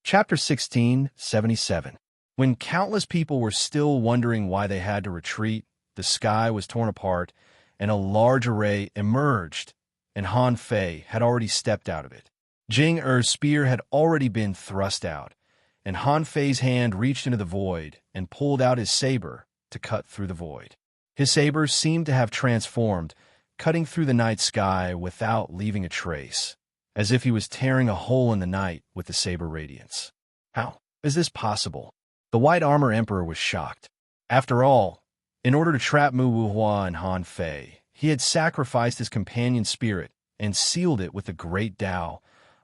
Chapter 1677. When countless people were still wondering why they had to retreat, the sky was torn apart, and a large array emerged, and Han Fei had already stepped out of it. Jing Er's spear had already been thrust out, and Han Fei's hand reached into the void and pulled out his saber to cut through the void. His saber seemed to have transformed, cutting through the night sky without leaving a trace, as if he was tearing a hole in the night with the saber radiance. How is this possible? The White Armor Emperor was shocked. After all, in order to trap Mu Wuhua and Han Fei, he had sacrificed his companion's spirit and sealed it with the Great Tao,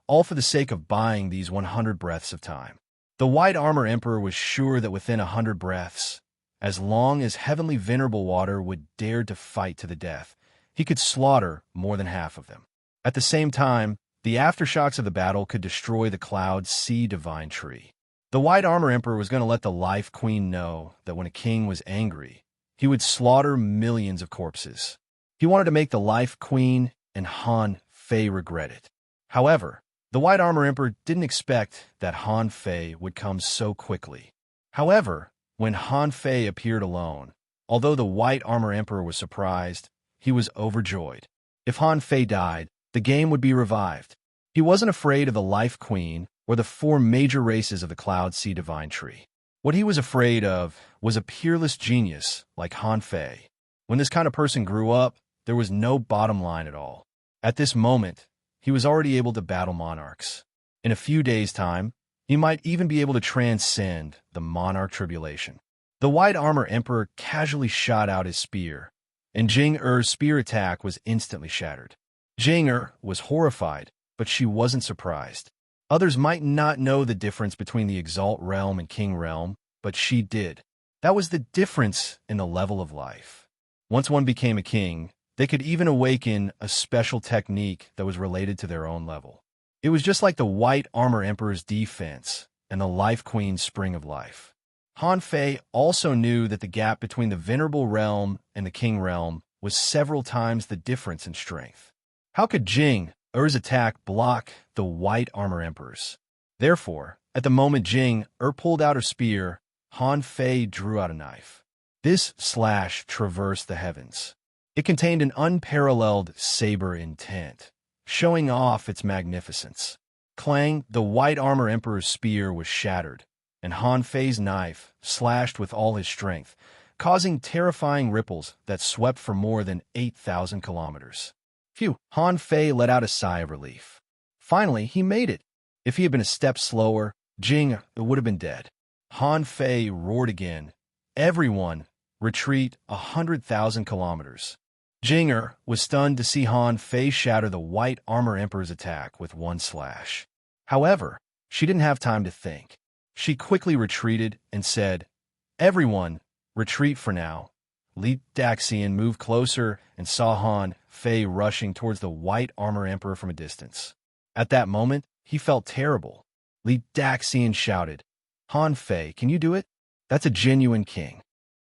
all for the sake of buying these 100 breaths of time. The White Armor Emperor was sure that within 100 breaths, as long as heavenly venerable water would dare to fight to the death, he could slaughter more than half of them. At the same time, the aftershocks of the battle could destroy the Cloud Sea Divine Tree. The White Armor Emperor was going to let the Life Queen know that when a king was angry, he would slaughter millions of corpses. He wanted to make the Life Queen and Han Fei regret it. However, the White Armor Emperor didn't expect that Han Fei would come so quickly. However, when Han Fei appeared alone, although the White Armor Emperor was surprised, he was overjoyed. If Han Fei died, the game would be revived. He wasn't afraid of the Life Queen or the 4 major races of the Cloud Sea Divine Tree. What he was afraid of was a peerless genius like Han Fei. When this kind of person grew up, there was no bottom line at all. At this moment, he was already able to battle monarchs. In a few days' time, he might even be able to transcend the monarch tribulation. The White Armor Emperor casually shot out his spear, and Jing Er's spear attack was instantly shattered. Jing Er was horrified, but she wasn't surprised. Others might not know the difference between the Exalt Realm and King Realm, but she did. That was the difference in the level of life. Once one became a king, they could even awaken a special technique that was related to their own level. It was just like the White Armor Emperor's defense and the Life Queen's spring of life. Han Fei also knew that the gap between the Venerable Realm and the King Realm was several times the difference in strength. How could Jing Er's attack block the White Armor Emperor's? Therefore, at the moment Jing Er pulled out her spear, Han Fei drew out a knife. This slash traversed the heavens. It contained an unparalleled saber intent, showing off its magnificence. Clang, the White Armor Emperor's spear was shattered, and Han Fei's knife slashed with all his strength, causing terrifying ripples that swept for more than 8,000 kilometers. Phew, Han Fei let out a sigh of relief. Finally, he made it. If he had been a step slower, Jing would have been dead. Han Fei roared again. Everyone, retreat 100,000 kilometers. Jing Er was stunned to see Han Fei shatter the White Armor Emperor's attack with one slash. However, she didn't have time to think. She quickly retreated and said, "Everyone, retreat for now." Li Daxian moved closer and saw Han Fei rushing towards the White Armor Emperor from a distance. At that moment, he felt terrible. Li Daxian shouted, "Han Fei, can you do it? That's a genuine king."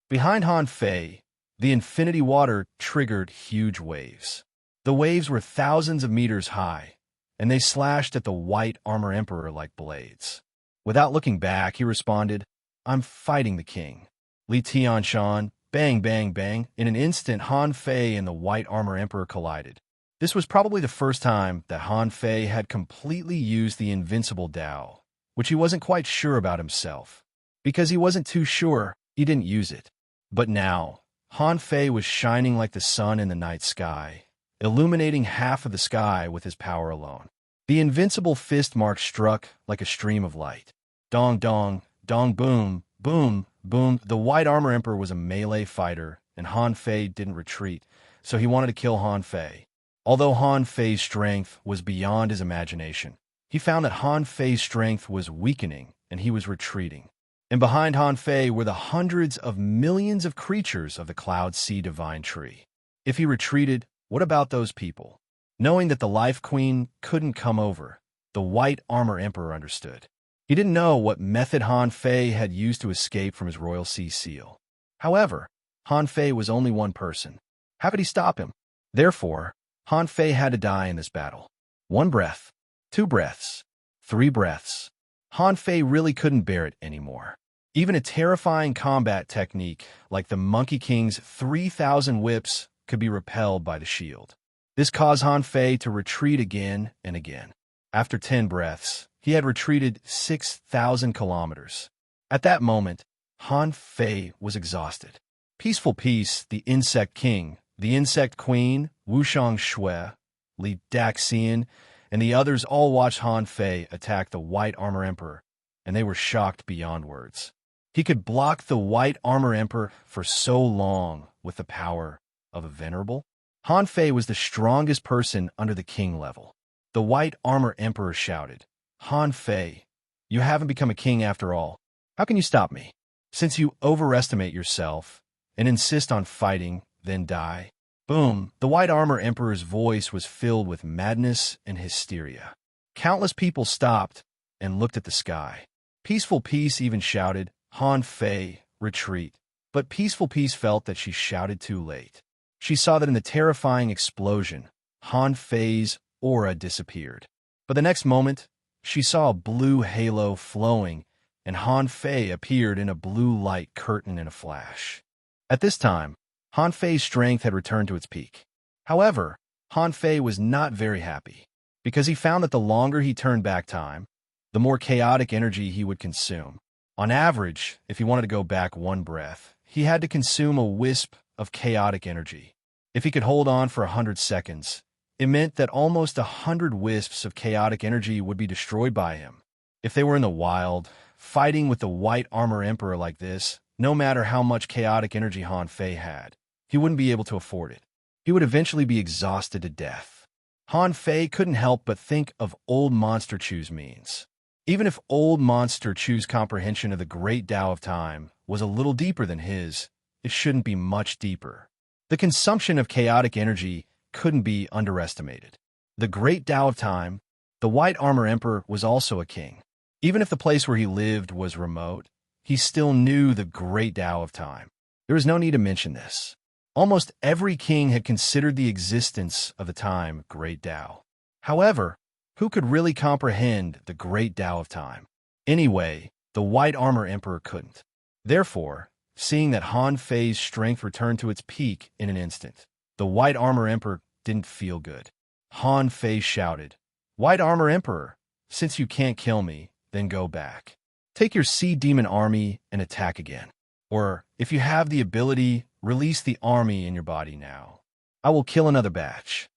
Behind Han Fei, the infinity water triggered huge waves. The waves were thousands of meters high, and they slashed at the White Armor Emperor like blades. Without looking back, he responded, "I'm fighting the king." Li Tianshan, bang, bang, bang. In an instant, Han Fei and the White Armor Emperor collided. This was probably the first time that Han Fei had completely used the invincible Tao, which he wasn't quite sure about himself. Because he wasn't too sure, he didn't use it. But now, Han Fei was shining like the sun in the night sky, illuminating half of the sky with his power alone. The invincible fist mark struck like a stream of light. Dong, dong, dong, boom, boom, boom. The White Armor Emperor was a melee fighter, and Han Fei didn't retreat, so he wanted to kill Han Fei. Although Han Fei's strength was beyond his imagination, he found that Han Fei's strength was weakening, and he was retreating. And behind Han Fei were the hundreds of millions of creatures of the Cloud Sea Divine Tree. If he retreated, what about those people? Knowing that the Life Queen couldn't come over, the White Armor Emperor understood. He didn't know what method Han Fei had used to escape from his Royal Sea Seal. However, Han Fei was only one person. How could he stop him? Therefore, Han Fei had to die in this battle. 1 breath, 2 breaths, 3 breaths. Han Fei really couldn't bear it anymore. Even a terrifying combat technique like the Monkey King's 3,000 whips could be repelled by the shield. This caused Han Fei to retreat again and again. After 10 breaths, he had retreated 6,000 kilometers. At that moment, Han Fei was exhausted. Peaceful Peace, the Insect King, the Insect Queen, Wushang Shui, Li Daxian, and the others all watched Han Fei attack the White Armor Emperor, and they were shocked beyond words. He could block the White Armor Emperor for so long with the power of a venerable. Han Fei was the strongest person under the king level. The White Armor Emperor shouted, "Han Fei, you haven't become a king after all. How can you stop me? Since you overestimate yourself and insist on fighting, then die." Boom! The White Armor Emperor's voice was filled with madness and hysteria. Countless people stopped and looked at the sky. Peaceful Peace even shouted, "Han Fei, retreat." But Peaceful Peace felt that she shouted too late. She saw that in the terrifying explosion, Han Fei's aura disappeared. But the next moment, she saw a blue halo flowing, and Han Fei appeared in a blue light curtain in a flash. At this time, Han Fei's strength had returned to its peak. However, Han Fei was not very happy, because he found that the longer he turned back time, the more chaotic energy he would consume. On average, if he wanted to go back one breath, he had to consume a wisp of chaotic energy. If he could hold on for 100 seconds, it meant that almost 100 wisps of chaotic energy would be destroyed by him. If they were in the wild, fighting with the White Armor Emperor like this, no matter how much chaotic energy Han Fei had, he wouldn't be able to afford it. He would eventually be exhausted to death. Han Fei couldn't help but think of Old Monster Chu's means. Even if Old Monster Chu's comprehension of the great Tao of time was a little deeper than his, it shouldn't be much deeper. The consumption of chaotic energy couldn't be underestimated. The great Tao of time, the White Armor Emperor, was also a king. Even if the place where he lived was remote, he still knew the great Tao of time. There is no need to mention this. Almost every king had considered the existence of the time great Tao. However, who could really comprehend the great Tao of time? Anyway, the White Armor Emperor couldn't. Therefore, seeing that Han Fei's strength returned to its peak in an instant, the White Armor Emperor didn't feel good. Han Fei shouted, "White Armor Emperor, since you can't kill me, then go back. Take your sea demon army and attack again. Or, if you have the ability, release the army in your body now. I will kill another batch."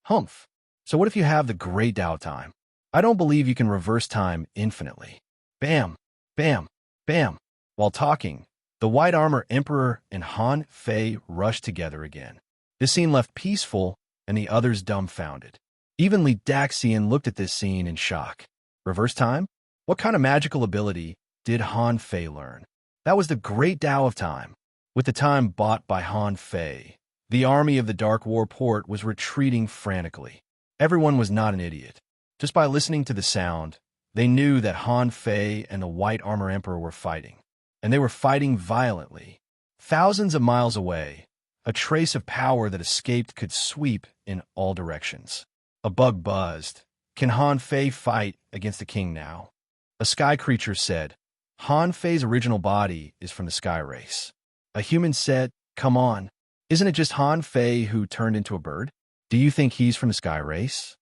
Humph. So what if you have the great Tao time? I don't believe you can reverse time infinitely. Bam, bam, bam. While talking, the White Armor Emperor and Han Fei rushed together again. This scene left Peaceful and the others dumbfounded. Even Li Daxian looked at this scene in shock. Reverse time? What kind of magical ability did Han Fei learn? That was the great Tao of time. With the time bought by Han Fei, the army of the Dark War port was retreating frantically. Everyone was not an idiot. Just by listening to the sound, they knew that Han Fei and the White Armor Emperor were fighting. And they were fighting violently. Thousands of miles away, a trace of power that escaped could sweep in all directions. A bug buzzed. Can Han Fei fight against the king now? A sky creature said, Han Fei's original body is from the sky race. A human said, come on, isn't it just Han Fei who turned into a bird? Do you think he's from the sky race?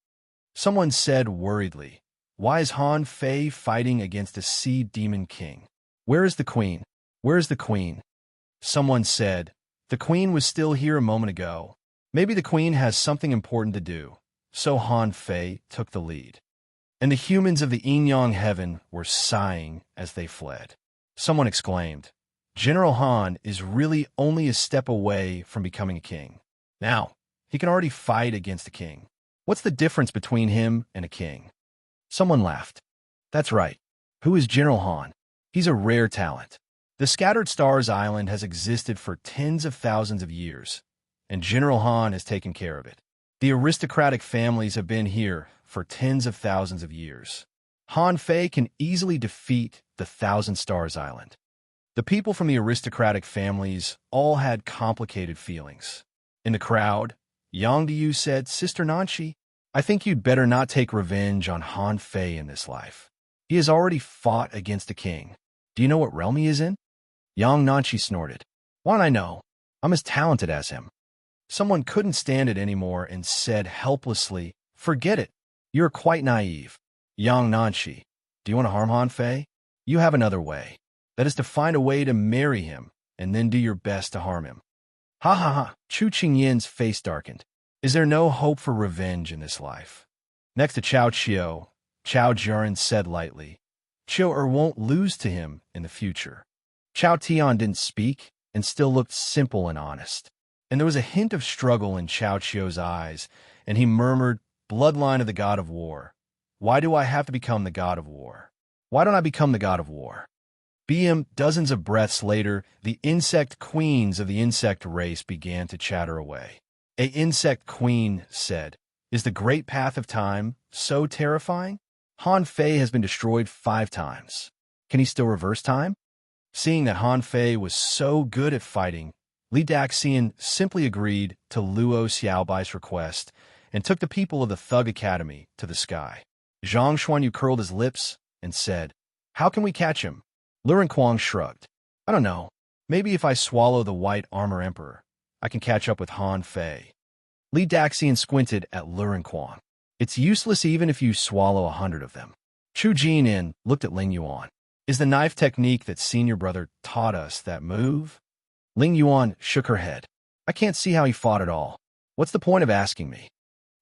Someone said worriedly, why is Han Fei fighting against a sea demon king? Where is the queen? Where is the queen? Someone said, the queen was still here a moment ago. Maybe the queen has something important to do. So Han Fei took the lead. And the humans of the Yin-Yang heaven were sighing as they fled. Someone exclaimed, General Han is really only a step away from becoming a king. Now, he can already fight against a king. What's the difference between him and a king? Someone laughed. That's right. Who is General Han? He's a rare talent. The Scattered Stars Island has existed for tens of thousands of years, and General Han has taken care of it. The aristocratic families have been here for tens of thousands of years. Han Fei can easily defeat the Thousand Stars Island. The people from the aristocratic families all had complicated feelings. In the crowd, Yang Diyu said, Sister Nanshi, I think you'd better not take revenge on Han Fei in this life. He has already fought against a king. Do you know what realm he is in? Yang Nanchi snorted. Why don't I know? I'm as talented as him. Someone couldn't stand it anymore and said helplessly, Forget it. You're quite naive. Yang Nanchi, do you want to harm Han Fei? You have another way. That is to find a way to marry him, and then do your best to harm him. Ha ha ha, Chu Qingyin's face darkened. Is there no hope for revenge in this life? Next to Chao Chiu, Chao Juran said lightly, Chiu won't lose to him in the future. Chao Tian didn't speak and still looked simple and honest. And there was a hint of struggle in Chao Chiu's eyes, and he murmured, Bloodline of the god of war. Why do I have to become the god of war? Why don't I become the god of war? Dozens of breaths later, the insect queens of the insect race began to chatter away. A insect queen said, Is the great path of time so terrifying? Han Fei has been destroyed 5 times. Can he still reverse time? Seeing that Han Fei was so good at fighting, Li Daxian simply agreed to Luo Xiaobai's request and took the people of the Thug Academy to the sky. Zhang Xuanyu curled his lips and said, How can we catch him? Luren Kuang shrugged. I don't know. Maybe if I swallow the White Armor Emperor, I can catch up with Han Fei. Li Daxian squinted at Luren Kuang. It's useless even if you swallow 100 of them. Chu Jianin looked at Ling Yuan. Is the knife technique that senior brother taught us that move? Ling Yuan shook her head. I can't see how he fought at all. What's the point of asking me?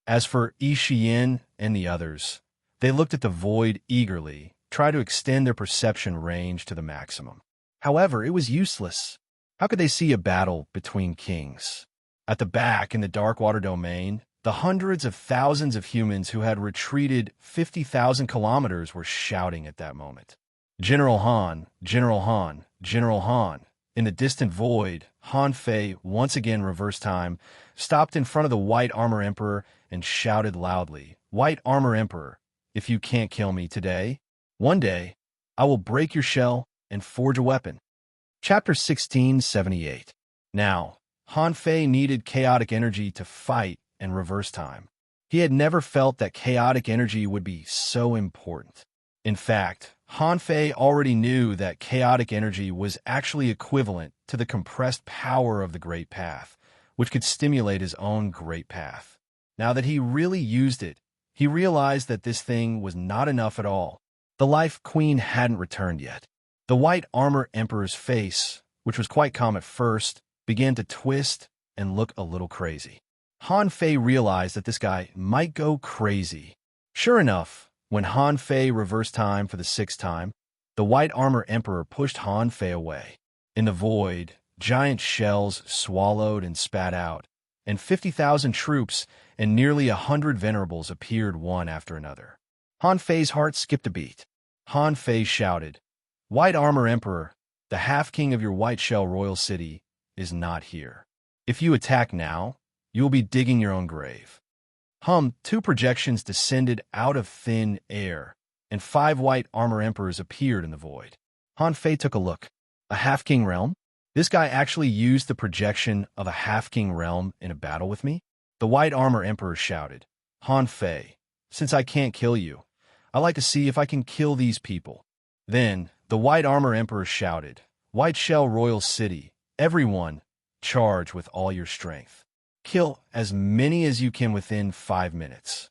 As for Yi Shiyin and the others, they looked at the void eagerly, tried to extend their perception range to the maximum. However, it was useless. How could they see a battle between kings? At the back in the Darkwater domain, the hundreds of thousands of humans who had retreated 50,000 kilometers were shouting at that moment. General Han, General Han, General Han. In the distant void, Han Fei, once again reversed time, stopped in front of the White Armor Emperor and shouted loudly, White Armor Emperor, if you can't kill me today, one day, I will break your shell and forge a weapon. Chapter 1678. Now, Han Fei needed chaotic energy to fight and reverse time. He had never felt that chaotic energy would be so important. In fact, Han Fei already knew that chaotic energy was actually equivalent to the compressed power of the Great Path, which could stimulate his own Great Path. Now that he really used it, he realized that this thing was not enough at all. The Life Queen hadn't returned yet. The White Armor Emperor's face, which was quite calm at first, began to twist and look a little crazy. Han Fei realized that this guy might go crazy. Sure enough, when Han Fei reversed time for the 6th time, the White Armor Emperor pushed Han Fei away. In the void, giant shells swallowed and spat out, and 50,000 troops and nearly 100 venerables appeared one after another. Han Fei's heart skipped a beat. Han Fei shouted, White Armor Emperor, the half-king of your White Shell Royal City, is not here. If you attack now, you will be digging your own grave. 2 projections descended out of thin air, and 5 White Armor Emperors appeared in the void. Han Fei took a look. A half-king realm? This guy actually used the projection of a half-king realm in a battle with me? The White Armor Emperor shouted, Han Fei, since I can't kill you, I'd like to see if I can kill these people. Then, the White Armor Emperor shouted, White Shell Royal City, everyone, charge with all your strength. Kill as many as you can within 5 minutes.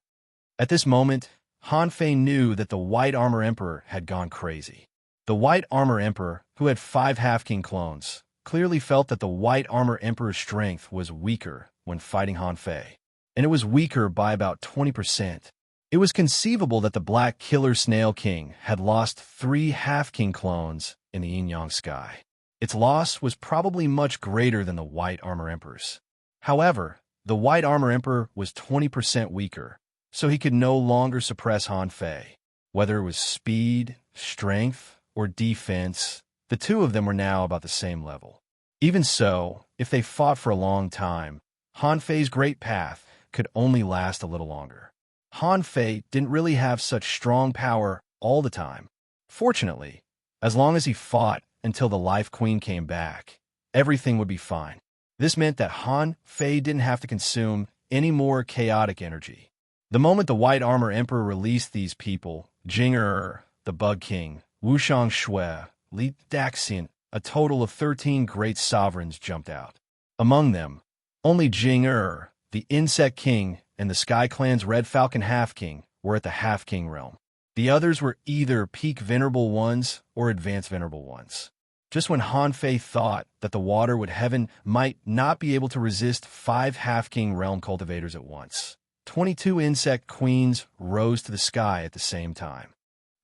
At this moment, Han Fei knew that the White Armor Emperor had gone crazy. The White Armor Emperor, who had 5 half-king clones, clearly felt that the White Armor Emperor's strength was weaker when fighting Han Fei, and it was weaker by about 20%. It was conceivable that the Black Killer Snail King had lost 3 half-king clones in the yin-yang sky. Its loss was probably much greater than the White Armor Emperor's. However, the White Armor Emperor was 20% weaker, so he could no longer suppress Han Fei. Whether it was speed, strength, or defense, the two of them were now about the same level. Even so, if they fought for a long time, Han Fei's Great Path could only last a little longer. Han Fei didn't really have such strong power all the time. Fortunately, as long as he fought until the Life Queen came back, everything would be fine. This meant that Han Fei didn't have to consume any more chaotic energy. The moment the White Armor Emperor released these people, Jinger, the Bug King, Wushang Shui, Li Daxian, a total of 13 great sovereigns jumped out. Among them, only Jing the Insect King, and the Sky Clan's Red Falcon Half-King were at the Half-King realm. The others were either peak Venerable Ones or advanced Venerable Ones. Just when Han Fei thought that the Waterwood Heaven might not be able to resist 5 Half-King realm cultivators at once, 22 insect queens rose to the sky at the same time.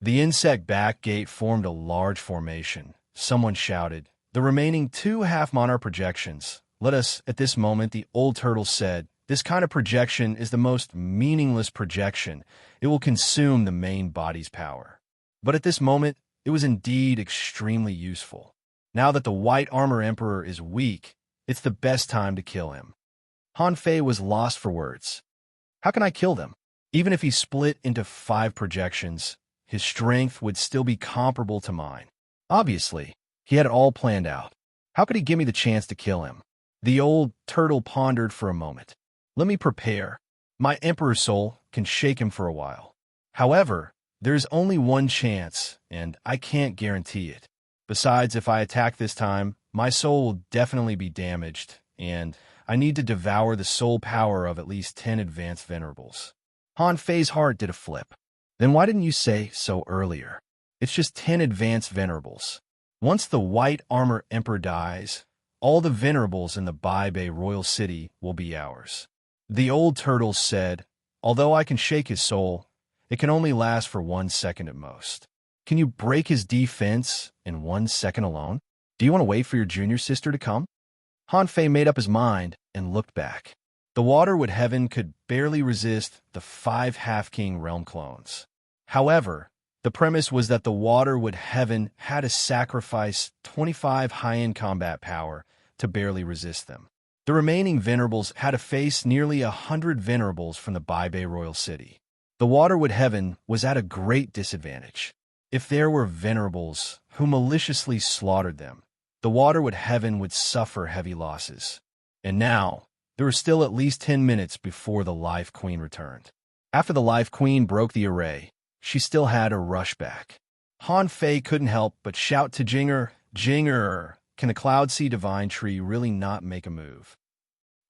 The insect back gate formed a large formation. Someone shouted, "The remaining 2 half-monarch projections. Let us," at this moment the old turtle said, "This kind of projection is the most meaningless projection. It will consume the main body's power." But at this moment, it was indeed extremely useful. Now that the White Armor Emperor is weak, it's the best time to kill him. Han Fei was lost for words. How can I kill them? Even if he split into 5 projections, his strength would still be comparable to mine. Obviously, he had it all planned out. How could he give me the chance to kill him? The old turtle pondered for a moment. Let me prepare. My Emperor soul can shake him for a while. However, there's only one chance, and I can't guarantee it. Besides, if I attack this time, my soul will definitely be damaged, and I need to devour the soul power of at least 10 advanced venerables. Han Fei's heart did a flip. Then why didn't you say so earlier? It's just 10 advanced venerables. Once the White Armor Emperor dies, all the venerables in the Bai Bei Royal City will be ours. The old turtle said, "Although I can shake his soul, it can only last for 1 second at most. Can you break his defense in 1 second alone? Do you want to wait for your junior sister to come?" Han Fei made up his mind and looked back. The Waterwood Heaven could barely resist the 5 Half-King realm clones. However, the premise was that the Waterwood Heaven had to sacrifice 25 high-end combat power to barely resist them. The remaining venerables had to face nearly 100 venerables from the Bai Bei Royal City. The Waterwood Heaven was at a great disadvantage. If there were venerables who maliciously slaughtered them, the Waterwood Heaven would suffer heavy losses. And now, there were still at least 10 minutes before the Life Queen returned. After the Life Queen broke the array, she still had to rush back. Han Fei couldn't help but shout to Jinger, "Jinger, can the Cloud Sea Divine Tree really not make a move?"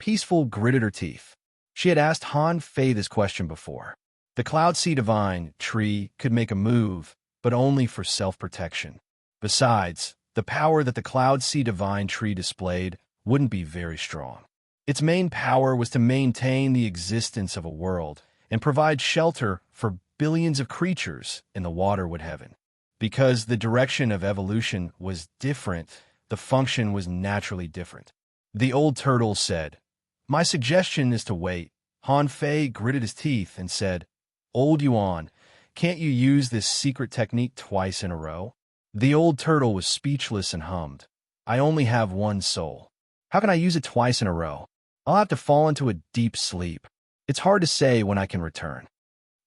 Peaceful gritted her teeth. She had asked Han Fei this question before. The Cloud Sea Divine Tree could make a move, but only for self-protection. Besides, the power that the Cloud Sea Divine Tree displayed wouldn't be very strong. Its main power was to maintain the existence of a world and provide shelter for billions of creatures in the Waterwood Heaven. Because the direction of evolution was different, the function was naturally different. The old turtle said, "My suggestion is to wait." Han Fei gritted his teeth and said, "Old Yuan, can't you use this secret technique twice in a row?" The old turtle was speechless and hummed, "I only have 1 soul. How can I use it twice in a row? I'll have to fall into a deep sleep. It's hard to say when I can return."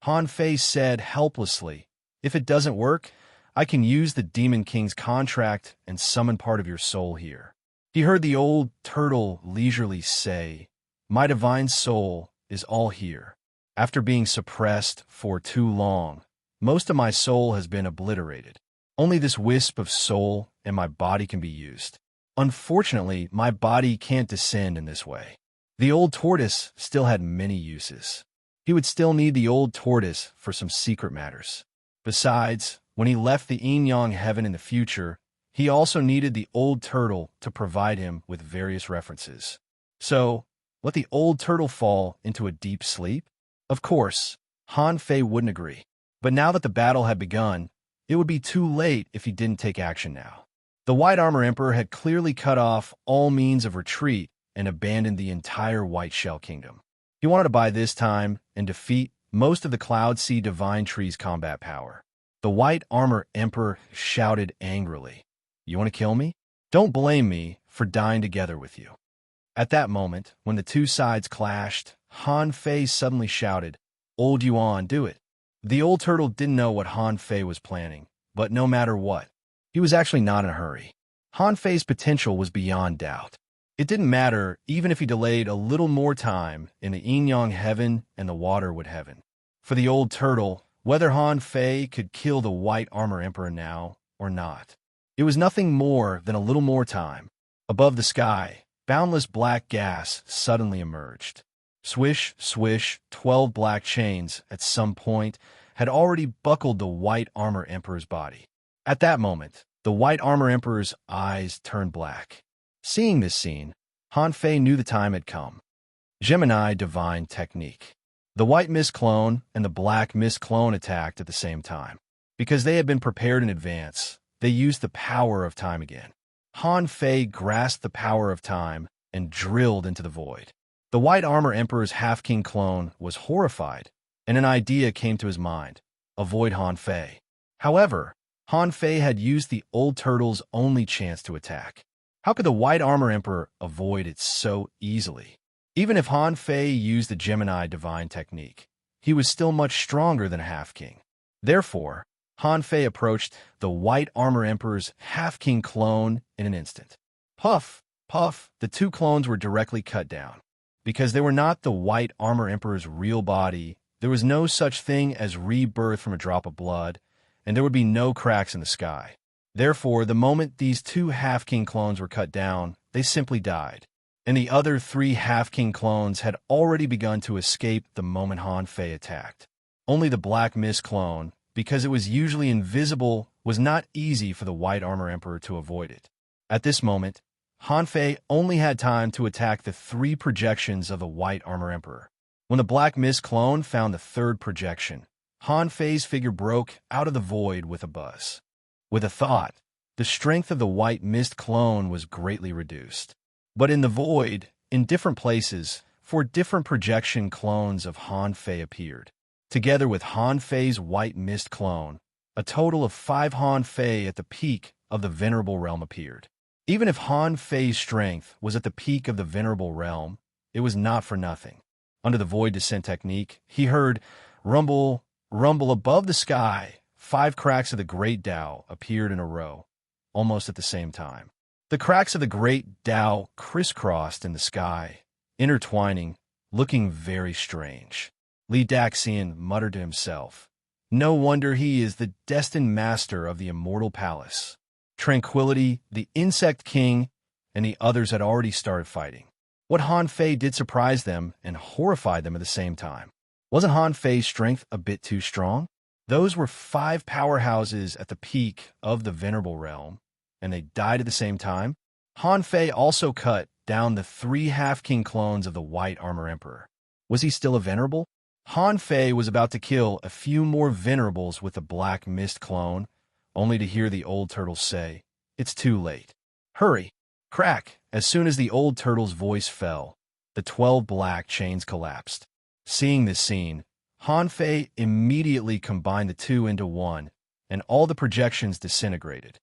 Han Fei said helplessly, "If it doesn't work, I can use the Demon King's contract and summon part of your soul here." He heard the old turtle leisurely say, "My divine soul is all here. After being suppressed for too long, most of my soul has been obliterated. Only this wisp of soul and my body can be used. Unfortunately, my body can't descend in this way." The old tortoise still had many uses. He would still need the old tortoise for some secret matters. Besides, when he left the Yin-Yang Heaven in the future, he also needed the old turtle to provide him with various references. So, let the old turtle fall into a deep sleep? Of course, Han Fei wouldn't agree. But now that the battle had begun, it would be too late if he didn't take action now. The White Armor Emperor had clearly cut off all means of retreat and abandoned the entire White Shell Kingdom. He wanted to buy this time and defeat most of the Cloud Sea Divine Tree's combat power. The White Armor Emperor shouted angrily, "You want to kill me? Don't blame me for dying together with you." At that moment, when the two sides clashed, Han Fei suddenly shouted, "Old Yuan, do it." The old turtle didn't know what Han Fei was planning, but no matter what, he was actually not in a hurry. Han Fei's potential was beyond doubt. It didn't matter even if he delayed a little more time in the Yin-Yang Heaven and the Waterwood Heaven. For the old turtle, whether Han Fei could kill the White Armor Emperor now or not. It was nothing more than a little more time. Above the sky, boundless black gas suddenly emerged. Swish, swish, 12 black chains, at some point, had already buckled the White Armor Emperor's body. At that moment, the White Armor Emperor's eyes turned black. Seeing this scene, Han Fei knew the time had come. Gemini Divine Technique. The White Mist Clone and the Black Mist Clone attacked at the same time. Because they had been prepared in advance, they used the power of time again. Han Fei grasped the power of time and drilled into the void. The White Armor Emperor's Half-King clone was horrified, and an idea came to his mind: avoid Han Fei. However, Han Fei had used the old turtle's only chance to attack. How could the White Armor Emperor avoid it so easily? Even if Han Fei used the Gemini Divine Technique, he was still much stronger than a Half-King. Therefore, Han Fei approached the White Armor Emperor's Half-King clone in an instant. Puff, puff, the two clones were directly cut down. Because they were not the White Armor Emperor's real body, there was no such thing as rebirth from a drop of blood, and there would be no cracks in the sky. Therefore, the moment these two Half-King clones were cut down, they simply died. And the other three Half-King clones had already begun to escape the moment Han Fei attacked. Only the Black Mist clone, because it was usually invisible, was not easy for the White Armor Emperor to avoid it. At this moment, Han Fei only had time to attack the three projections of the White Armor Emperor. When the Black Mist clone found the third projection, Han Fei's figure broke out of the void with a buzz. With a thought, the strength of the White Mist clone was greatly reduced. But in the void, in different places, 4 different projection clones of Han Fei appeared. Together with Han Fei's White Mist clone, a total of 5 Han Fei at the peak of the Venerable Realm appeared. Even if Han Fei's strength was at the peak of the Venerable Realm, it was not for nothing. Under the Void Descent technique, he heard rumble, rumble above the sky. 5 cracks of the Great Tao appeared in a row, almost at the same time. The cracks of the Great Tao crisscrossed in the sky, intertwining, looking very strange. Li Daxian muttered to himself, "No wonder he is the destined master of the Immortal Palace." Tranquility, the Insect King, and the others had already started fighting. What Han Fei did surprise them and horrified them at the same time. Wasn't Han Fei's strength a bit too strong? Those were 5 powerhouses at the peak of the Venerable Realm, and they died at the same time. Han Fei also cut down the 3 Half-King clones of the White Armor Emperor. Was he still a Venerable? Han Fei was about to kill a few more Venerables with the Black Mist clone, only to hear the old turtle say, "It's too late. Hurry!" Crack! As soon as the old turtle's voice fell, the 12 black chains collapsed. Seeing this scene, Han Fei immediately combined the 2 into 1, and all the projections disintegrated.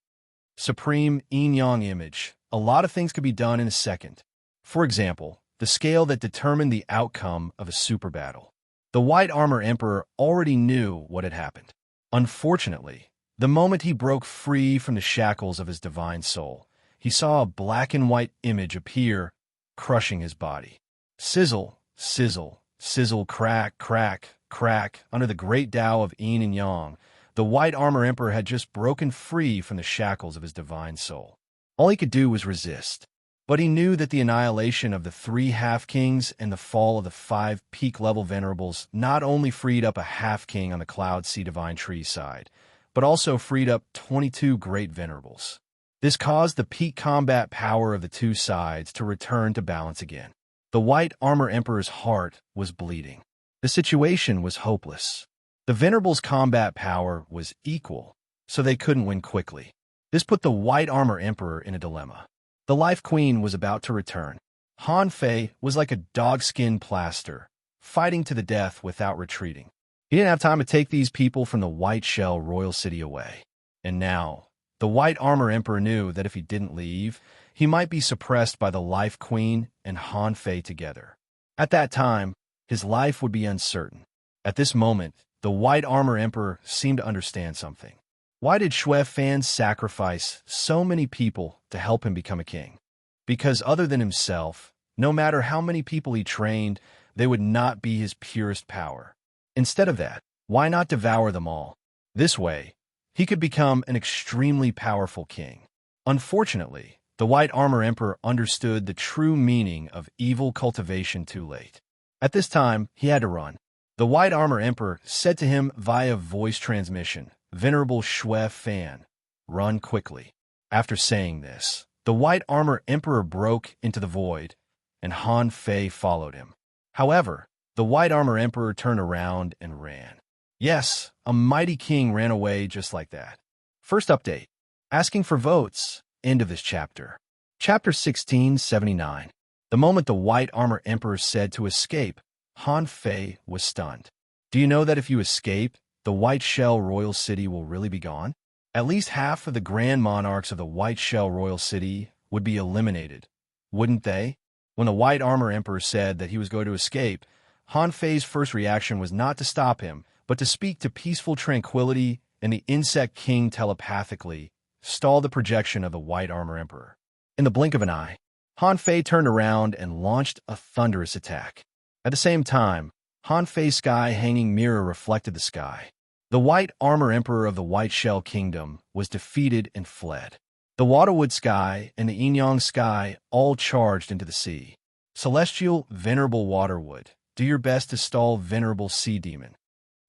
Supreme Yin-Yang image. A lot of things could be done in a second. For example, the scale that determined the outcome of a super battle. The White Armor Emperor already knew what had happened. Unfortunately, the moment he broke free from the shackles of his divine soul, he saw a black and white image appear, crushing his body. Sizzle, sizzle, sizzle, crack, crack, crack. Under the great Tao of Yin and Yang, the White Armor Emperor had just broken free from the shackles of his divine soul. All he could do was resist. But he knew that the annihilation of the 3 Half-Kings and the fall of the 5 peak-level Venerables not only freed up a Half-King on the Cloud Sea Divine Tree side, but also freed up 22 Great Venerables. This caused the peak combat power of the 2 sides to return to balance again. The White Armor Emperor's heart was bleeding. The situation was hopeless. The Venerables' combat power was equal, so they couldn't win quickly. This put the White Armor Emperor in a dilemma. The Life Queen was about to return. Han Fei was like a dog-skin plaster, fighting to the death without retreating. He didn't have time to take these people from the White Shell Royal City away. And now, the White Armor Emperor knew that if he didn't leave, he might be suppressed by the Life Queen and Han Fei together. At that time, his life would be uncertain. At this moment, the White Armor Emperor seemed to understand something. Why did Xue Fan sacrifice so many people to help him become a king? Because other than himself, no matter how many people he trained, they would not be his purest power. Instead of that, Why not devour them all? This way, he could become an extremely powerful king. Unfortunately, the White Armor Emperor understood the true meaning of evil cultivation too late. At this time, he had to run. The White Armor Emperor said to him via voice transmission, "Venerable Shui Fan, run quickly." After saying this, the White Armor Emperor broke into the void, and Han Fei followed him. However, the White Armor Emperor turned around and ran. Yes, a mighty king ran away just like that. First update. Asking for votes. End of this chapter. Chapter 1679. The moment the White Armor Emperor said to escape, Han Fei was stunned. Do you know that if you escape, the White Shell Royal City will really be gone? At least half of the Grand Monarchs of the White Shell Royal City would be eliminated, wouldn't they? When the White Armor Emperor said that he was going to escape, Han Fei's first reaction was not to stop him, but to speak to peaceful tranquility, and the Insect King telepathically stalled the projection of the White Armor Emperor. In the blink of an eye, Han Fei turned around and launched a thunderous attack. At the same time, Han Fei's sky hanging mirror reflected the sky. The White Armor Emperor of the White Shell Kingdom was defeated and fled. The Waterwood Sky and the Inyang Sky all charged into the sea. Celestial, Venerable Waterwood, do your best to stall Venerable Sea Demon.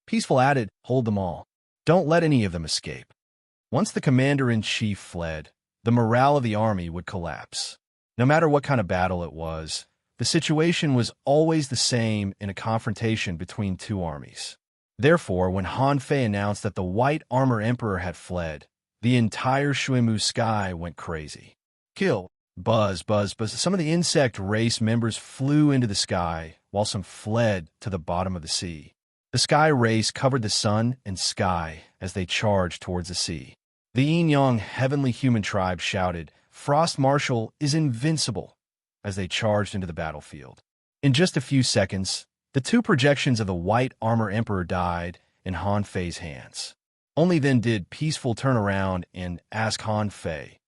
Peaceful added, hold them all. Don't let any of them escape. Once the commander-in-chief fled, the morale of the army would collapse. No matter what kind of battle it was, the situation was always the same in a confrontation between two armies. Therefore, when Han Fei announced that the White Armor Emperor had fled, the entire Shuimu sky went crazy. Kill, buzz, buzz, buzz. Some of the insect race members flew into the sky, while some fled to the bottom of the sea. The sky race covered the sun and sky as they charged towards the sea. The Yin-Yang heavenly human tribe shouted, "Frost Marshal is invincible," as they charged into the battlefield. In just a few seconds, the two projections of the White Armor Emperor died in Han Fei's hands. Only then did Peaceful turn around and ask Han Fei,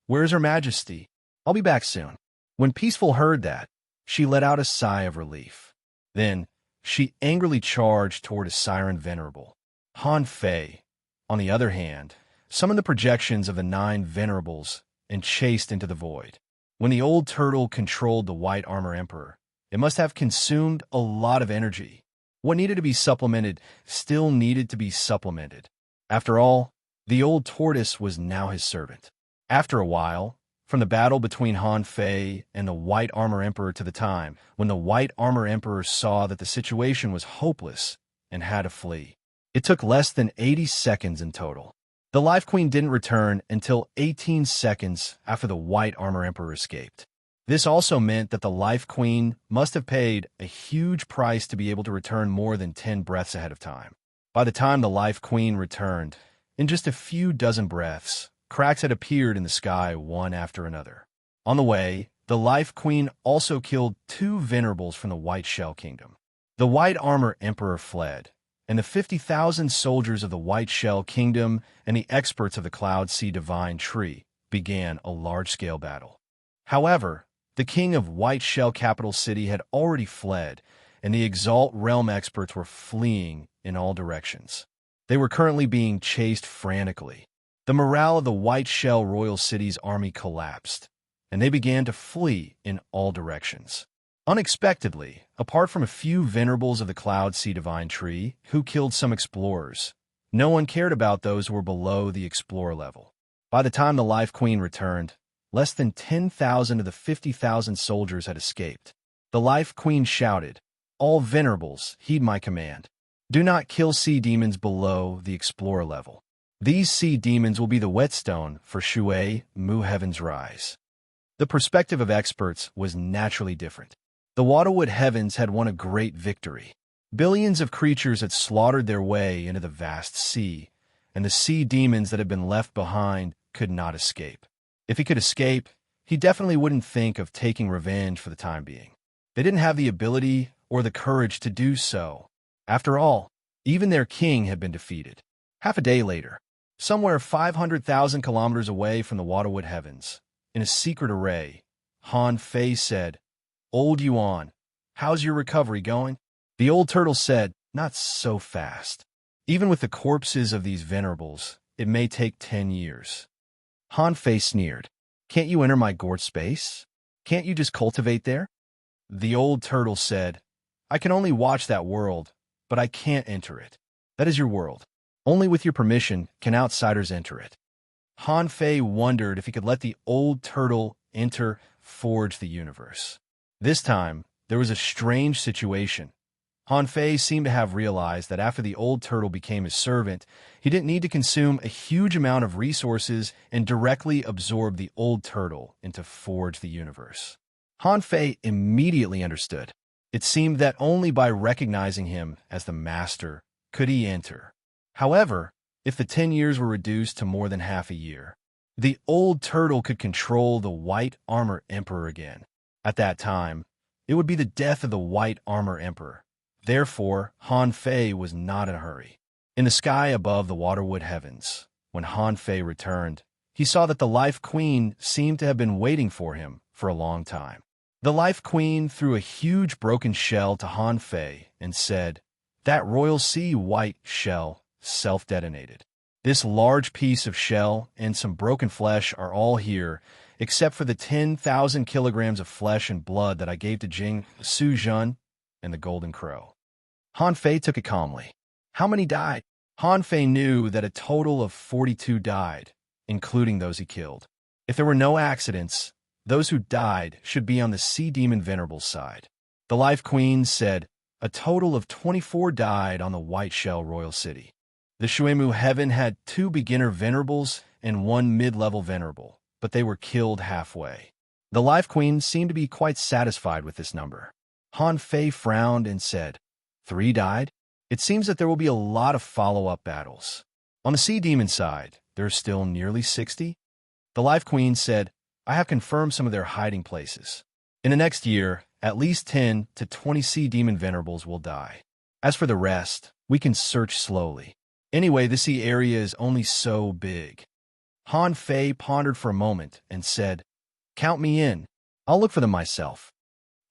"Where's Her Majesty? I'll be back soon." When Peaceful heard that, she let out a sigh of relief. Then, she angrily charged toward a Siren Venerable. Han Fei, on the other hand, summoned the projections of the 9 Venerables and chased into the void. When the old turtle controlled the White Armor Emperor, it must have consumed a lot of energy. What needed to be supplemented still needed to be supplemented. After all, the old tortoise was now his servant. After a while, from the battle between Han Fei and the White Armor Emperor to the time when the White Armor Emperor saw that the situation was hopeless and had to flee, it took less than 80 seconds in total. The Life Queen didn't return until 18 seconds after the White Armor Emperor escaped. This also meant that the Life Queen must have paid a huge price to be able to return more than 10 breaths ahead of time. By the time the Life Queen returned, in just a few dozen breaths, cracks had appeared in the sky one after another. On the way, the Life Queen also killed 2 Venerables from the White Shell Kingdom. The White Armor Emperor fled, and the 50,000 soldiers of the White Shell Kingdom and the experts of the Cloud Sea Divine Tree began a large-scale battle. However, the king of White Shell Capital City had already fled, and the Exalt Realm experts were fleeing in all directions. They were currently being chased frantically. The morale of the White Shell Royal City's army collapsed, and they began to flee in all directions. Unexpectedly, apart from a few Venerables of the Cloud Sea Divine Tree who killed some explorers, no one cared about those who were below the explorer level. By the time the Life Queen returned, less than 10,000 of the 50,000 soldiers had escaped. The Life Queen shouted, "All Venerables, heed my command. Do not kill sea demons below the explorer level. These sea demons will be the whetstone for Shui Mu Heaven's rise." The perspective of experts was naturally different. The Waterwood Heavens had won a great victory. Billions of creatures had slaughtered their way into the vast sea, and the sea demons that had been left behind could not escape. If he could escape, he definitely wouldn't think of taking revenge for the time being. They didn't have the ability or the courage to do so. After all, even their king had been defeated. Half a day later, somewhere 500,000 kilometers away from the Waterwood Heavens, in a secret array, Han Fei said, "Old Yuan, how's your recovery going?" The old turtle said, "Not so fast. Even with the corpses of these venerables, it may take 10 years. Han Fei sneered. Can't you enter my gourd space? Can't you just cultivate there? The old turtle said, I can only watch that world, but I can't enter it. That is your world. Only with your permission can outsiders enter it. Han Fei wondered if he could let the old turtle forge the universe. This time, there was a strange situation. Han Fei seemed to have realized that after the old turtle became his servant, he didn't need to consume a huge amount of resources and directly absorb the old turtle into forge the universe. Han Fei immediately understood. It seemed that only by recognizing him as the master could he enter. However, if the 10 years were reduced to more than half a year, the old turtle could control the White Armor Emperor again. At that time, it would be the death of the White Armor Emperor. Therefore, Han Fei was not in a hurry. In the sky above the waterwood heavens, when Han Fei returned, he saw that the Life Queen seemed to have been waiting for him for a long time. The Life Queen threw a huge broken shell to Han Fei and said, That royal sea white shell self-detonated. This large piece of shell and some broken flesh are all here, except for the 10,000 kilograms of flesh and blood that I gave to Jing Su Jun and the Golden Crow. Han Fei took it calmly. How many died? Han Fei knew that a total of 42 died, including those he killed. If there were no accidents, those who died should be on the Sea Demon Venerable's side. The Life Queen said a total of 24 died on the White Shell Royal City. The Shuemu Heaven had 2 beginner venerables and 1 mid-level venerable, but they were killed halfway. The Life Queen seemed to be quite satisfied with this number. Han Fei frowned and said, 3 died? It seems that there will be a lot of follow-up battles. On the Sea Demon side, there are still nearly 60. The Life Queen said, I have confirmed some of their hiding places. In the next year, at least 10 to 20 Sea Demon venerables will die. As for the rest, we can search slowly. Anyway, the sea area is only so big. Han Fei pondered for a moment and said, Count me in. I'll look for them myself.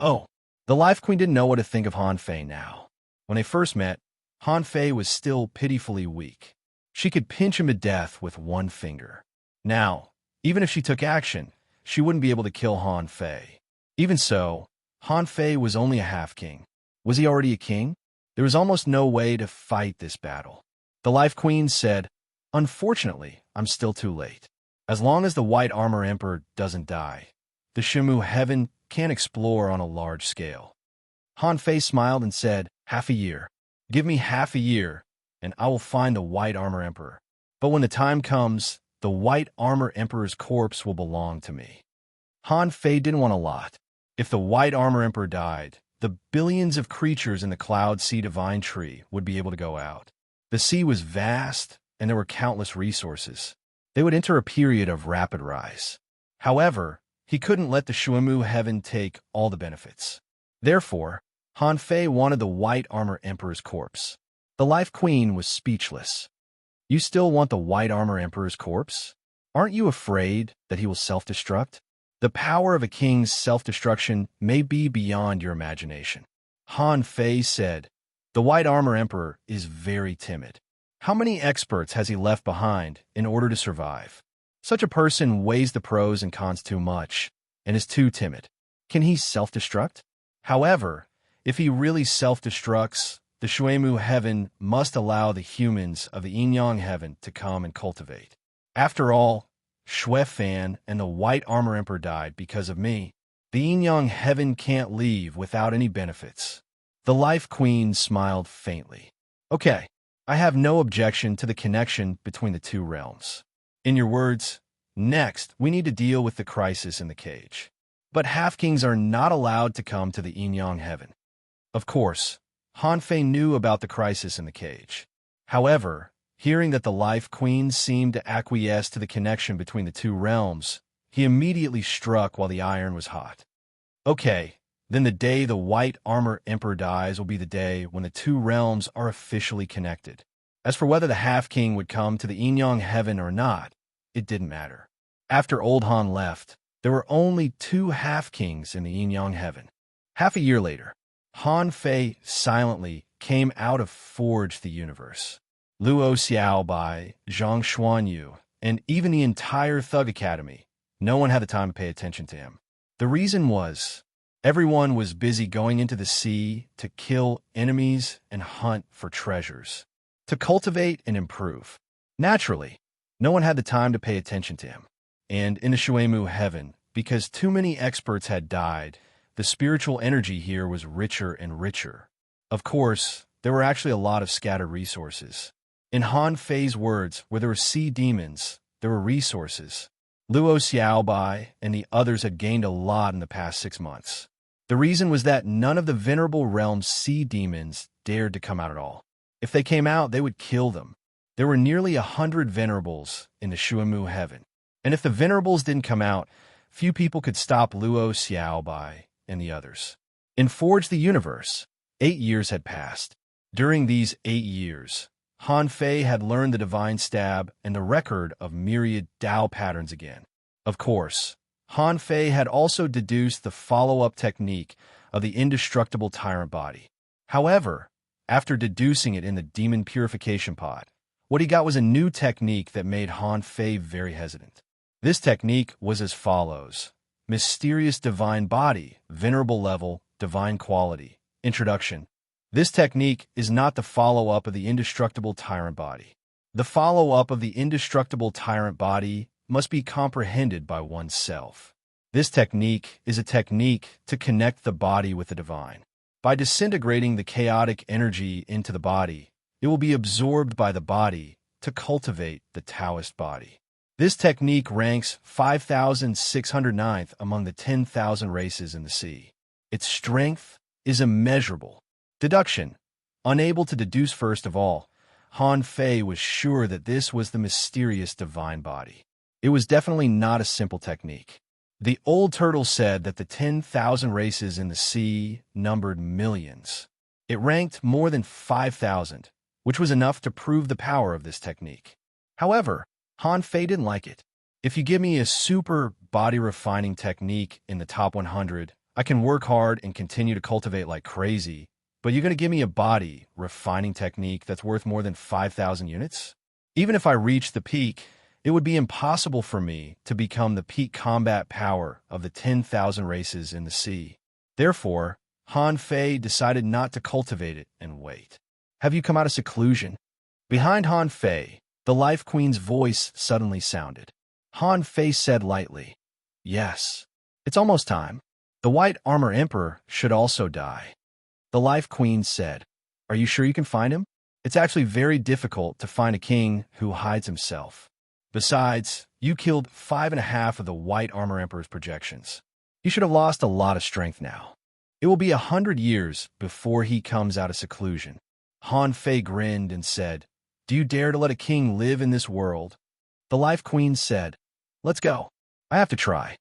Oh, the Life Queen didn't know what to think of Han Fei now. When they first met, Han Fei was still pitifully weak. She could pinch him to death with one finger. Now, even if she took action, she wouldn't be able to kill Han Fei. Even so, Han Fei was only a half-king. Was he already a king? There was almost no way to fight this battle. The Life Queen said, Unfortunately, I'm still too late. As long as the White Armor Emperor doesn't die, the Shuemu Heaven can't explore on a large scale. Han Fei smiled and said, Half a year. Give me half a year, and I will find the White Armor Emperor. But when the time comes, the White Armor Emperor's corpse will belong to me. Han Fei didn't want a lot. If the White Armor Emperor died, the billions of creatures in the Cloud Sea Divine Tree would be able to go out. The sea was vast, and there were countless resources. They would enter a period of rapid rise. However, he couldn't let the Shuemu Heaven take all the benefits. Therefore, Han Fei wanted the White Armor Emperor's corpse. The Life Queen was speechless. You still want the White Armor Emperor's corpse? Aren't you afraid that he will self-destruct? The power of a king's self-destruction may be beyond your imagination. Han Fei said, The White Armor Emperor is very timid. How many experts has he left behind in order to survive? Such a person weighs the pros and cons too much and is too timid. Can he self-destruct? However, if he really self-destructs, the Shuemu Heaven must allow the humans of the Yin-Yang Heaven to come and cultivate. After all, Xue Fan and the White Armor Emperor died because of me. The Yin-Yang Heaven can't leave without any benefits. The Life Queen smiled faintly. Okay, I have no objection to the connection between the two realms. In your words, next, we need to deal with the crisis in the cage. But half-kings are not allowed to come to the Yin-Yang Heaven. Of course, Han Fei knew about the crisis in the cage. However, hearing that the Life Queen seemed to acquiesce to the connection between the two realms, he immediately struck while the iron was hot. Okay, then the day the White Armor Emperor dies will be the day when the two realms are officially connected. As for whether the half-king would come to the Yin-Yang Heaven or not, it didn't matter. After Old Han left, there were only 2 half-kings in the Yin-Yang Heaven. Half a year later, Han Fei silently came out of Forge the Universe. Luo Xiaobai, Zhang Xuanyu, and even the entire Thug Academy. No one had the time to pay attention to him. The reason was, everyone was busy going into the sea to kill enemies and hunt for treasures, to cultivate and improve. Naturally, no one had the time to pay attention to him. And in the Shuemu heaven, because too many experts had died, the spiritual energy here was richer and richer. Of course, there were actually a lot of scattered resources. In Han Fei's words, where there were sea demons, there were resources. Luo Xiaobai and the others had gained a lot in the past 6 months. The reason was that none of the venerable realm's sea demons dared to come out at all. If they came out, they would kill them. There were nearly 100 venerables in the Shuemu heaven. And if the venerables didn't come out, few people could stop Luo Xiaobai and the others. In Forge the Universe, 8 years had passed. During these 8 years, Han Fei had learned the divine stab and the record of myriad Dao patterns again. Of course, Han Fei had also deduced the follow-up technique of the indestructible tyrant body. However, after deducing it in the demon purification pod, what he got was a new technique that made Han Fei very hesitant. This technique was as follows: Mysterious Divine Body, Venerable Level, Divine Quality. Introduction. This technique is not the follow-up of the indestructible tyrant body. The follow-up of the indestructible tyrant body must be comprehended by oneself. This technique is a technique to connect the body with the divine. By disintegrating the chaotic energy into the body, it will be absorbed by the body to cultivate the Taoist body. This technique ranks 5,609th among the 10,000 races in the sea. Its strength is immeasurable. Deduction. Unable to deduce first of all, Han Fei was sure that this was the mysterious divine body. It was definitely not a simple technique. The old turtle said that the 10,000 races in the sea numbered millions. It ranked more than 5,000, which was enough to prove the power of this technique. However, Han Fei didn't like it. If you give me a super body-refining technique in the top 100, I can work hard and continue to cultivate like crazy, but you're going to give me a body-refining technique that's worth more than 5,000 units? Even if I reach the peak, it would be impossible for me to become the peak combat power of the 10,000 races in the sea. Therefore, Han Fei decided not to cultivate it and wait. Have you come out of seclusion? Behind Han Fei, the Life Queen's voice suddenly sounded. Han Fei said lightly, "Yes, it's almost time. The White Armor Emperor should also die." The Life Queen said, "Are you sure you can find him? It's actually very difficult to find a king who hides himself. Besides, you killed 5.5 of the White Armor Emperor's projections. You should have lost a lot of strength now. It will be 100 years before he comes out of seclusion." Han Fei grinned and said, "Do you dare to let a king live in this world?" The Life Queen said, "Let's go. I have to try."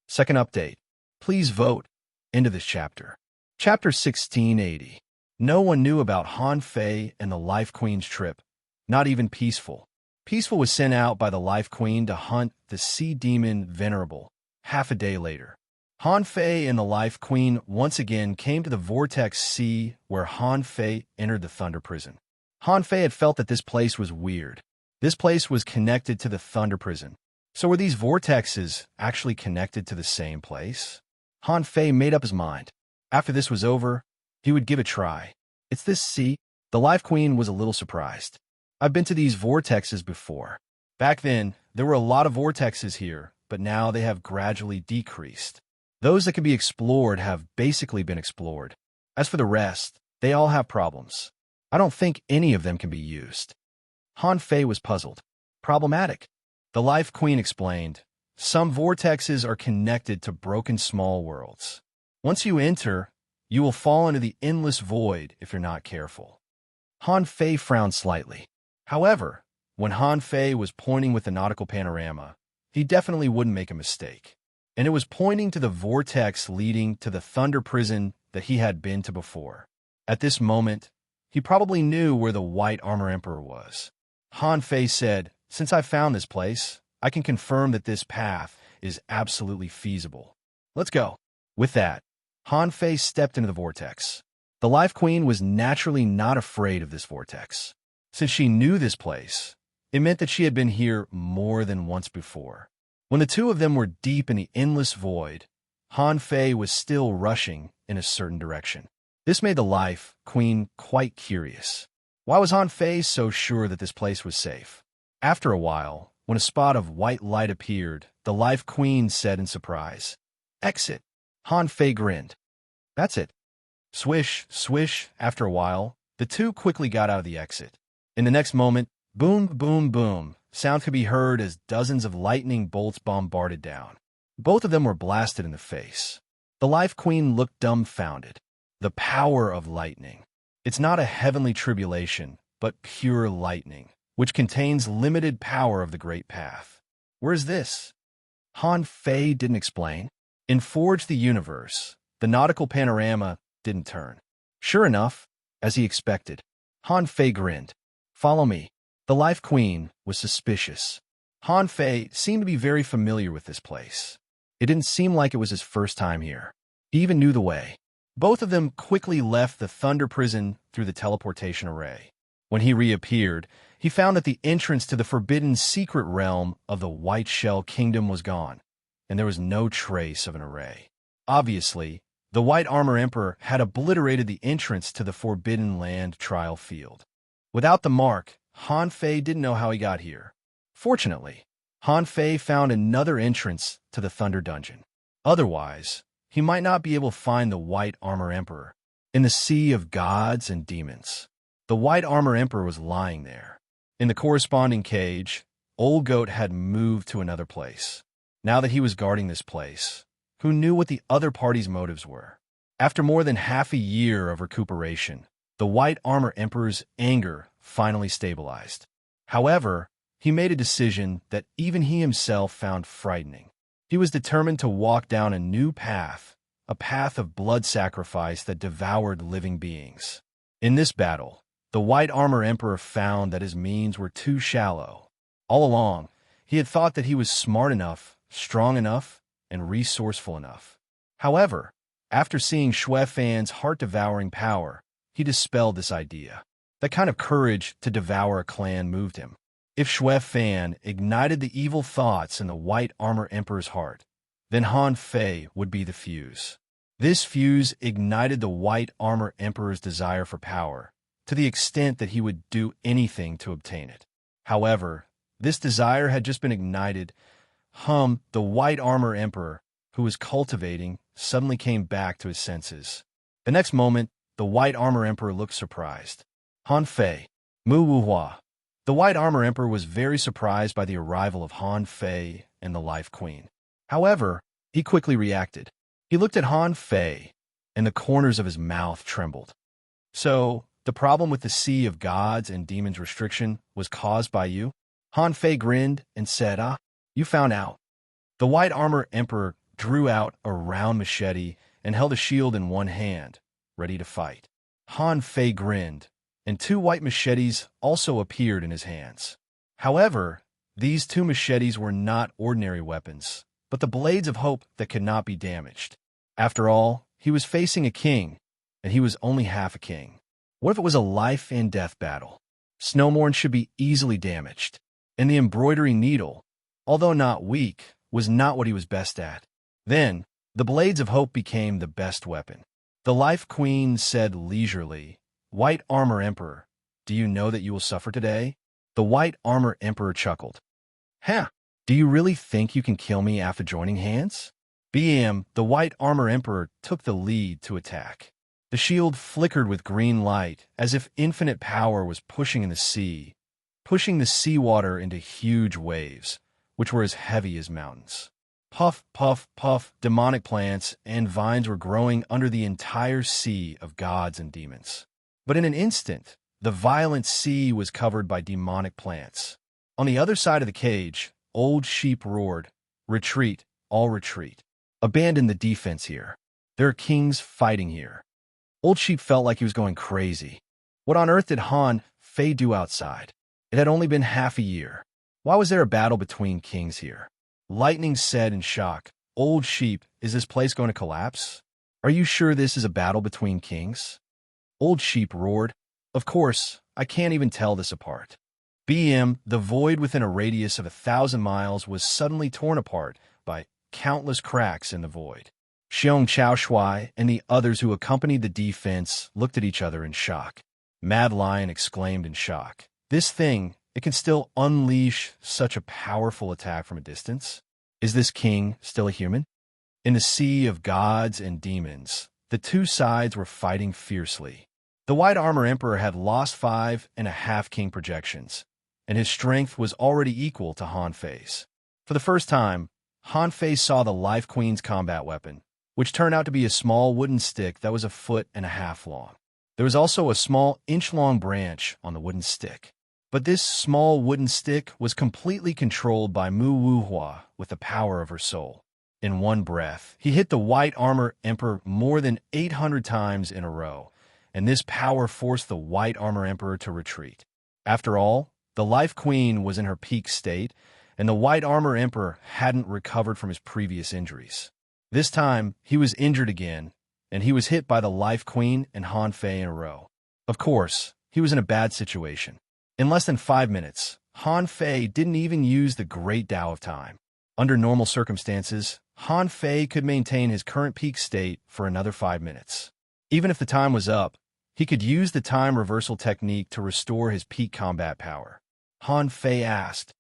Second update. Please vote. End of this chapter. Chapter 1680. No one knew about Han Fei and the Life Queen's trip, not even Peaceful. Peaceful was sent out by the Life Queen to hunt the sea demon Venerable. Half a day later, Han Fei and the Life Queen once again came to the Vortex Sea where Han Fei entered the Thunder Prison. Han Fei had felt that this place was weird. This place was connected to the Thunder Prison. So were these vortexes actually connected to the same place? Han Fei made up his mind. After this was over, he would give it a try. "It's this sea?" The Life Queen was a little surprised. "I've been to these vortexes before. Back then, there were a lot of vortexes here, but now they have gradually decreased. Those that can be explored have basically been explored. As for the rest, they all have problems. I don't think any of them can be used." Han Fei was puzzled. "Problematic?" The Life Queen explained. "Some vortexes are connected to broken small worlds. Once you enter, you will fall into the endless void if you're not careful." Han Fei frowned slightly. However, when Han Fei was pointing with the nautical panorama, he definitely wouldn't make a mistake. And it was pointing to the vortex leading to the Thunder Prison that he had been to before. At this moment, he probably knew where the White Armor Emperor was. Han Fei said, "Since I found this place, I can confirm that this path is absolutely feasible. Let's go." With that, Han Fei stepped into the vortex. The Life Queen was naturally not afraid of this vortex. Since she knew this place, it meant that she had been here more than once before. When the two of them were deep in the endless void, Han Fei was still rushing in a certain direction. This made the Life Queen quite curious. Why was Han Fei so sure that this place was safe? After a while, when a spot of white light appeared, the Life Queen said in surprise, "Exit." Han Fei grinned. "That's it." Swish, swish. After a while, the two quickly got out of the exit. In the next moment, boom, boom, boom, sound could be heard as dozens of lightning bolts bombarded down. Both of them were blasted in the face. The Life Queen looked dumbfounded. The power of lightning. It's not a heavenly tribulation, but pure lightning, which contains limited power of the Great Path. Where's this? Han Fei didn't explain. In Forge the Universe, the nautical panorama didn't turn. Sure enough, as he expected, Han Fei grinned. "Follow me." The Life Queen was suspicious. Han Fei seemed to be very familiar with this place. It didn't seem like it was his first time here. He even knew the way. Both of them quickly left the Thunder Prison through the teleportation array. When he reappeared, he found that the entrance to the forbidden secret realm of the White Shell Kingdom was gone, and there was no trace of an array. Obviously, the White Armor Emperor had obliterated the entrance to the Forbidden Land trial field. Without the mark, Han Fei didn't know how he got here. Fortunately, Han Fei found another entrance to the Thunder Dungeon. Otherwise, he might not be able to find the White Armor Emperor. In the sea of gods and demons, the White Armor Emperor was lying there. In the corresponding cage, Old Goat had moved to another place. Now that he was guarding this place, who knew what the other party's motives were? After more than half a year of recuperation, the White Armor Emperor's anger finally stabilized. However, he made a decision that even he himself found frightening. He was determined to walk down a new path, a path of blood sacrifice that devoured living beings. In this battle, the White Armor Emperor found that his means were too shallow. All along, he had thought that he was smart enough, strong enough, and resourceful enough. However, after seeing Xue Fan's heart-devouring power, he dispelled this idea. That kind of courage to devour a clan moved him. If Xue Fan ignited the evil thoughts in the White Armor Emperor's heart, then Han Fei would be the fuse. This fuse ignited the White Armor Emperor's desire for power, to the extent that he would do anything to obtain it. However, this desire had just been ignited. The White Armor Emperor, who was cultivating, suddenly came back to his senses. The next moment, the White Armor Emperor looked surprised. Han Fei, Mu Wuhua. The White Armor Emperor was very surprised by the arrival of Han Fei and the Life Queen. However, he quickly reacted. He looked at Han Fei, and the corners of his mouth trembled. "So, the problem with the Sea of Gods and Demons restriction was caused by you?" Han Fei grinned and said, "You found out." The White Armor Emperor drew out a round machete and held a shield in one hand, ready to fight. Han Fei grinned, and two white machetes also appeared in his hands. However, these two machetes were not ordinary weapons, but the blades of hope that could not be damaged. After all, he was facing a king, and he was only half a king. What if it was a life and death battle? Snowmorn should be easily damaged, and the embroidery needle, although not weak, was not what he was best at. Then, the blades of hope became the best weapon. The Life Queen said leisurely, "White Armor Emperor, do you know that you will suffer today?" The White Armor Emperor chuckled. "Huh, do you really think you can kill me after joining hands?" The White Armor Emperor took the lead to attack. The shield flickered with green light as if infinite power was pushing the seawater into huge waves, which were as heavy as mountains. Puff, puff, puff, demonic plants and vines were growing under the entire sea of gods and demons. But in an instant, the violent sea was covered by demonic plants. On the other side of the cage, Old Sheep roared, "Retreat, all retreat. Abandon the defense here. There are kings fighting here." Old Sheep felt like he was going crazy. What on earth did Han Fei do outside? It had only been half a year. Why was there a battle between kings here? Lightning said in shock, "Old Sheep, is this place going to collapse? Are you sure this is a battle between kings?" Old Sheep roared, "Of course, I can't even tell this apart. BM, the void within a radius of 1,000 miles, was suddenly torn apart by countless cracks in the void. Xiong Chaoshui and the others who accompanied the defense looked at each other in shock. Mad Lion exclaimed in shock. This thing, it can still unleash such a powerful attack from a distance? Is this king still a human? In the sea of gods and demons, the two sides were fighting fiercely. The White Armor Emperor had lost 5.5 king projections, and his strength was already equal to Han Fei's. For the first time, Han Fei saw the Life Queen's combat weapon, which turned out to be a small wooden stick that was 1.5 feet long. There was also a small inch-long branch on the wooden stick. But this small wooden stick was completely controlled by Mu Wuhua with the power of her soul. In one breath, he hit the White Armor Emperor more than 800 times in a row, and this power forced the White Armor Emperor to retreat. After all, the Life Queen was in her peak state, and the White Armor Emperor hadn't recovered from his previous injuries. This time, he was injured again, and he was hit by the Life Queen and Han Fei in a row. Of course, he was in a bad situation. In less than 5 minutes, Han Fei didn't even use the Great Tao of Time. Under normal circumstances, Han Fei could maintain his current peak state for another 5 minutes. Even if the time was up, he could use the time reversal technique to restore his peak combat power. Han Fei asked,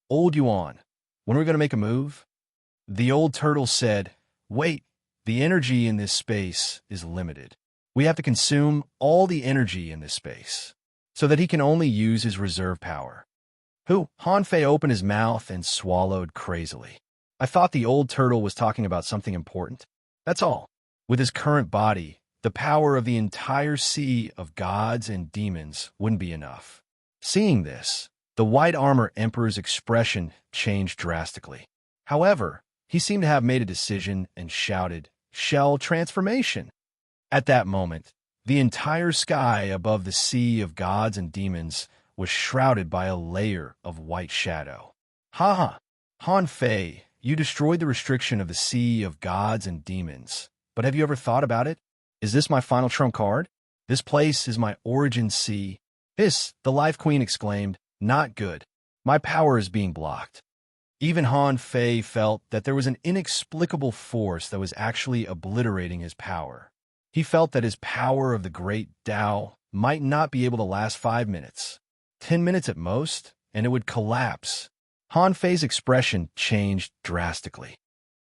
"Old Yuan, when are we going to make a move?" The old turtle said, "Wait, the energy in this space is limited. We have to consume all the energy in this space, so that he can only use his reserve power." Who? Han Fei opened his mouth and swallowed crazily. I thought the old turtle was talking about something important. That's all. With his current body, the power of the entire sea of gods and demons wouldn't be enough. Seeing this, the White Armor Emperor's expression changed drastically. However, he seemed to have made a decision and shouted, "Shell transformation!" At that moment, the entire sky above the sea of gods and demons was shrouded by a layer of white shadow. Ha ha! Han Fei, you destroyed the restriction of the sea of gods and demons. But have you ever thought about it? Is this my final trump card? This place is my origin sea. This, the Life Queen exclaimed, not good. My power is being blocked. Even Han Fei felt that there was an inexplicable force that was actually obliterating his power. He felt that his power of the Great Tao might not be able to last 5 minutes. 10 minutes at most, and it would collapse. Han Fei's expression changed drastically.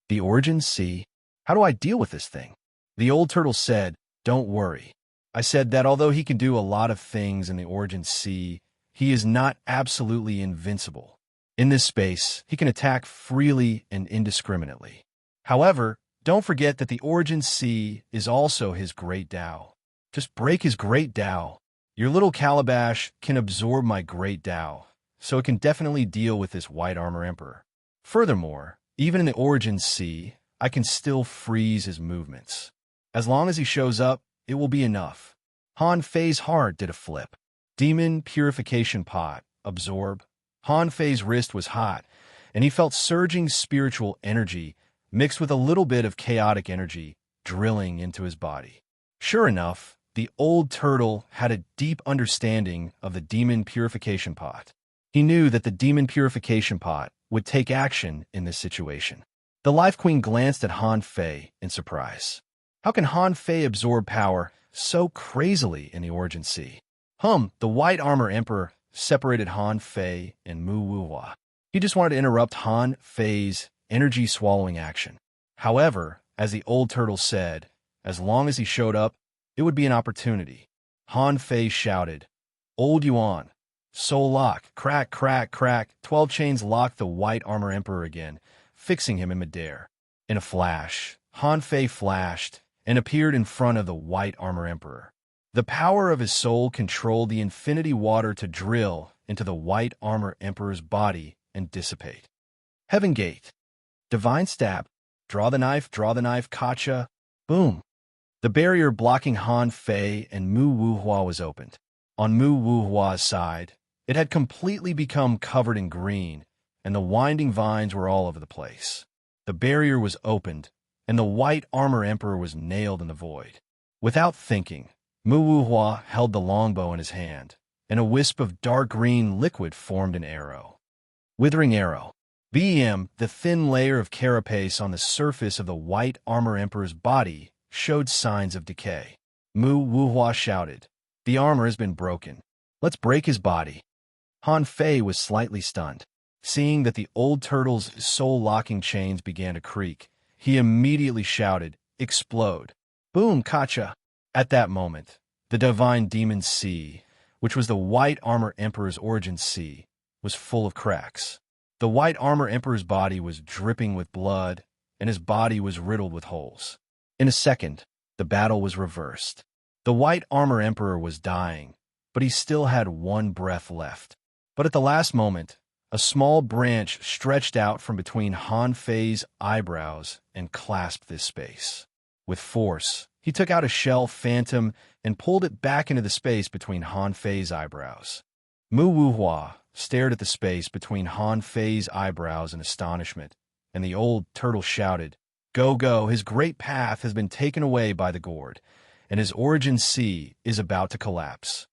The origin sea? How do I deal with this thing? The old turtle said, "Don't worry. I said that although he can do a lot of things in the origin sea, he is not absolutely invincible. In this space, he can attack freely and indiscriminately. However, don't forget that the origin sea is also his Great Tao. Just break his Great Tao. Your little calabash can absorb my Great Tao, so it can definitely deal with this White Armor Emperor. Furthermore, even in the origin sea, I can still freeze his movements. As long as he shows up, it will be enough." Han Fei's heart did a flip. Demon Purification Pot. Absorb. Han Fei's wrist was hot, and he felt surging spiritual energy mixed with a little bit of chaotic energy drilling into his body. Sure enough, the old turtle had a deep understanding of the Demon Purification Pot. He knew that the Demon Purification Pot would take action in this situation. The Life Queen glanced at Han Fei in surprise. How can Han Fei absorb power so crazily in the origin sea? The White Armor Emperor separated Han Fei and Mu Wuhua. He just wanted to interrupt Han Fei's energy-swallowing action. However, as the old turtle said, as long as he showed up, it would be an opportunity. Han Fei shouted, "Old Yuan, soul lock, crack, crack, crack." 12 chains locked the White Armor Emperor again, fixing him in midair. In a flash, Han Fei flashed and appeared in front of the White Armor Emperor. The power of his soul controlled the infinity water to drill into the White Armor Emperor's body and dissipate. Heaven Gate. Divine Stab. Draw the knife, Kacha. Boom. The barrier blocking Han Fei and Mu Wuhua was opened. On Mu Wuhua's side, it had completely become covered in green, and the winding vines were all over the place. The barrier was opened, and the White Armor Emperor was nailed in the void. Without thinking, Mu Wuhua held the longbow in his hand, and a wisp of dark green liquid formed an arrow. Withering arrow. The thin layer of carapace on the surface of the white armor emperor's body showed signs of decay. Mu Wuhua shouted, "The armor has been broken. Let's break his body." Han Fei was slightly stunned. Seeing that the old turtle's soul-locking chains began to creak, he immediately shouted, "Explode!" Boom, kacha! At that moment, the divine demon sea, which was the white armor emperor's origin sea, was full of cracks. The white armor emperor's body was dripping with blood, and his body was riddled with holes. In a second, the battle was reversed. The white armor emperor was dying, but he still had one breath left. But at the last moment, a small branch stretched out from between Han Fei's eyebrows and clasped this space. With force, he took out a shell phantom and pulled it back into the space between Han Fei's eyebrows. Mu Wuhua stared at the space between Han Fei's eyebrows in astonishment, and the old turtle shouted, "Go, go, his great path has been taken away by the gourd, and his origin sea is about to collapse."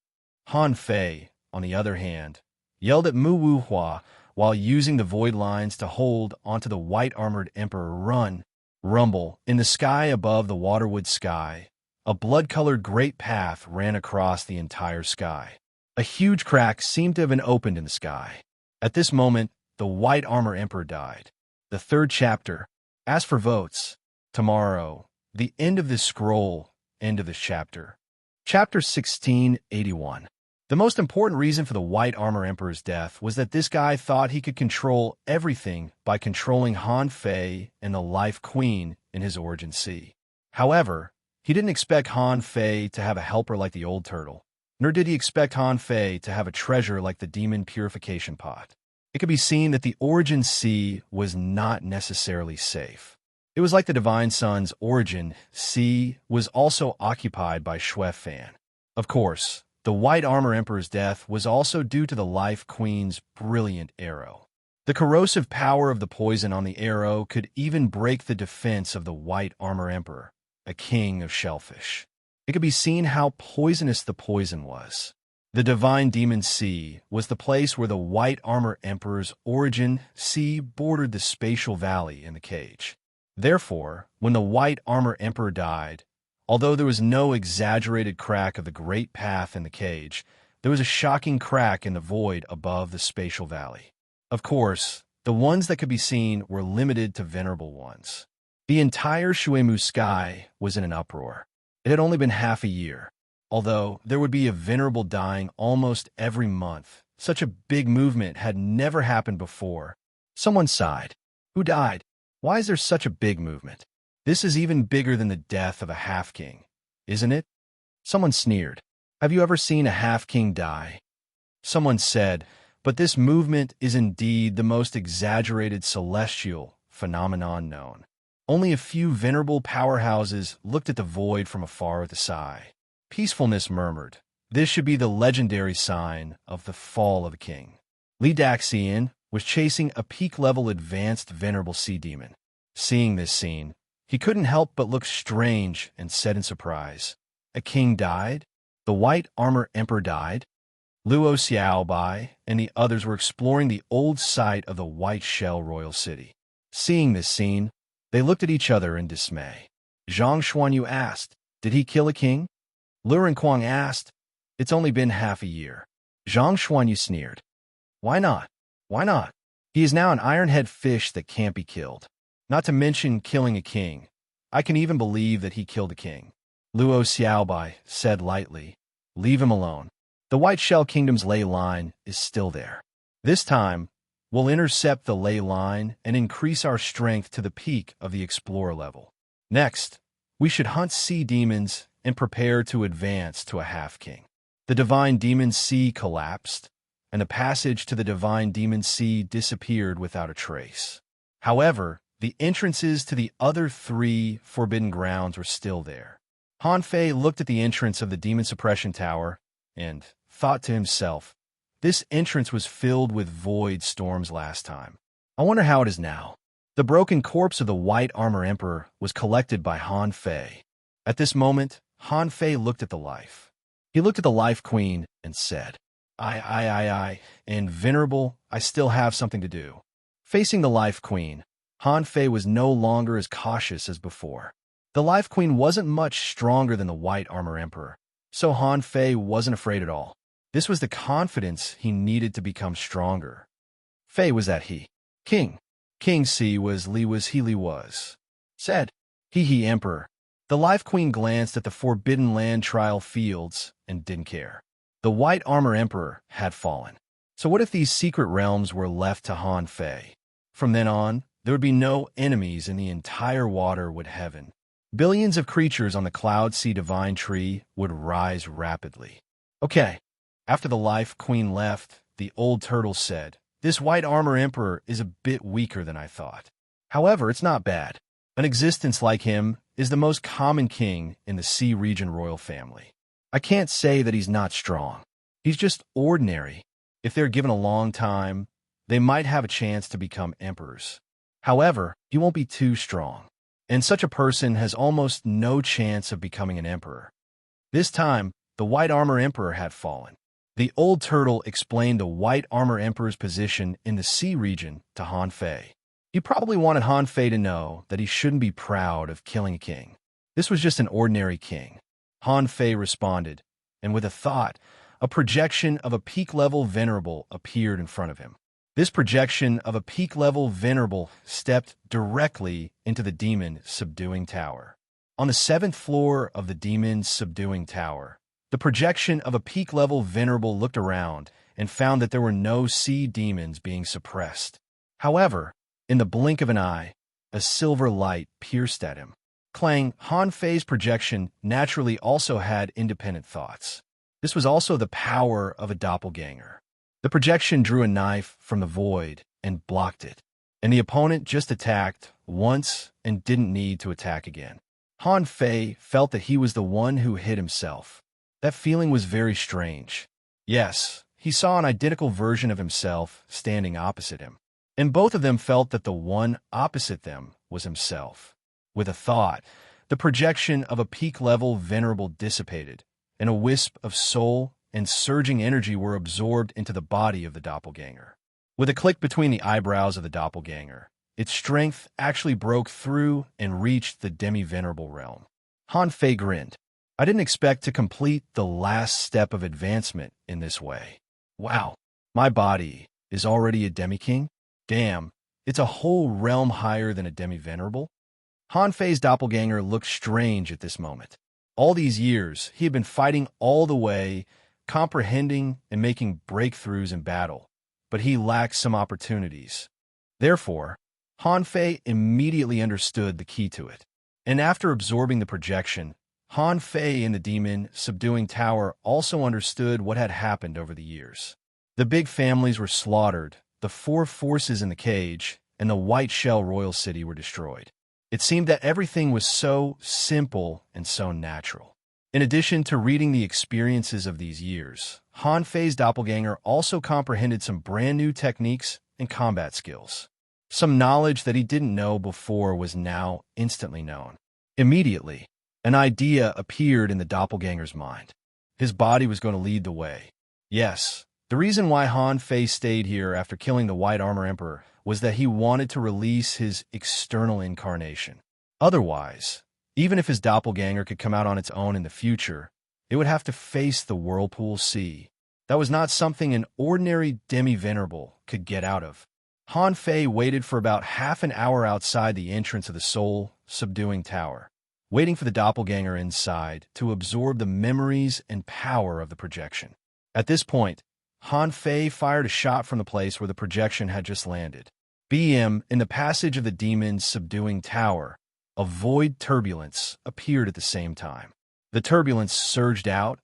Han Fei, on the other hand, yelled at Mu Wuhua while using the void lines to hold onto the white-armored emperor. "Run!" Rumble. In the sky above the waterwood sky, a blood-colored great path ran across the entire sky. A huge crack seemed to have been opened in the sky. At this moment, the white armor emperor died. The third chapter. As for votes, tomorrow, the end of this scroll, end of this chapter. Chapter 1681. The most important reason for the white armor emperor's death was that this guy thought he could control everything by controlling Han Fei and the life queen in his origin sea. However, he didn't expect Han Fei to have a helper like the old turtle, nor did he expect Han Fei to have a treasure like the demon purification pot. It could be seen that the origin sea was not necessarily safe. It was like the Divine Sun's origin sea was also occupied by Xue Fan. Of course, the White Armor Emperor's death was also due to the Life Queen's brilliant arrow. The corrosive power of the poison on the arrow could even break the defense of the White Armor Emperor, a king of shellfish. It could be seen how poisonous the poison was. The Divine Demon Sea was the place where the White Armor Emperor's origin sea bordered the spatial valley in the cage. Therefore, when the White Armor Emperor died, although there was no exaggerated crack of the great path in the cage, there was a shocking crack in the void above the spatial valley. Of course, the ones that could be seen were limited to venerable ones. The entire Shuemu sky was in an uproar. It had only been half a year. Although there would be a venerable dying almost every month, such a big movement had never happened before. Someone sighed. Who died? Why is there such a big movement? This is even bigger than the death of a half-king, isn't it? Someone sneered. Have you ever seen a half-king die? Someone said, but this movement is indeed the most exaggerated celestial phenomenon known. Only a few venerable powerhouses looked at the void from afar with a sigh. Peacefulness murmured, this should be the legendary sign of the fall of a king. Li Daxian was chasing a peak-level advanced venerable sea demon. Seeing this scene, he couldn't help but look strange and said in surprise, "A king died? The White Armor Emperor died?" Luo Xiaobai and the others were exploring the old site of the White Shell Royal City. Seeing this scene, they looked at each other in dismay. Zhang Xuanyu asked, "Did he kill a king?" Lu Renquang asked, "It's only been half a year." Zhang Xuanyu sneered. "Why not? Why not? He is now an iron-head fish that can't be killed. Not to mention killing a king. I can even believe that he killed a king." Luo Xiaobai said lightly, "Leave him alone. The White Shell Kingdom's ley line is still there. This time, we'll intercept the ley line and increase our strength to the peak of the explorer level. Next, we should hunt sea demons and prepare to advance to a half-king." The Divine Demon Sea collapsed, and the passage to the Divine Demon Sea disappeared without a trace. However, the entrances to the other three forbidden grounds were still there. Han Fei looked at the entrance of the Demon Suppression Tower and thought to himself, this entrance was filled with void storms last time. I wonder how it is now. The broken corpse of the White Armor Emperor was collected by Han Fei. At this moment, Han Fei looked at the life. He looked at the Life Queen and said, and venerable, I still have something to do. Facing the Life Queen, Han Fei was no longer as cautious as before. The Life Queen wasn't much stronger than the White Armor Emperor, so Han Fei wasn't afraid at all. This was the confidence he needed to become stronger. Fei was that he. King. King Si was Li was he Li was. Said. He Emperor. The Life Queen glanced at the Forbidden Land trial fields and didn't care. The White Armor Emperor had fallen. So what if these secret realms were left to Han Fei? From then on, there would be no enemies in the entire water would heaven. Billions of creatures on the Cloud Sea Divine Tree would rise rapidly. Okay. After the Life Queen left, the old turtle said, "This White Armor Emperor is a bit weaker than I thought. However, it's not bad. An existence like him is the most common king in the Sea Region royal family. I can't say that he's not strong. He's just ordinary. If they're given a long time, they might have a chance to become emperors. However, he won't be too strong, and such a person has almost no chance of becoming an emperor." This time, the White Armor Emperor had fallen. The old turtle explained the White Armor Emperor's position in the Sea Region to Han Fei. He probably wanted Han Fei to know that he shouldn't be proud of killing a king. This was just an ordinary king. Han Fei responded, and with a thought, a projection of a peak-level venerable appeared in front of him. This projection of a peak-level venerable stepped directly into the demon subduing tower. On the 7th floor of the demon subduing tower, the projection of a peak-level venerable looked around and found that there were no sea demons being suppressed. However, in the blink of an eye, a silver light pierced at him. Clang, Han Fei's projection naturally also had independent thoughts. This was also the power of a doppelganger. The projection drew a knife from the void and blocked it, and the opponent just attacked once and didn't need to attack again. Han Fei felt that he was the one who hit himself. That feeling was very strange. Yes, he saw an identical version of himself standing opposite him, and both of them felt that the one opposite them was himself. With a thought, the projection of a peak-level venerable dissipated, and a wisp of soul and surging energy were absorbed into the body of the doppelganger. With a click between the eyebrows of the doppelganger, its strength actually broke through and reached the demi-venerable realm. Han Fei grinned. I didn't expect to complete the last step of advancement in this way. Wow, my body is already a demi-king? Damn, it's a whole realm higher than a demi-venerable? Han Fei's doppelganger looked strange at this moment. All these years, he had been fighting all the way, comprehending and making breakthroughs in battle, but he lacked some opportunities. Therefore, Han Fei immediately understood the key to it. And after absorbing the projection, Han Fei in the demon subduing tower also understood what had happened over the years. The big families were slaughtered, the 4 forces in the cage, and the White Shell Royal City were destroyed. It seemed that everything was so simple and so natural. In addition to reading the experiences of these years, Han Fei's doppelganger also comprehended some brand new techniques and combat skills. Some knowledge that he didn't know before was now instantly known. Immediately, an idea appeared in the doppelganger's mind. His body was going to lead the way. Yes, the reason why Han Fei stayed here after killing the White Armor Emperor was that he wanted to release his external incarnation. Otherwise, even if his doppelganger could come out on its own in the future, it would have to face the Whirlpool Sea. That was not something an ordinary demi-venerable could get out of. Han Fei waited for about half an hour outside the entrance of the soul-subduing tower, waiting for the doppelganger inside to absorb the memories and power of the projection. At this point, Han Fei fired a shot from the place where the projection had just landed. In the passage of the demon's subduing tower, a void turbulence appeared at the same time. The turbulence surged out,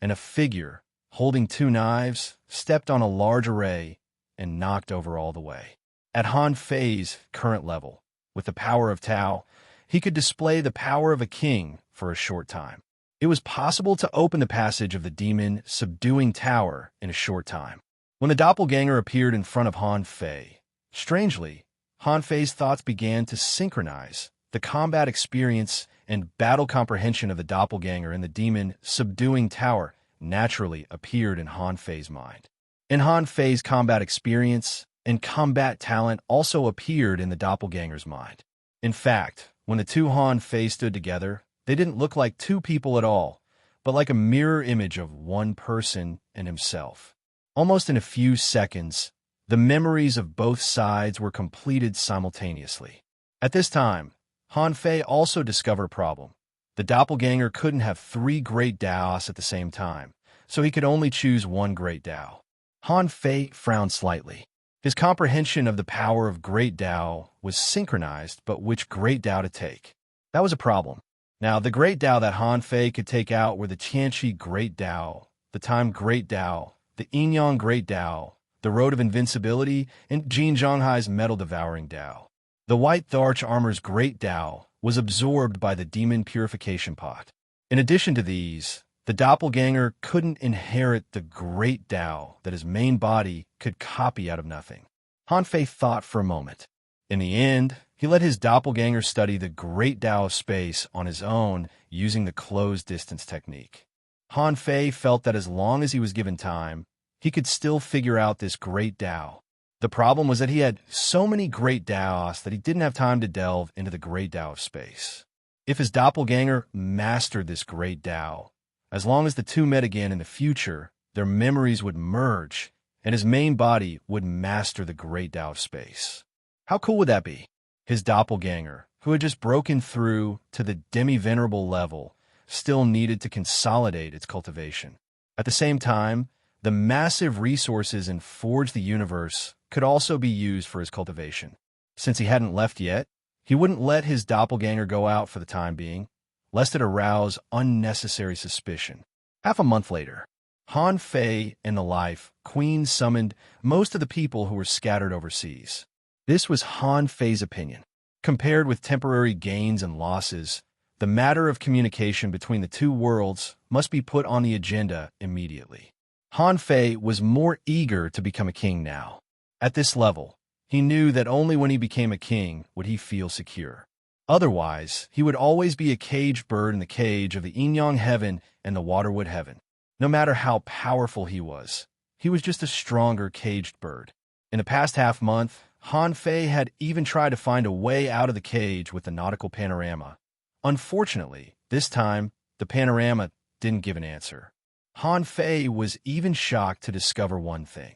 and a figure, holding 2 knives, stepped on a large array and knocked over all the way. At Han Fei's current level, with the power of Tao, he could display the power of a king for a short time. It was possible to open the passage of the demon subduing tower in a short time. When the doppelganger appeared in front of Han Fei, strangely, Han Fei's thoughts began to synchronize. The combat experience and battle comprehension of the doppelganger and the demon subduing tower naturally appeared in Han Fei's mind. In Han Fei's combat experience and combat talent also appeared in the doppelganger's mind. In fact, when the two Han Fei stood together, they didn't look like two people at all, but like a mirror image of one person and himself. Almost in a few seconds, the memories of both sides were completed simultaneously. At this time, Han Fei also discovered a problem. The doppelganger couldn't have three great Daos at the same time, so he could only choose one great Dao. Han Fei frowned slightly. His comprehension of the power of great Dao was synchronized, but which great Dao to take? That was a problem. Now, the great Dao that Han Fei could take out were the Qianqi Great Dao, the Time Great Dao, the Yin-Yang Great Dao, the Road of Invincibility, and Jin Zhonghai's Metal Devouring Dao. The White Tharch Armor's Great Dao was absorbed by the Demon Purification Pot. In addition to these, the doppelganger couldn't inherit the Great Dao that his main body could copy out of nothing. Han Fei thought for a moment. In the end, he let his doppelganger study the Great Dao of space on his own using the closed distance technique. Han Fei felt that as long as he was given time, he could still figure out this Great Dao. The problem was that he had so many Great Daos that he didn't have time to delve into the Great Dao of space. If his doppelganger mastered this Great Dao, as long as the two met again in the future, their memories would merge, and his main body would master the Great Dao of space. How cool would that be? His doppelganger, who had just broken through to the demi-venerable level, still needed to consolidate its cultivation. At the same time, the massive resources in Forge the Universe could also be used for his cultivation. Since he hadn't left yet, he wouldn't let his doppelganger go out for the time being, lest it arouse unnecessary suspicion. Half a month later, Han Fei and the Life Queen summoned most of the people who were scattered overseas. This was Han Fei's opinion. Compared with temporary gains and losses, the matter of communication between the two worlds must be put on the agenda immediately. Han Fei was more eager to become a king now. At this level, he knew that only when he became a king would he feel secure. Otherwise, he would always be a caged bird in the cage of the Yin-Yang heaven and the Waterwood heaven. No matter how powerful he was just a stronger caged bird. In the past half-month, Han Fei had even tried to find a way out of the cage with the nautical panorama. Unfortunately, this time, the panorama didn't give an answer. Han Fei was even shocked to discover one thing.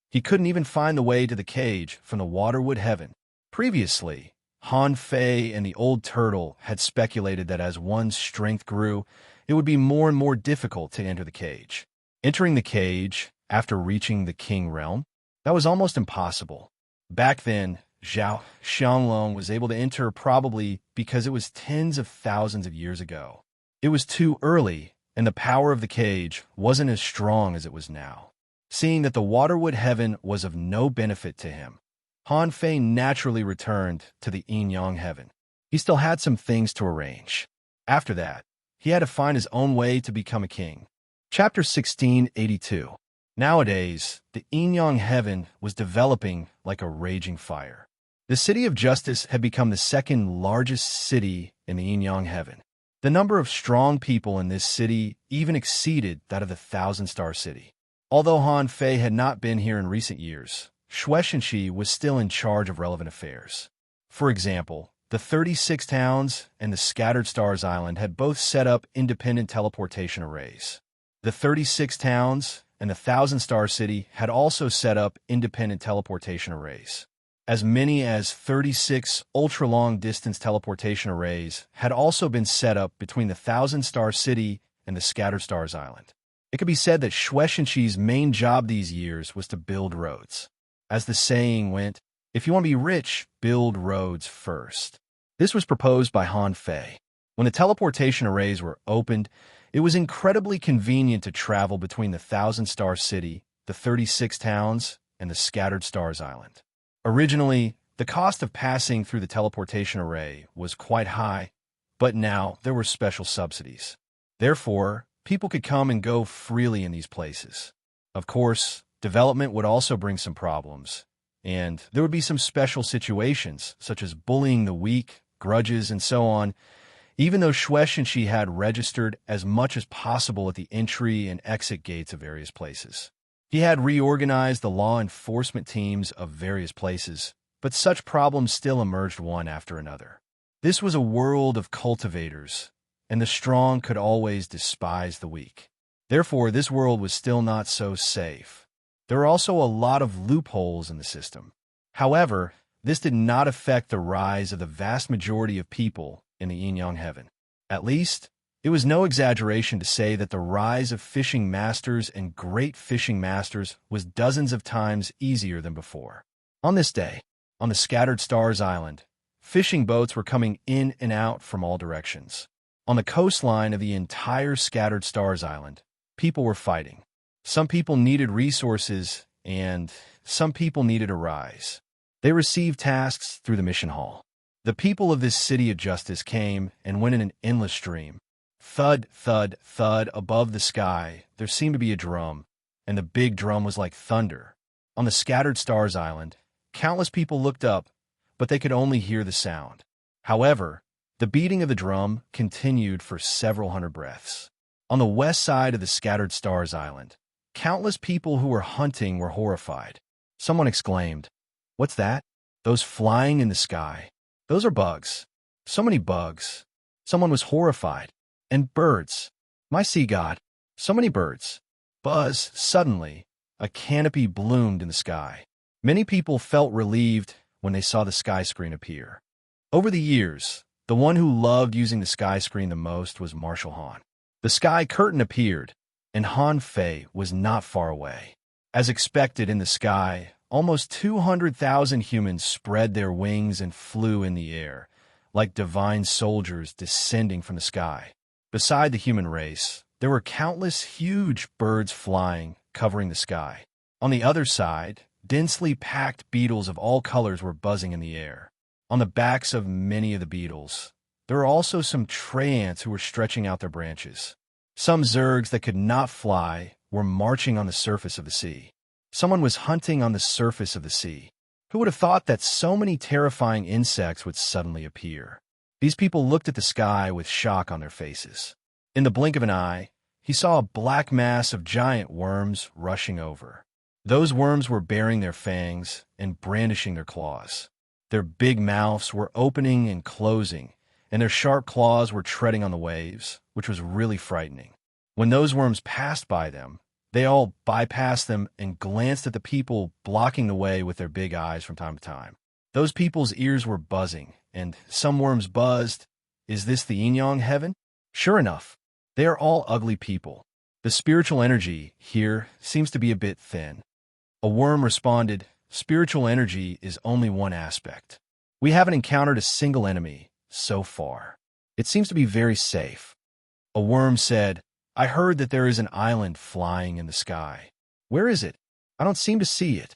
He couldn't even find the way to the cage from the Waterwood heaven. Previously, Han Fei and the old turtle had speculated that as one's strength grew, it would be more and more difficult to enter the cage. Entering the cage, after reaching the king realm, that was almost impossible. Back then, Zhao Xianglong was able to enter probably because it was tens of thousands of years ago. It was too early, and the power of the cage wasn't as strong as it was now. Seeing that the Waterwood heaven was of no benefit to him, Han Fei naturally returned to the Yin-Yang heaven. He still had some things to arrange. After that, he had to find his own way to become a king. Chapter 1682. Nowadays, the Yin-Yang heaven was developing like a raging fire. The city of Justice had become the second largest city in the Yin-Yang heaven. The number of strong people in this city even exceeded that of the Thousand-Star City. Although Han Fei had not been here in recent years, Shueishanxi was still in charge of relevant affairs. For example, the 36 Towns and the Scattered Stars Island had both set up independent teleportation arrays. The 36 Towns and the Thousand Star City had also set up independent teleportation arrays. As many as 36 ultra-long distance teleportation arrays had also been set up between the Thousand Star City and the Scattered Stars Island. It could be said that Shueishanxi's main job these years was to build roads. As the saying went, if you want to be rich, build roads first. This was proposed by Han Fei. When the teleportation arrays were opened, it was incredibly convenient to travel between the Thousand Star City, the 36 Towns, and the Scattered Stars Island. Originally, the cost of passing through the teleportation array was quite high, but now there were special subsidies. Therefore, people could come and go freely in these places. Of course, development would also bring some problems, and there would be some special situations, such as bullying the weak, grudges, and so on. even though Shwesh and she had registered as much as possible at the entry and exit gates of various places. He had reorganized the law enforcement teams of various places, but such problems still emerged one after another. This was a world of cultivators, and the strong could always despise the weak. Therefore, this world was still not so safe. There were also a lot of loopholes in the system. However, this did not affect the rise of the vast majority of people in the yin-yang heaven. At least, it was no exaggeration to say that the rise of fishing masters and great fishing masters was dozens of times easier than before. On this day, on the Scattered Stars Island, fishing boats were coming in and out from all directions. On the coastline of the entire Scattered Stars Island, people were fighting. Some people needed resources, and some people needed a rise. They received tasks through the mission hall. The people of this city of justice came and went in an endless stream. Thud, thud, thud above the sky, there seemed to be a drum, and the big drum was like thunder. On the Scattered Stars Island, countless people looked up, but they could only hear the sound. However, the beating of the drum continued for several hundred breaths. On the west side of the Scattered Stars Island, countless people who were hunting were horrified. Someone exclaimed, "What's that? Those flying in the sky. Those are bugs. So many bugs." Someone was horrified. "And birds. My sea god. So many birds." Buzz, suddenly, a canopy bloomed in the sky. Many people felt relieved when they saw the sky screen appear. Over the years, the one who loved using the sky screen the most was Marshal Han. The sky curtain appeared, and Han Fei was not far away. As expected in the sky, almost 200,000 humans spread their wings and flew in the air, like divine soldiers descending from the sky. Beside the human race, there were countless huge birds flying, covering the sky. On the other side, densely packed beetles of all colors were buzzing in the air. On the backs of many of the beetles, there were also some tray ants who were stretching out their branches. Some zergs that could not fly were marching on the surface of the sea. Someone was hunting on the surface of the sea. Who would have thought that so many terrifying insects would suddenly appear? These people looked at the sky with shock on their faces. In the blink of an eye, he saw a black mass of giant worms rushing over. Those worms were baring their fangs and brandishing their claws. Their big mouths were opening and closing, and their sharp claws were treading on the waves, which was really frightening. When those worms passed by them, they all bypassed them and glanced at the people blocking the way with their big eyes from time to time. Those people's ears were buzzing, and some worms buzzed, "Is this the yin-yang heaven?" Sure enough, they are all ugly people. The spiritual energy here seems to be a bit thin. A worm responded, "Spiritual energy is only one aspect. We haven't encountered a single enemy so far. It seems to be very safe." A worm said, "I heard that there is an island flying in the sky. Where is it? I don't seem to see it."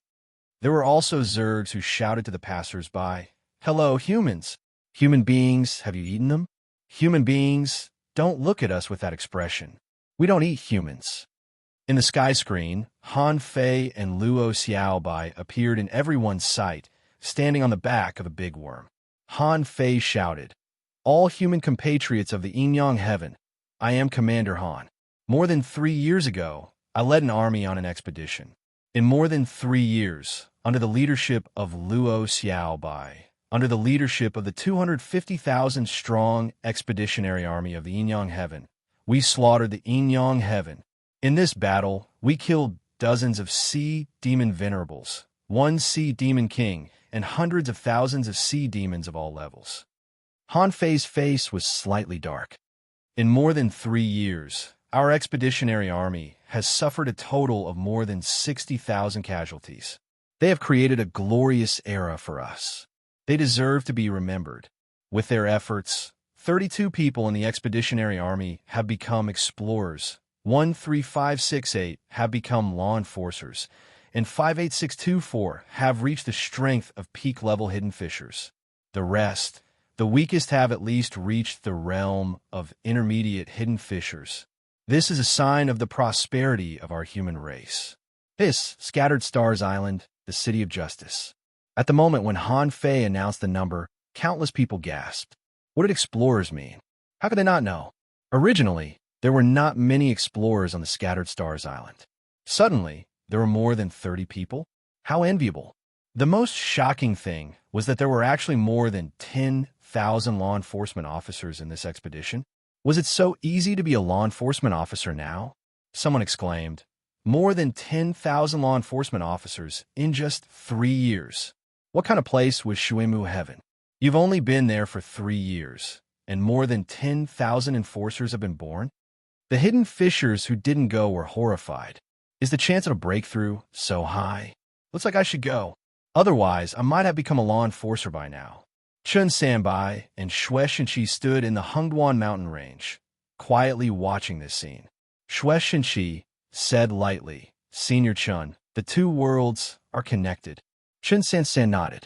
There were also zergs who shouted to the passers-by, "Hello, humans. Human beings, have you eaten them? Human beings, don't look at us with that expression. We don't eat humans." In the sky screen, Han Fei and Luo Xiaobai appeared in everyone's sight, standing on the back of a big worm. Han Fei shouted, "All human compatriots of the yin-yang heaven, I am Commander Han. More than 3 years ago, I led an army on an expedition. In more than 3 years, under the leadership of Luo Xiaobai, under the leadership of the 250,000-strong expeditionary army of the yin-yang heaven, we slaughtered the yin-yang heaven. In this battle, we killed dozens of sea demon venerables, 1 sea demon king, and hundreds of thousands of sea demons of all levels." Han Fei's face was slightly dark. "In more than 3 years, our expeditionary army has suffered a total of more than 60,000 casualties. They have created a glorious era for us. They deserve to be remembered. With their efforts, 32 people in the expeditionary army have become explorers, 13568 have become law enforcers, and 58624 have reached the strength of peak-level hidden fishers. The rest, the weakest, have at least reached the realm of intermediate hidden fishers. This is a sign of the prosperity of our human race." This, Scattered Stars Island, the city of justice. At the moment when Han Fei announced the number, countless people gasped. What did explorers mean? How could they not know? Originally, there were not many explorers on the Scattered Stars Island. Suddenly, there were more than 30 people? How enviable. The most shocking thing was that there were actually more than 10,000 law enforcement officers in this expedition. Was it so easy to be a law enforcement officer now? Someone exclaimed. More than 10,000 law enforcement officers in just 3 years. What kind of place was Shuemu Heaven? You've only been there for 3 years, and more than 10,000 enforcers have been born? The hidden fishers who didn't go were horrified. Is the chance of a breakthrough so high? Looks like I should go. Otherwise, I might have become a law enforcer by now. Chun Sanbai and Shue Shinchi stood in the Hungduan mountain range, quietly watching this scene. Shue Shinchi said lightly, Senior Chun, the two worlds are connected. Chun Sansan nodded.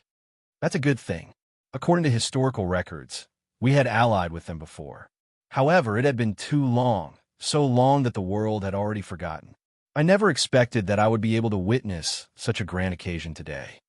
That's a good thing. According to historical records, we had allied with them before. However, it had been too long, so long that the world had already forgotten. I never expected that I would be able to witness such a grand occasion today.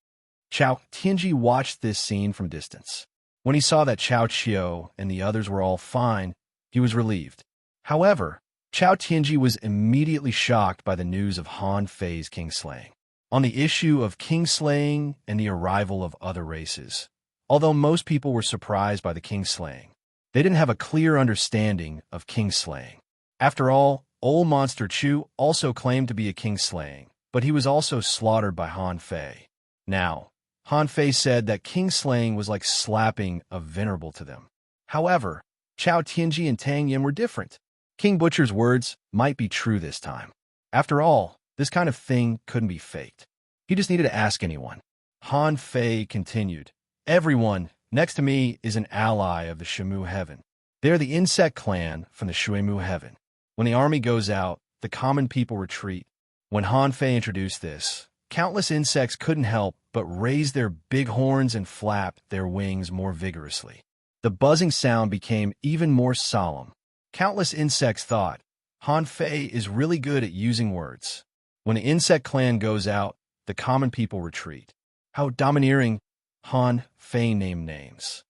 Chao Tianji watched this scene from distance. When he saw that Chao Qiu and the others were all fine, he was relieved. However, Chao Tianji was immediately shocked by the news of Han Fei's kingslaying. On the issue of kingslaying and the arrival of other races, although most people were surprised by the kingslaying, they didn't have a clear understanding of kingslaying. After all, old Monster Chu also claimed to be a kingslaying, but he was also slaughtered by Han Fei. Now, Han Fei said that kingslaying was like slapping a venerable to them. However, Chao Tianji and Tang Yin were different. King Butcher's words might be true this time. After all, this kind of thing couldn't be faked. He just needed to ask anyone. Han Fei continued, Everyone next to me is an ally of the Shuemu Heaven. They are the insect clan from the Shuemu Heaven. When the army goes out, the common people retreat. When Han Fei introduced this, countless insects couldn't help but raise their big horns and flap their wings more vigorously. The buzzing sound became even more solemn. Countless insects thought, Han Fei is really good at using words. When the insect clan goes out, the common people retreat. How domineering. Han Fei named names.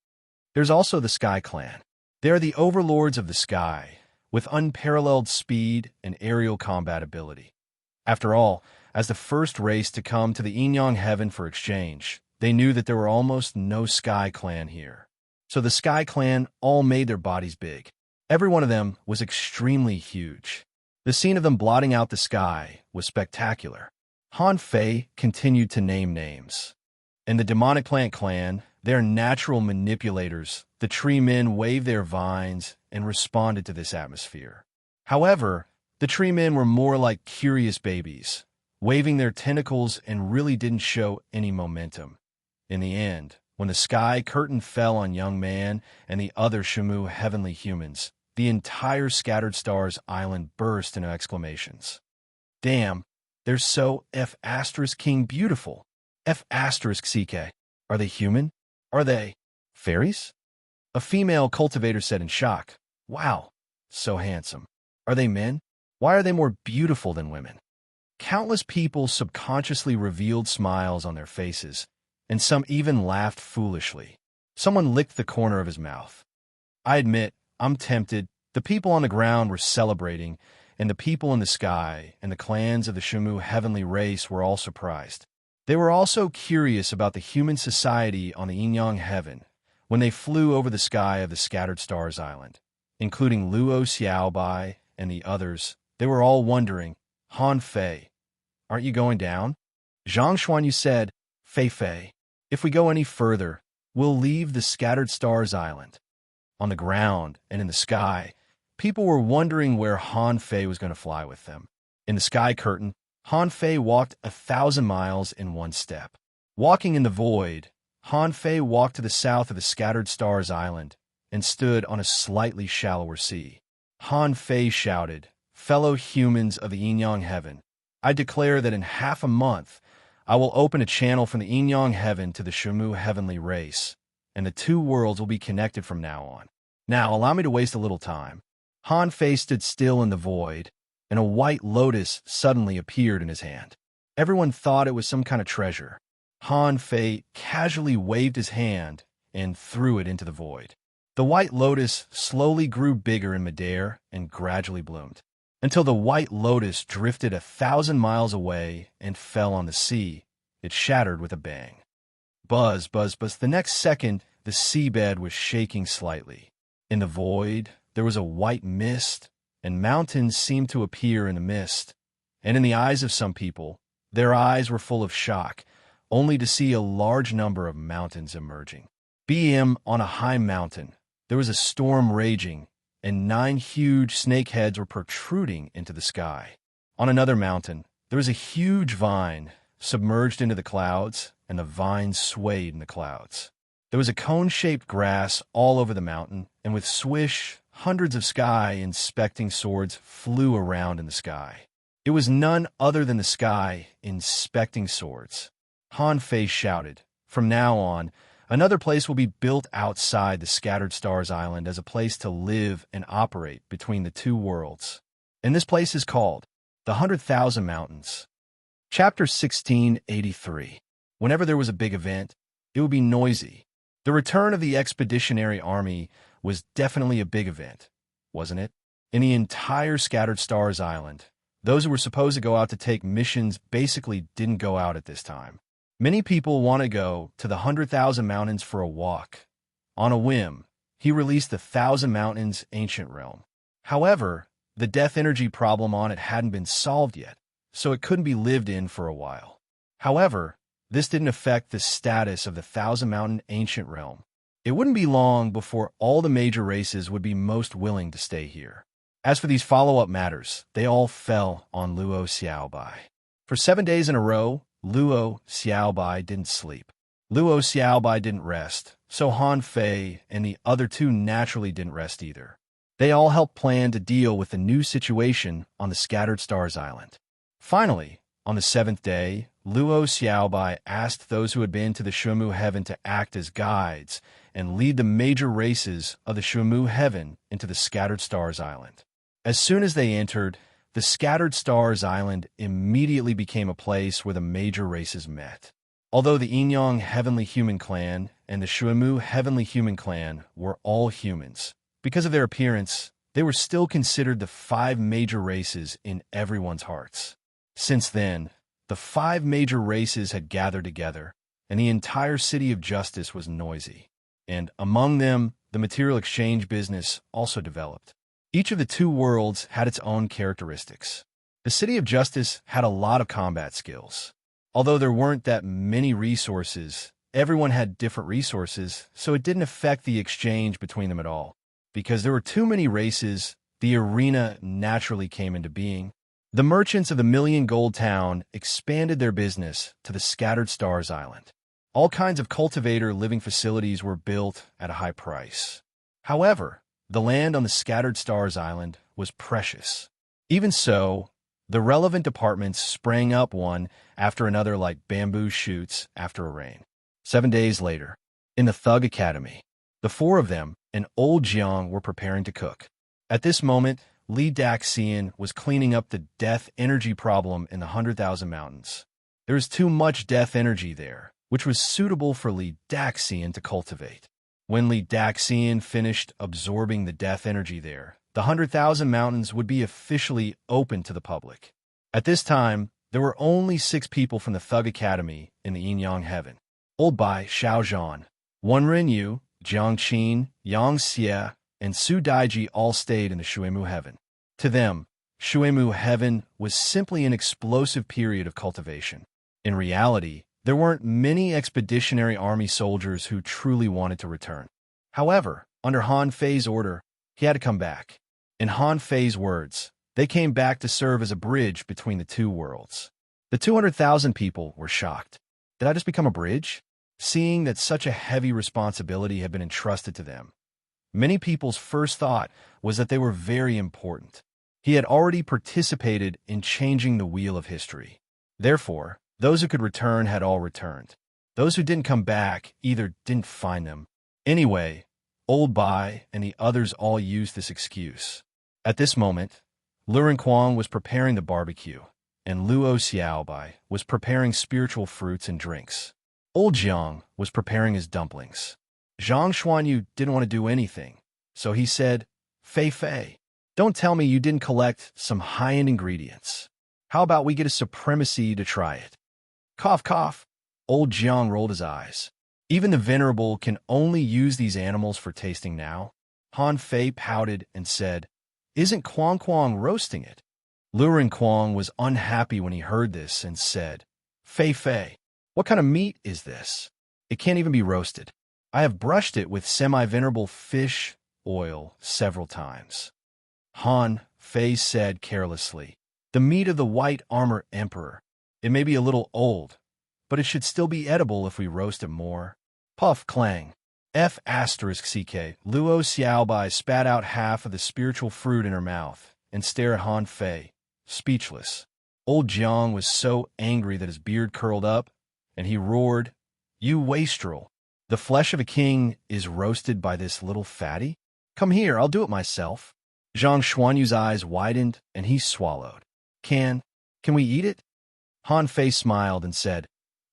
There's also the Sky Clan. They are the overlords of the sky, with unparalleled speed and aerial combat ability. After all, as the first race to come to the Inyang Heaven for exchange, they knew that there were almost no Sky Clan here. So the Sky Clan all made their bodies big. Every one of them was extremely huge. The scene of them blotting out the sky was spectacular. Han Fei continued to name names. In the Demonic Plant Clan, they are natural manipulators. The tree men waved their vines and responded to this atmosphere. However, the tree men were more like curious babies, waving their tentacles and really didn't show any momentum. In the end, when the sky curtain fell on Young Man and the other Shuemu heavenly humans, the entire Scattered Stars Island burst into exclamations. Damn, they're so F***king beautiful. F***ck. Are they human? Are they fairies? A female cultivator said in shock. Wow, so handsome. Are they men? Why are they more beautiful than women? Countless people subconsciously revealed smiles on their faces, and some even laughed foolishly. Someone licked the corner of his mouth. I admit, I'm tempted. The people on the ground were celebrating, and the people in the sky and the clans of the Shuemu heavenly race were all surprised. They were also curious about the human society on the Inyang Heaven when they flew over the sky of the Scattered Stars Island, including Luo Xiaobai and the others. They were all wondering, Han Fei, aren't you going down? Zhang Xuanyu said, Fei, if we go any further, we'll leave the Scattered Stars Island. On the ground and in the sky, people were wondering where Han Fei was going to fly with them. In the sky curtain, Han Fei walked 1,000 miles in one step. Walking in the void, Han Fei walked to the south of the Scattered Stars Island and stood on a slightly shallower sea. Han Fei shouted, Fellow humans of the Inyang Heaven, I declare that in half a month, I will open a channel from the Inyang Heaven to the Shuemu heavenly race, and the two worlds will be connected from now on. Now, allow me to waste a little time. Han Fei stood still in the void, and a white lotus suddenly appeared in his hand. Everyone thought it was some kind of treasure. Han Fei casually waved his hand and threw it into the void. The white lotus slowly grew bigger in midair and gradually bloomed, until the white lotus drifted 1,000 miles away and fell on the sea. It shattered with a bang. Buzz, buzz, buzz. The next second, the seabed was shaking slightly. In the void, there was a white mist, and mountains seemed to appear in the mist. And in the eyes of some people, their eyes were full of shock, only to see a large number of mountains emerging. On a high mountain, there was a storm raging, and 9 huge snake heads were protruding into the sky. On another mountain, there was a huge vine submerged into the clouds, and the vine swayed in the clouds. There was a cone-shaped grass all over the mountain, and with swish, hundreds of sky-inspecting swords flew around in the sky. It was none other than the sky inspecting swords. Han Fei shouted, "From now on, another place will be built outside the Scattered Stars Island as a place to live and operate between the two worlds. And this place is called the 100,000 Mountains." Chapter 1683. Whenever there was a big event, it would be noisy. The return of the Expeditionary Army was definitely a big event, wasn't it? In the entire Scattered Stars Island, those who were supposed to go out to take missions basically didn't go out at this time. Many people want to go to the 100,000 Mountains for a walk. On a whim, he released the 1,000 Mountains Ancient Realm. However, the death energy problem on it hadn't been solved yet, so it couldn't be lived in for a while. However, this didn't affect the status of the 1,000 Mountain Ancient Realm. It wouldn't be long before all the major races would be most willing to stay here. As for these follow-up matters, they all fell on Luo Xiaobai. For 7 days in a row, Luo Xiaobai didn't sleep. Luo Xiaobai didn't rest, so Han Fei and the other two naturally didn't rest either. They all helped plan to deal with the new situation on the Scattered Stars Island. Finally, on the 7th day, Luo Xiaobai asked those who had been to the Shuemu Heaven to act as guides and lead the major races of the Shuemu Heaven into the Scattered Stars Island. As soon as they entered, the Scattered Stars Island immediately became a place where the major races met. Although the Inyang Heavenly Human Clan and the Shuemu Heavenly Human Clan were all humans, because of their appearance, they were still considered the 5 major races in everyone's hearts. Since then, the 5 major races had gathered together, and the entire city of Justice was noisy. And among them, the material exchange business also developed. Each of the two worlds had its own characteristics. The City of Justice had a lot of combat skills. Although there weren't that many resources, everyone had different resources, so it didn't affect the exchange between them at all. Because there were too many races, the arena naturally came into being. The merchants of the Million Gold Town expanded their business to the Scattered Stars Island. All kinds of cultivator living facilities were built at a high price. However, the land on the Scattered Stars Island was precious. Even so, the relevant departments sprang up one after another like bamboo shoots after a rain. 7 days later, in the Thug Academy, the 4 of them and old Jiang were preparing to cook. At this moment, Li Daxian was cleaning up the death energy problem in the 100,000 Mountains. There was too much death energy there, which was suitable for Li Daxian to cultivate. When Li Daxian finished absorbing the death energy there, the 100,000 Mountains would be officially open to the public. At this time, there were only 6 people from the Thug Academy in the Yin-Yang Heaven. Old Bai Xiaozhan, Wen Renyu, Jiang Qin, Yang Xie, and Su Daiji all stayed in the Shuemu Heaven. To them, Shuemu Heaven was simply an explosive period of cultivation. In reality, there weren't many Expeditionary Army soldiers who truly wanted to return. However, under Han Fei's order, he had to come back. In Han Fei's words, they came back to serve as a bridge between the two worlds. The 200,000 people were shocked. Did I just become a bridge? Seeing that such a heavy responsibility had been entrusted to them. Many people's first thought was that they were very important. He had already participated in changing the wheel of history. Therefore, those who could return had all returned. Those who didn't come back either didn't find them. Anyway, Old Bai and the others all used this excuse. At this moment, Luren Kwang was preparing the barbecue, and Luo Xiaobai was preparing spiritual fruits and drinks. Old Jiang was preparing his dumplings. Zhang Xuanyu didn't want to do anything, so he said, Fei Fei, don't tell me you didn't collect some high-end ingredients. How about we get a supremacy to try it? Cough, cough. Old Jiang rolled his eyes. Even the venerable can only use these animals for tasting now. Han Fei pouted and said, Isn't Kuang Kuang roasting it? Lurin Kuang was unhappy when he heard this and said, Fei Fei, what kind of meat is this? It can't even be roasted. I have brushed it with semi-venerable fish oil several times. Han Fei said carelessly, The meat of the white armor emperor. It may be a little old, but it should still be edible if we roast it more. Puff clang. F***. Luo Xiaobai spat out half of the spiritual fruit in her mouth and stared at Han Fei, speechless. Old Jiang was so angry that his beard curled up, and he roared, You wastrel! The flesh of a king is roasted by this little fatty? Come here, I'll do it myself. Zhang Xuanyu's eyes widened, and he swallowed. Can we eat it? Han Fei smiled and said,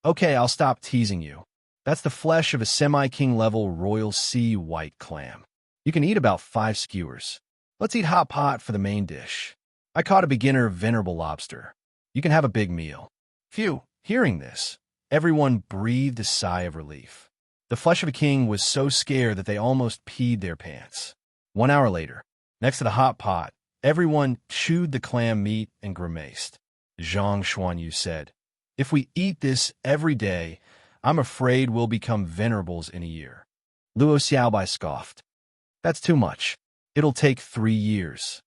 Okay, I'll stop teasing you. That's the flesh of a semi-king level royal sea white clam. You can eat about 5 skewers. Let's eat hot pot for the main dish. I caught a beginner venerable lobster. You can have a big meal. Phew, hearing this, everyone breathed a sigh of relief. The flesh of a king was so scared that they almost peed their pants. 1 hour later, next to the hot pot, everyone chewed the clam meat and grimaced. Zhang Xuanyu said, If we eat this every day, I'm afraid we'll become venerables in a year. Luo Xiaobai scoffed. That's too much. It'll take 3 years.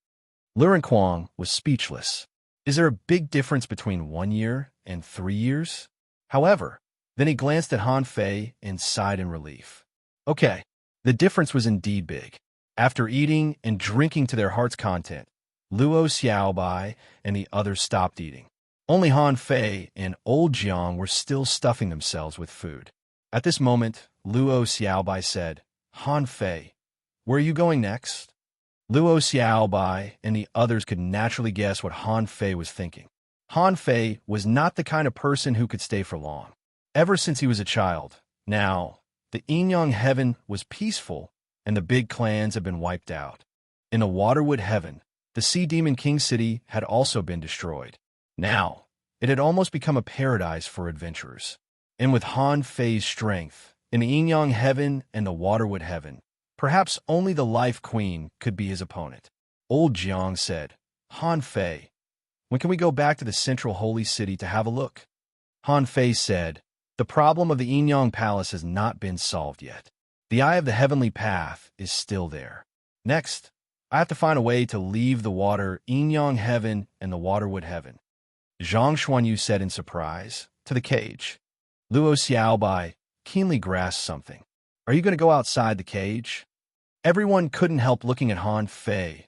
Lurin Kuang was speechless. Is there a big difference between 1 year and 3 years? However, then he glanced at Han Fei and sighed in relief. Okay, the difference was indeed big. After eating and drinking to their heart's content, Luo Xiaobai and the others stopped eating. Only Han Fei and Old Jiang were still stuffing themselves with food. At this moment, Luo Xiaobai said, Han Fei, where are you going next? Luo Xiaobai and the others could naturally guess what Han Fei was thinking. Han Fei was not the kind of person who could stay for long. Ever since he was a child, now, the Yin-Yang heaven was peaceful and the big clans had been wiped out. In the Waterwood heaven, the Sea Demon King City had also been destroyed. Now, it had almost become a paradise for adventurers. And with Han Fei's strength, in the Yin-Yang heaven and the Waterwood heaven, perhaps only the Life Queen could be his opponent. Old Jiang said, Han Fei, when can we go back to the central holy city to have a look? Han Fei said, The problem of the Yin-Yang Palace has not been solved yet. The Eye of the Heavenly Path is still there. Next, I have to find a way to leave the water Yin-Yang heaven and the Waterwood heaven. Zhang Xuanyu said in surprise, To the cage. Luo Xiaobai keenly grasped something. Are you going to go outside the cage? Everyone couldn't help looking at Han Fei,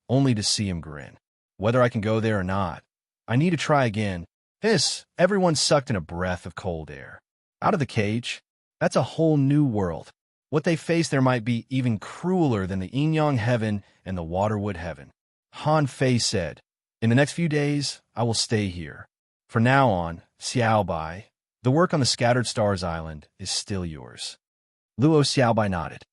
only to see him grin. Whether I can go there or not, I need to try again. Everyone sucked in a breath of cold air. Out of the cage? That's a whole new world. What they face there might be even crueler than the Yin-Yang heaven and the Waterwood heaven. Han Fei said, In the next few days, I will stay here. From now on, Xiaobai, the work on the Scattered Stars Island is still yours. Luo Xiaobai nodded.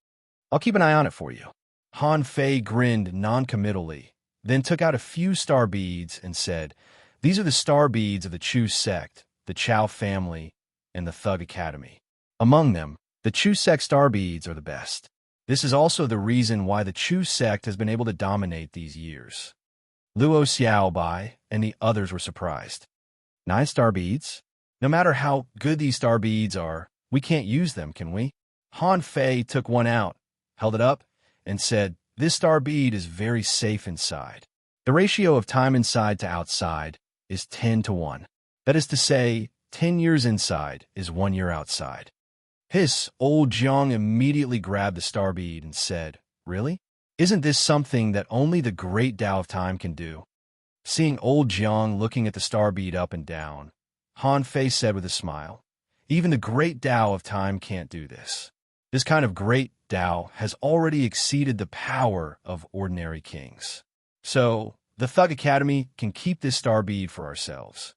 I'll keep an eye on it for you. Han Fei grinned non-committally, then took out a few star beads and said, These are the star beads of the Chu sect, the Chao family, and the Thug Academy. Among them, the Chu sect star beads are the best. This is also the reason why the Chu sect has been able to dominate these years. Luo Xiaobai and the others were surprised. 9 star beads? No matter how good these star beads are, we can't use them, can we? Han Fei took one out, held it up, and said, This star bead is very safe inside. The ratio of time inside to outside is 10 to 1. That is to say, 10 years inside is 1 year outside. Old Jiang immediately grabbed the star bead and said, Really? Isn't this something that only the great Tao of time can do? Seeing Old Jiang looking at the star bead up and down, Han Fei said with a smile, Even the great Tao of time can't do this. This kind of great Tao has already exceeded the power of ordinary kings. So, the Thug Academy can keep this star bead for ourselves.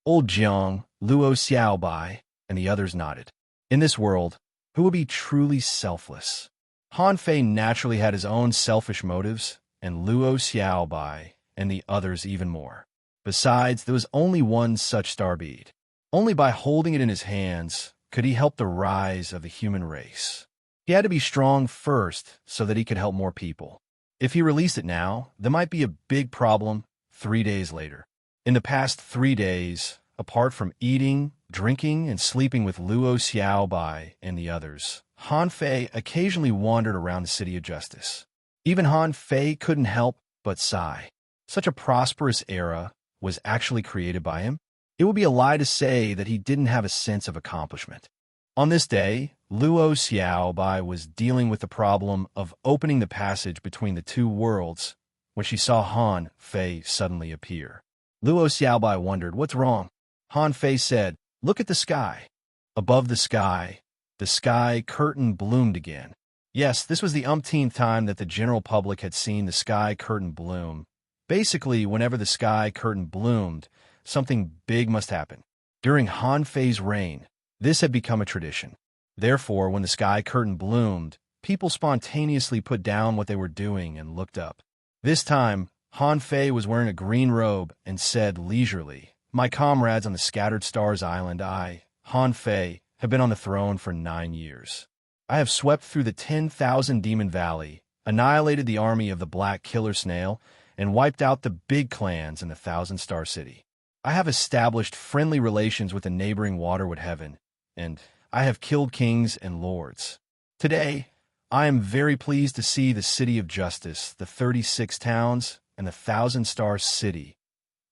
Old Jiang, Luo Xiaobai, and the others nodded. In this world, Who would be truly selfless? Han Fei naturally had his own selfish motives, and Luo Xiaobai and the others even more. Besides, there was only one such star bead. Only by holding it in his hands could he help the rise of the human race. He had to be strong first so that he could help more people. If he released it now, there might be a big problem 3 days later. In the past 3 days, apart from eating, drinking, and sleeping with Luo Xiaobai and the others, Han Fei occasionally wandered around the City of Justice. Even Han Fei couldn't help but sigh. Such a prosperous era was actually created by him. It would be a lie to say that he didn't have a sense of accomplishment. On this day, Luo Xiaobai was dealing with the problem of opening the passage between the two worlds when she saw Han Fei suddenly appear. Luo Xiaobai wondered, "What's wrong?" Han Fei said, "Look at the sky." Above the sky curtain bloomed again. Yes, this was the umpteenth time that the general public had seen the sky curtain bloom. Basically, whenever the sky curtain bloomed, something big must happen. During Han Fei's reign, this had become a tradition. Therefore, when the sky curtain bloomed, people spontaneously put down what they were doing and looked up. This time, Han Fei was wearing a green robe and said leisurely, "My comrades on the Scattered Stars Island, I, Han Fei, have been on the throne for 9 years. I have swept through the 10,000 Demon Valley, annihilated the army of the Black Killer Snail, and wiped out the big clans in the Thousand Star City. I have established friendly relations with the neighboring Waterwood Heaven, and I have killed kings and lords. Today, I am very pleased to see the City of Justice, the 36 towns, and the Thousand Star City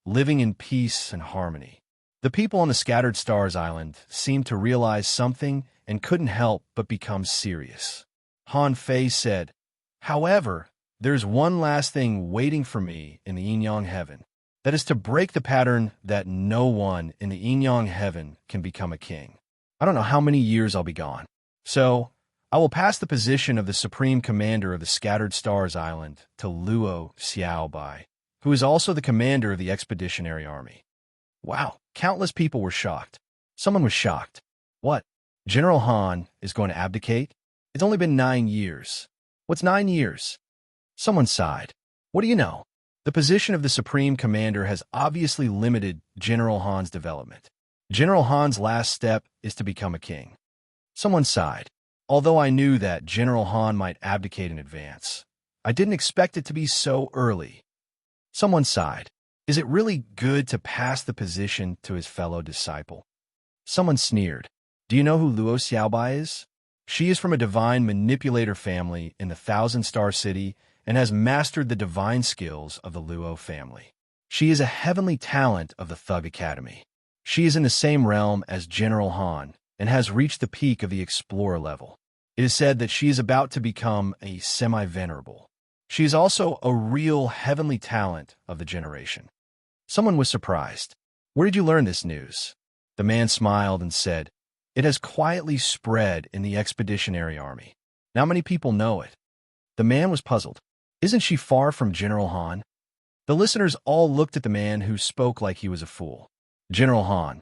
living in peace and harmony." The people on the Scattered Stars Island seemed to realize something and couldn't help but become serious. Han Fei said, "However, there's one last thing waiting for me in the Yin-Yang Heaven. That is to break the pattern that no one in the Yin-Yang Heaven can become a king. I don't know how many years I'll be gone. So, I will pass the position of the Supreme Commander of the Scattered Stars Island to Luo Xiaobai, who is also the commander of the Expeditionary Army." Wow, countless people were shocked. Someone was shocked. What? General Han is going to abdicate? It's only been 9 years. What's 9 years? Someone sighed. What do you know? The position of the Supreme Commander has obviously limited General Han's development. General Han's last step is to become a king. Someone sighed. Although I knew that General Han might abdicate in advance, I didn't expect it to be so early. Someone sighed. Is it really good to pass the position to his fellow disciple? Someone sneered. Do you know who Luo Xiaobai is? She is from a divine manipulator family in the Thousand Star City and has mastered the divine skills of the Luo family. She is a heavenly talent of the Thug Academy. She is in the same realm as General Han and has reached the peak of the Explorer level. It is said that she is about to become a semi-venerable. She is also a real heavenly talent of the generation. Someone was surprised. Where did you learn this news? The man smiled and said, "It has quietly spread in the Expeditionary Army. Not many people know it." The man was puzzled. Isn't she far from General Han? The listeners all looked at the man who spoke like he was a fool. General Han.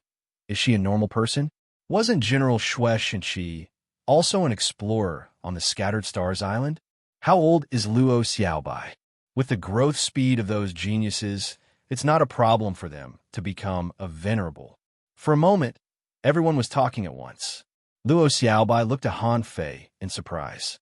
Is she a normal person? Wasn't General Shui Shenqi also an explorer on the Scattered Stars Island? How old is Luo Xiaobai? With the growth speed of those geniuses, it's not a problem for them to become a venerable. For a moment, everyone was talking at once. Luo Xiaobai looked at Han Fei in surprise.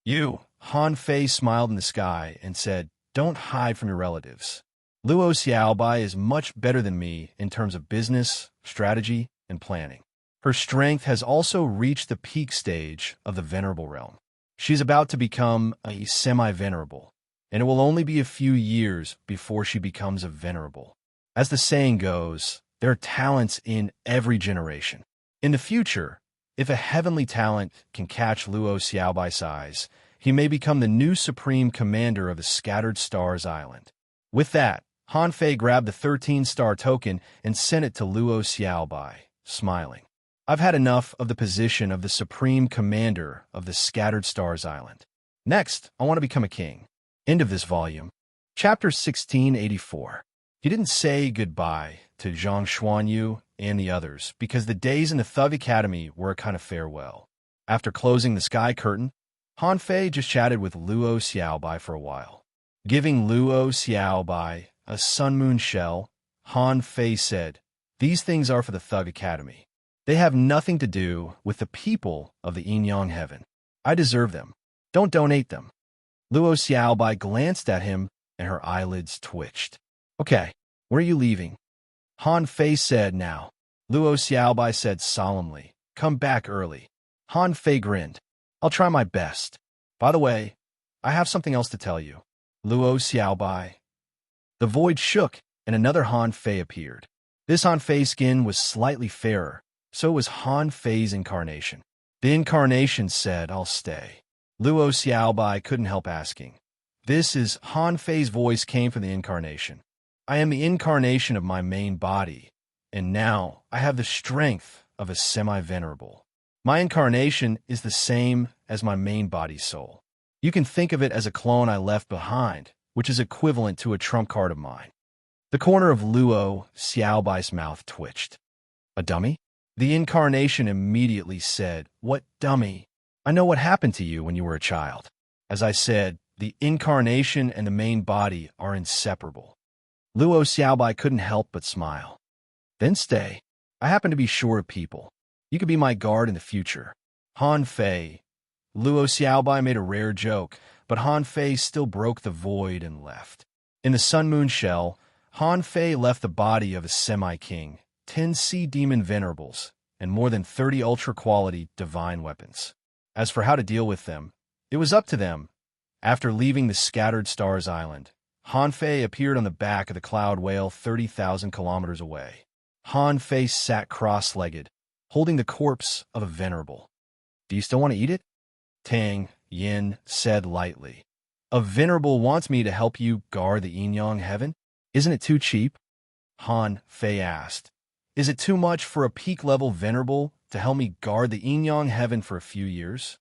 "You," Han Fei smiled in the sky and said, "Don't hide from your relatives. Luo Xiaobai is much better than me in terms of business, strategy, and planning. Her strength has also reached the peak stage of the venerable realm. She's about to become a semi-venerable, and it will only be a few years before she becomes a venerable. As the saying goes, there are talents in every generation. In the future, if a heavenly talent can catch Luo Xiaobai's eyes, he may become the new supreme commander of the Scattered Stars Island." With that, Han Fei grabbed the 13-star token and sent it to Luo Xiaobai, smiling. "I've had enough of the position of the supreme commander of the Scattered Stars Island. Next, I want to become a king." End of this volume. Chapter 1684. He didn't say goodbye to Zhang Xuanyu and the others because the days in the Thug Academy were a kind of farewell. After closing the sky curtain, Han Fei just chatted with Luo Xiaobai for a while. Giving Luo Xiaobai a sun-moon shell, Han Fei said, "These things are for the Thug Academy. They have nothing to do with the people of the Yin-Yang Heaven. I deserve them. Don't donate them." Luo Xiaobai glanced at him, and her eyelids twitched. "Okay, where are you leaving?" Han Fei said now. Luo Xiaobai said solemnly, "Come back early." Han Fei grinned. "I'll try my best. By the way, I have something else to tell you." Luo Xiaobai. The void shook, and another Han Fei appeared. This Han Fei's skin was slightly fairer, so was Han Fei's incarnation. The incarnation said, "I'll stay." Luo Xiaobai couldn't help asking. This is Han Fei's voice came from the incarnation. "I am the incarnation of my main body, and now I have the strength of a semi-venerable. My incarnation is the same as my main body's soul. You can think of it as a clone I left behind, which is equivalent to a trump card of mine." The corner of Luo Xiaobai's mouth twitched. "A dummy?" The incarnation immediately said, "What dummy? I know what happened to you when you were a child." As I said, the incarnation and the main body are inseparable. Luo Xiaobai couldn't help but smile. "Then stay. I happen to be short of people. You could be my guard in the future." Han Fei. Luo Xiaobai made a rare joke, but Han Fei still broke the void and left. In the sun-moon shell, Han Fei left the body of a semi-king, 10 sea demon venerables, and more than 30 ultra-quality divine weapons. As for how to deal with them, it was up to them. After leaving the Scattered Stars Island, Han Fei appeared on the back of the Cloud Whale 30,000 kilometers away. Han Fei sat cross-legged, holding the corpse of a venerable. "Do you still want to eat it?" Tang Yin said lightly. "A venerable wants me to help you guard the Yin-Yang Heaven? Isn't it too cheap?" Han Fei asked. "Is it too much for a peak-level venerable to help me guard the Yin-Yang Heaven for a few years?"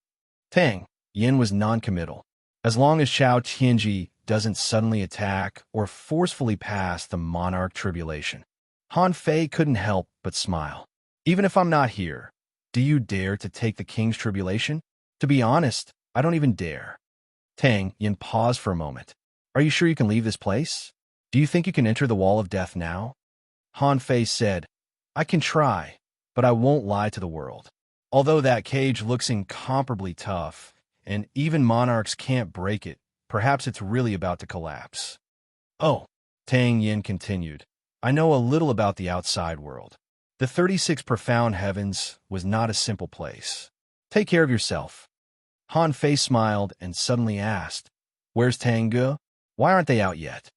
Tang Yin was non-committal. As long as Chao Tianji doesn't suddenly attack or forcefully pass the monarch tribulation. Han Fei couldn't help but smile. "Even if I'm not here, do you dare to take the king's tribulation?" "To be honest, I don't even dare." Tang Yin paused for a moment. "Are you sure you can leave this place? Do you think you can enter the wall of death now?" Han Fei said, "I can try, but I won't lie to the world. Although that cage looks incomparably tough, and even monarchs can't break it, perhaps it's really about to collapse." "Oh," Tang Yin continued, "I know a little about the outside world. The 36 profound heavens was not a simple place. Take care of yourself." Han Fei smiled and suddenly asked, "Where's Tang Ge? Why aren't they out yet?"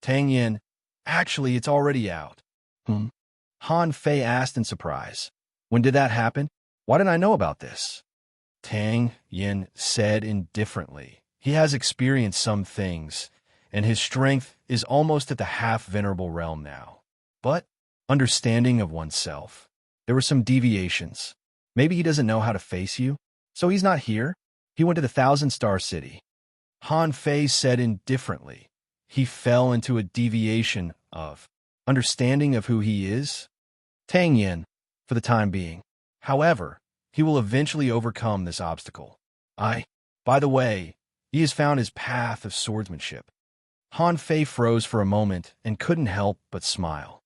Tang Yin, "Actually, it's already out." Han Fei asked in surprise. "When did that happen? Why didn't I know about this?" Tang Yin said indifferently, "He has experienced some things, and his strength is almost at the half-venerable realm now. But understanding of oneself, there were some deviations. Maybe he doesn't know how to face you, so he's not here. He went to the Thousand-Star City." Han Fei said indifferently, "He fell into a deviation of understanding of who he is?" Tang Yin, "For the time being. However, he will eventually overcome this obstacle. By the way, he has found his path of swordsmanship." Han Fei froze for a moment and couldn't help but smile.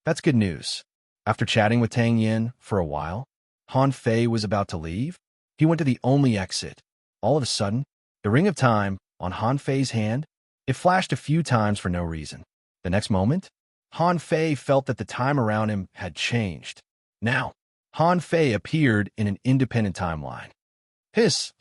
That's good news. After chatting with Tang Yin for a while, Han Fei was about to leave. He went to the only exit. All of a sudden, the ring of time on Han Fei's hand, it flashed a few times for no reason. The next moment, Han Fei felt that the time around him had changed. Now, Han Fei appeared in an independent timeline.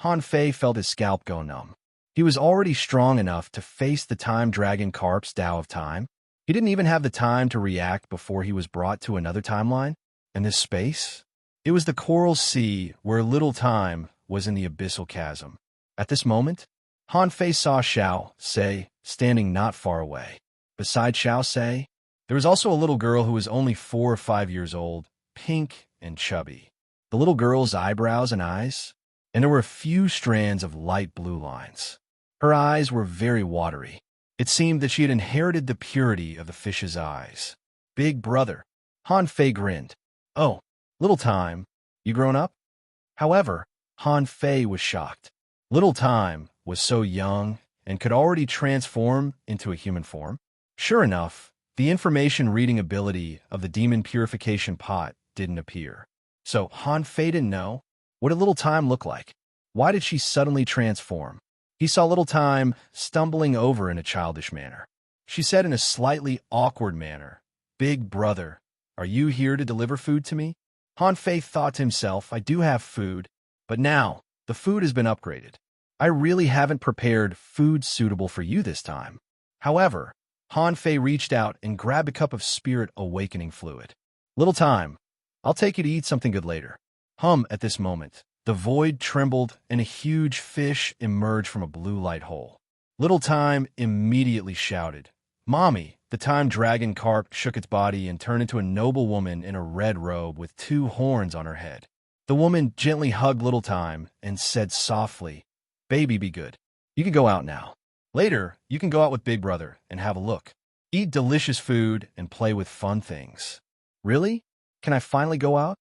Han Fei felt his scalp go numb. He was already strong enough to face the Time Dragon Carp's Tao of Time. He didn't even have the time to react before he was brought to another timeline. And this space? It was the Coral Sea where little time was in the abyssal chasm. At this moment, Han Fei saw Xiao Sei standing not far away. Beside Xiao Sei, there was also a little girl who was only 4 or 5 years old, pink and chubby. The little girl's eyebrows and eyes, and there were a few strands of light blue lines. Her eyes were very watery. It seemed that she had inherited the purity of the fish's eyes. "Big brother." Han Fei grinned. "Oh, little time. You grown up?" However, Han Fei was shocked. Little Time was so young and could already transform into a human form. Sure enough, the information reading ability of the demon purification pot didn't appear. So Han Fei didn't know. What did Little Time look like? Why did she suddenly transform? He saw Little Time stumbling over in a childish manner. She said in a slightly awkward manner, "Big brother, are you here to deliver food to me?" Han Fei thought to himself, "I do have food, but now the food has been upgraded. I really haven't prepared food suitable for you this time." However, Han Fei reached out and grabbed a cup of spirit awakening fluid. "Little Time, I'll take you to eat something good later." At this moment, the void trembled and a huge fish emerged from a blue light hole. Little Time immediately shouted, "Mommy!" The time dragon carp shook its body and turned into a noble woman in a red robe with 2 horns on her head. The woman gently hugged Little Time and said softly, "Baby, be good. You can go out now. Later, you can go out with Big Brother and have a look. Eat delicious food and play with fun things." "Really? Can I finally go out?"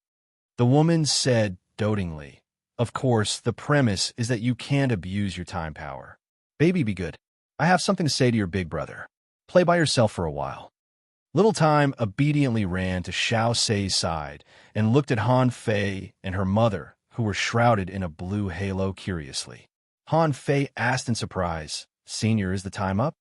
The woman said dotingly. "Of course, the premise is that you can't abuse your time power. Baby, be good. I have something to say to your big brother. Play by yourself for a while." Little Time obediently ran to Xiao Sei's side and looked at Han Fei and her mother, who were shrouded in a blue halo curiously. Han Fei asked in surprise, "Senior, is the time up?"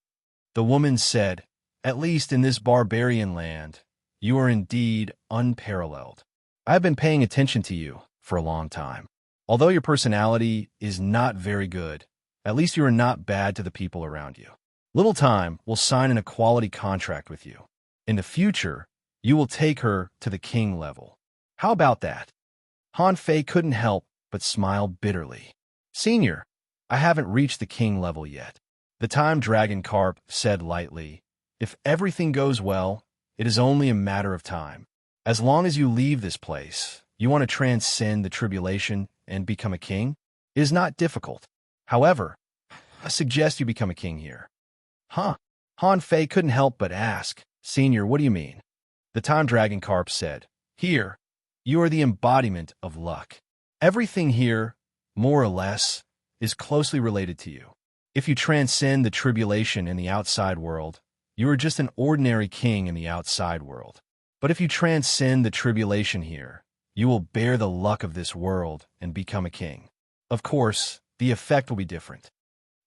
The woman said, "At least in this barbarian land, you are indeed unparalleled. I have been paying attention to you for a long time. Although your personality is not very good, at least you are not bad to the people around you. Little Time will sign an equality contract with you. In the future, you will take her to the king level. How about that?" Han Fei couldn't help but smile bitterly. "Senior, I haven't reached the king level yet." The time dragon carp said lightly, "If everything goes well, it is only a matter of time. As long as you leave this place, you want to transcend the tribulation and become a king? It is not difficult. However, I suggest you become a king here." "Huh?" Han Fei couldn't help but ask, "Senior, what do you mean?" The time dragon carp said, "Here, you are the embodiment of luck. Everything here, more or less, is closely related to you. If you transcend the tribulation in the outside world, you are just an ordinary king in the outside world. But if you transcend the tribulation here, you will bear the luck of this world and become a king. Of course, the effect will be different."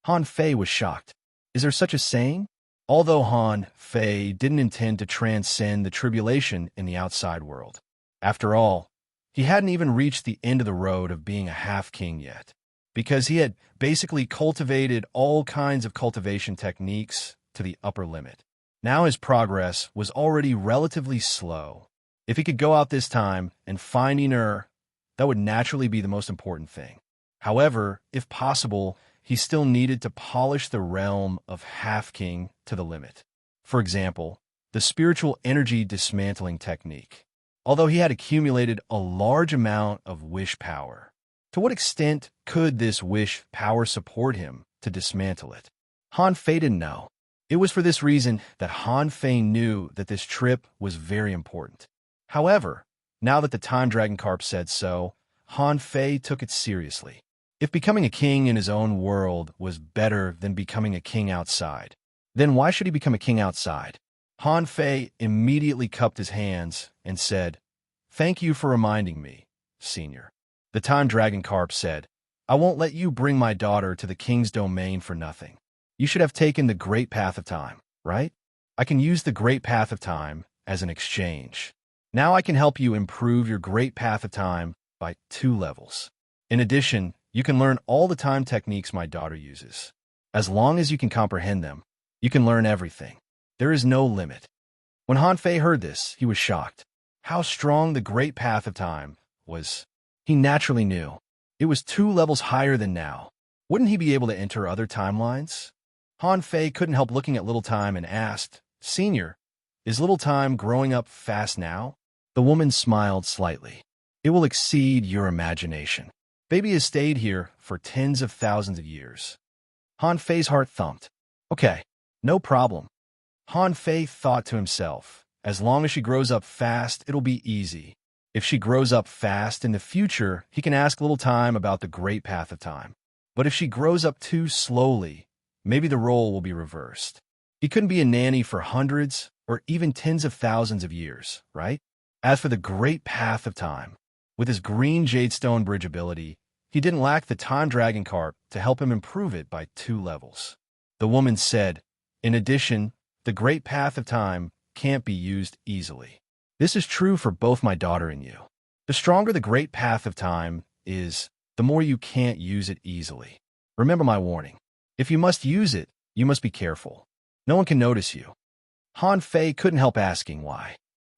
Han Fei was shocked. Is there such a saying? Although Han Fei didn't intend to transcend the tribulation in the outside world. After all, he hadn't even reached the end of the road of being a half-king yet, because he had basically cultivated all kinds of cultivation techniques to the upper limit. Now his progress was already relatively slow. If he could go out this time and finding her, that would naturally be the most important thing. However, if possible, he still needed to polish the realm of half-king to the limit. For example, the spiritual energy dismantling technique. Although he had accumulated a large amount of wish power, to what extent could this wish power support him to dismantle it? Han Fei didn't know. It was for this reason that Han Fei knew that this trip was very important. However, now that the time dragon carp said so, Han Fei took it seriously. If becoming a king in his own world was better than becoming a king outside, then why should he become a king outside? Han Fei immediately cupped his hands and said, "Thank you for reminding me, Senior." The time dragon carp said, "I won't let you bring my daughter to the king's domain for nothing. You should have taken the great path of time, right? I can use the great path of time as an exchange. Now I can help you improve your great path of time by 2 levels. In addition, you can learn all the time techniques my daughter uses. As long as you can comprehend them, you can learn everything. There is no limit." When Han Fei heard this, he was shocked. How strong the great path of time was. He naturally knew. It was 2 levels higher than now. Wouldn't he be able to enter other timelines? Han Fei couldn't help looking at Little Time and asked, "Senior, is Little Time growing up fast now?" The woman smiled slightly. "It will exceed your imagination. Baby has stayed here for tens of thousands of years." Han Fei's heart thumped. "Okay, no problem." Han Fei thought to himself, as long as she grows up fast, it'll be easy. If she grows up fast in the future, he can ask Little Time about the great path of time. But if she grows up too slowly, maybe the role will be reversed. He couldn't be a nanny for hundreds or even tens of thousands of years, right? As for the great path of time, with his green jadestone bridge ability, he didn't lack the time dragon carp to help him improve it by 2 levels. The woman said, in addition, the great path of time can't be used easily. This is true for both my daughter and you. The stronger the great path of time is, the more you can't use it easily. Remember my warning. If you must use it, you must be careful. No one can notice you. Han Fei couldn't help asking why.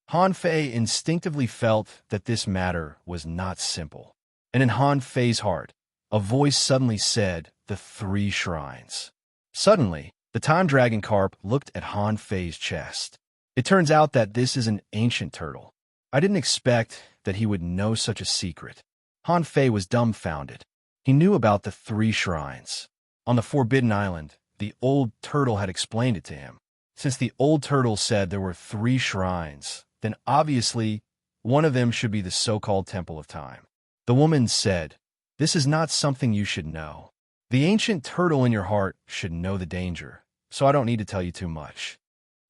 Han Fei instinctively felt that this matter was not simple. And in Han Fei's heart, a voice suddenly said, the 3 shrines. Suddenly, the time dragon carp looked at Han Fei's chest. It turns out that this is an ancient turtle. I didn't expect that he would know such a secret. Han Fei was dumbfounded. He knew about the 3 shrines. On the Forbidden Island, the old turtle had explained it to him. Since the old turtle said there were 3 shrines, then obviously one of them should be the so-called Temple of Time. The woman said, this is not something you should know. The ancient turtle in your heart should know the danger, so I don't need to tell you too much.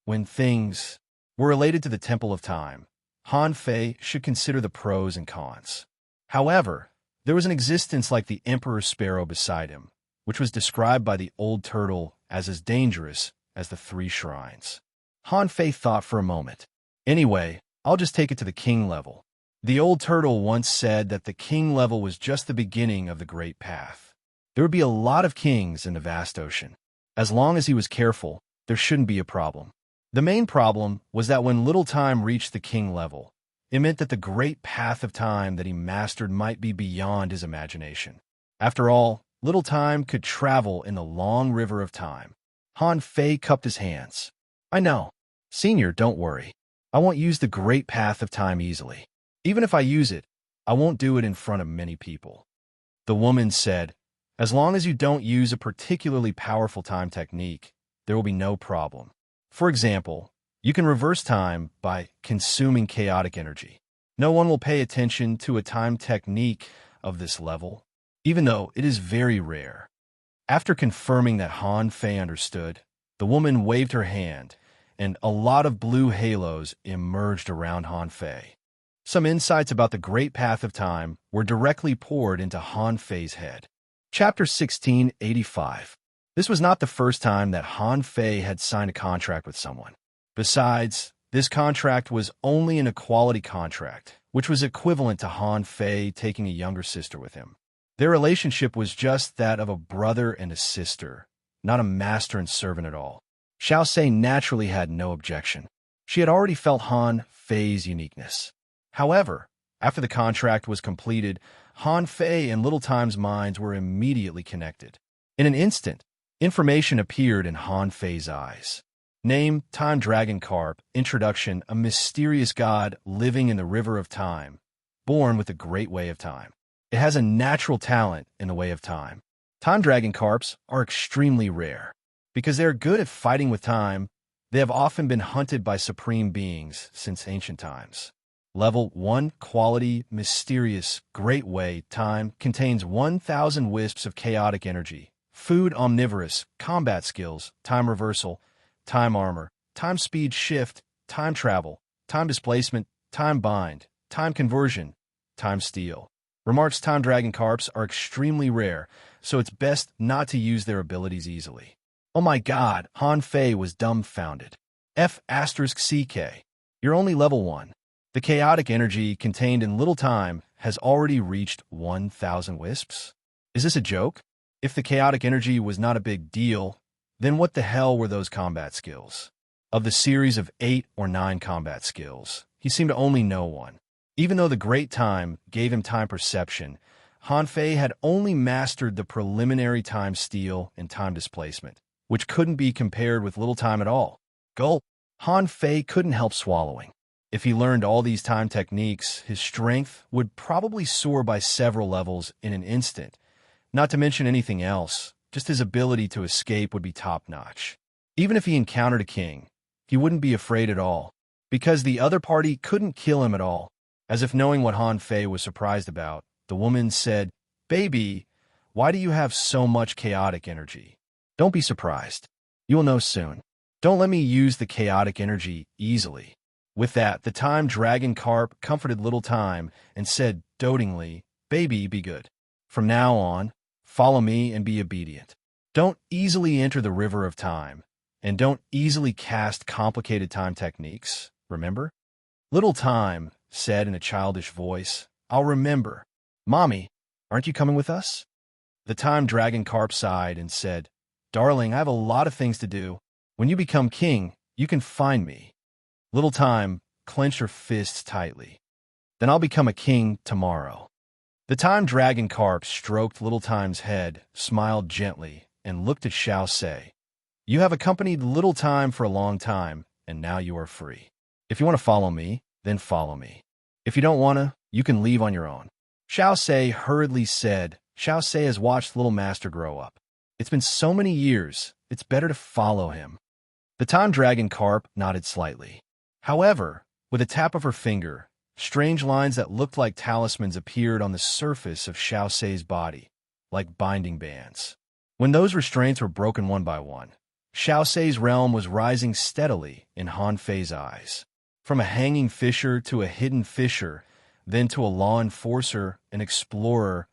When things were related to the Temple of Time, Han Fei should consider the pros and cons. However, there was an existence like the Emperor's Sparrow beside him, which was described by the old turtle as dangerous as the 3 shrines. Han Fei thought for a moment. Anyway, I'll just take it to the king level. The old turtle once said that the king level was just the beginning of the great path. There would be a lot of kings in the vast ocean. As long as he was careful, there shouldn't be a problem. The main problem was that when Little Time reached the king level, it meant that the great path of time that he mastered might be beyond his imagination. After all, Little Time could travel in the long river of time. Han Fei cupped his hands. I know. Senior, don't worry. I won't use the great path of time easily. Even if I use it, I won't do it in front of many people. The woman said, as long as you don't use a particularly powerful time technique, there will be no problem. For example, you can reverse time by consuming chaotic energy. No one will pay attention to a time technique of this level, even though it is very rare. After confirming that Han Fei understood, the woman waved her hand, and a lot of blue halos emerged around Han Fei. Some insights about the great path of time were directly poured into Han Fei's head. Chapter 1685. This was not the first time that Han Fei had signed a contract with someone. Besides, this contract was only an equality contract, which was equivalent to Han Fei taking a younger sister with him. Their relationship was just that of a brother and a sister, not a master and servant at all. Xiao Sei naturally had no objection. She had already felt Han Fei's uniqueness. However, after the contract was completed, Han Fei and Little Time's minds were immediately connected. In an instant, information appeared in Han Fei's eyes. Name, Time Dragon Carp. Introduction, a mysterious god living in the river of time, born with the great way of time. It has a natural talent in the way of time. Time Dragon Carps are extremely rare. Because they are good at fighting with time, they have often been hunted by supreme beings since ancient times. Level 1, Quality, Mysterious, Great Way, Time, contains 1,000 wisps of chaotic energy. Food, Omnivorous, Combat Skills, Time Reversal, Time Armor, Time Speed Shift, Time Travel, Time Displacement, Time Bind, Time Conversion, Time Steal. Remarks, Time Dragon Carps are extremely rare, so it's best not to use their abilities easily. Oh my god, Han Fei was dumbfounded. F*CK. You're only level 1. The chaotic energy contained in Little Time has already reached 1,000 wisps? Is this a joke? If the chaotic energy was not a big deal, then what the hell were those combat skills? Of the series of 8 or 9 combat skills, he seemed to only know one. Even though the Great Time gave him time perception, Han Fei had only mastered the preliminary time steal and time displacement, which couldn't be compared with Little Time at all. Gulp! Han Fei couldn't help swallowing. If he learned all these time techniques, his strength would probably soar by several levels in an instant. Not to mention anything else, just his ability to escape would be top-notch. Even if he encountered a king, he wouldn't be afraid at all, because the other party couldn't kill him at all. As if knowing what Han Fei was surprised about, the woman said, "Baby, why do you have so much chaotic energy? Don't be surprised. You will know soon. Don't let me use the chaotic energy easily." With that, the time dragon carp comforted little Time and said dotingly, "Baby, be good. From now on, follow me and be obedient. Don't easily enter the river of time, and don't easily cast complicated time techniques, remember?" Little Time said in a childish voice, "I'll remember. Mommy, aren't you coming with us?" The time dragon carp sighed and said, "Darling, I have a lot of things to do. When you become king, you can find me." Little Time clenched her fists tightly. "Then I'll become a king tomorrow." The time dragon carp stroked Little Time's head, smiled gently, and looked at Xiao Sei. "You have accompanied Little Time for a long time, and now you are free. If you want to follow me, then follow me. If you don't want to, you can leave on your own." Xiao Sei hurriedly said. Xiao Sei has watched Little Master grow up. It's been so many years, it's better to follow him. The time dragon carp nodded slightly. However, with a tap of her finger, strange lines that looked like talismans appeared on the surface of Xiao Sei's body, like binding bands. When those restraints were broken one by one, Xiao Sei's realm was rising steadily in Han Fei's eyes. From a hanging fisher to a hidden fisher, then to a law enforcer, an explorer,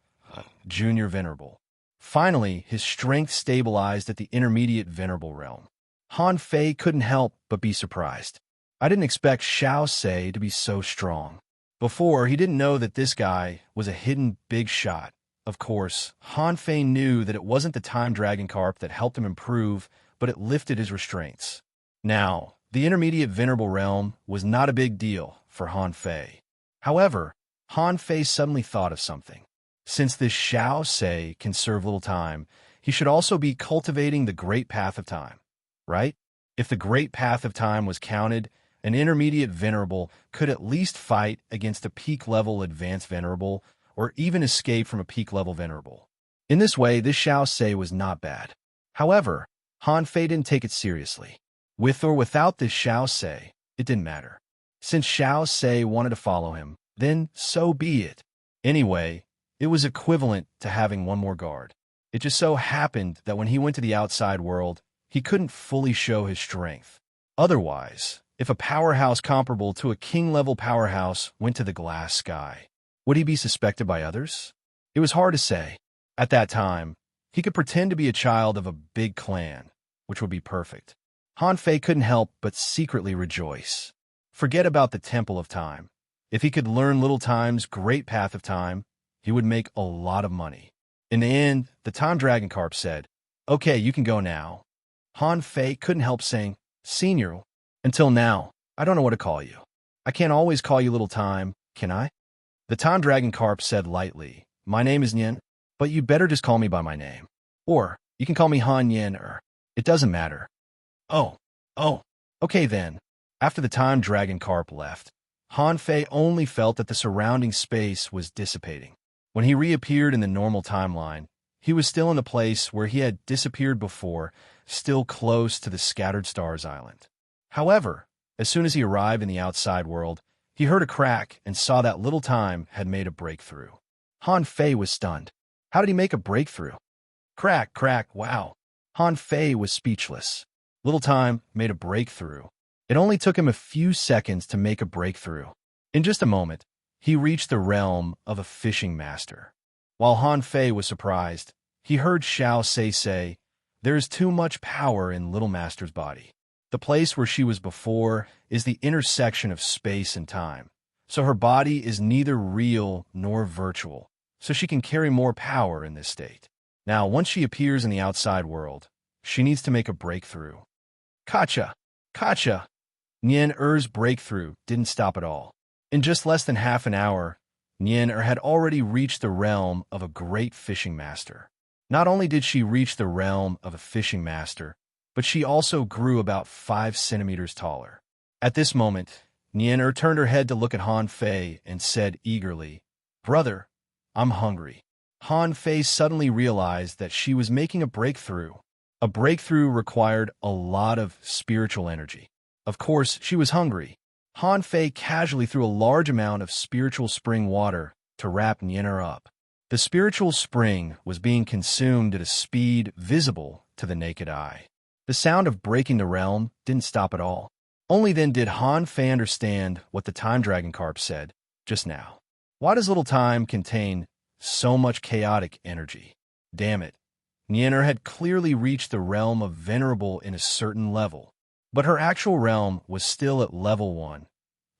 junior venerable. Finally, his strength stabilized at the intermediate venerable realm. Han Fei couldn't help but be surprised. "I didn't expect Xiao Sei to be so strong." Before, he didn't know that this guy was a hidden big shot. Of course, Han Fei knew that it wasn't the time dragon carp that helped him improve, but it lifted his restraints. Now, the intermediate venerable realm was not a big deal for Han Fei. However, Han Fei suddenly thought of something. Since this Xiao Sei can serve Little Time, he should also be cultivating the Great Path of Time, right? If the Great Path of Time was counted, an intermediate venerable could at least fight against a peak-level advanced venerable, or even escape from a peak-level venerable. In this way, this Xiao Sei was not bad. However, Han Fei didn't take it seriously. With or without this Xiao Sei, it didn't matter. Since Xiao Sei wanted to follow him, then so be it. Anyway, it was equivalent to having one more guard. It just so happened that when he went to the outside world, he couldn't fully show his strength. Otherwise, if a powerhouse comparable to a king-level powerhouse went to the glass sky, would he be suspected by others? It was hard to say. At that time, he could pretend to be a child of a big clan, which would be perfect. Han Fei couldn't help but secretly rejoice. Forget about the Temple of Time. If he could learn Little Time's Great Path of Time, he would make a lot of money. In the end, the time dragon carp said, "Okay, you can go now." Han Fei couldn't help saying, "Senior, until now, I don't know what to call you. I can't always call you Little Time, can I?" The time dragon carp said lightly, "My name is Nian, but you'd better just call me by my name. Or, you can call me Han Nian, or it doesn't matter." Oh, okay then. After the time dragon carp left, Han Fei only felt that the surrounding space was dissipating. When he reappeared in the normal timeline, he was still in the place where he had disappeared before, still close to the Scattered Stars Island. However, as soon as he arrived in the outside world, he heard a crack and saw that Little Time had made a breakthrough. Han Fei was stunned. How did he make a breakthrough? Crack, crack, wow. Han Fei was speechless. Little Time made a breakthrough. It only took him a few seconds to make a breakthrough. In just a moment, he reached the realm of a fishing master. While Han Fei was surprised, he heard Xiao Sei say, "There is too much power in Little Master's body. The place where she was before is the intersection of space and time, so her body is neither real nor virtual, so she can carry more power in this state. Now, once she appears in the outside world, she needs to make a breakthrough." Kacha! Kacha! Nian Er's breakthrough didn't stop at all. In just less than half an hour, Nian Er had already reached the realm of a great fishing master. Not only did she reach the realm of a fishing master, but she also grew about 5 centimeters taller. At this moment, Nian Er turned her head to look at Han Fei and said eagerly, "Brother, I'm hungry." Han Fei suddenly realized that she was making a breakthrough. A breakthrough required a lot of spiritual energy. Of course, she was hungry. Han Fei casually threw a large amount of spiritual spring water to wrap Nien'er up. The spiritual spring was being consumed at a speed visible to the naked eye. The sound of breaking the realm didn't stop at all. Only then did Han Fei understand what the time dragon carp said just now. Why does little time contain so much chaotic energy? Damn it. Nien'er had clearly reached the realm of venerable in a certain level, but her actual realm was still at level 1.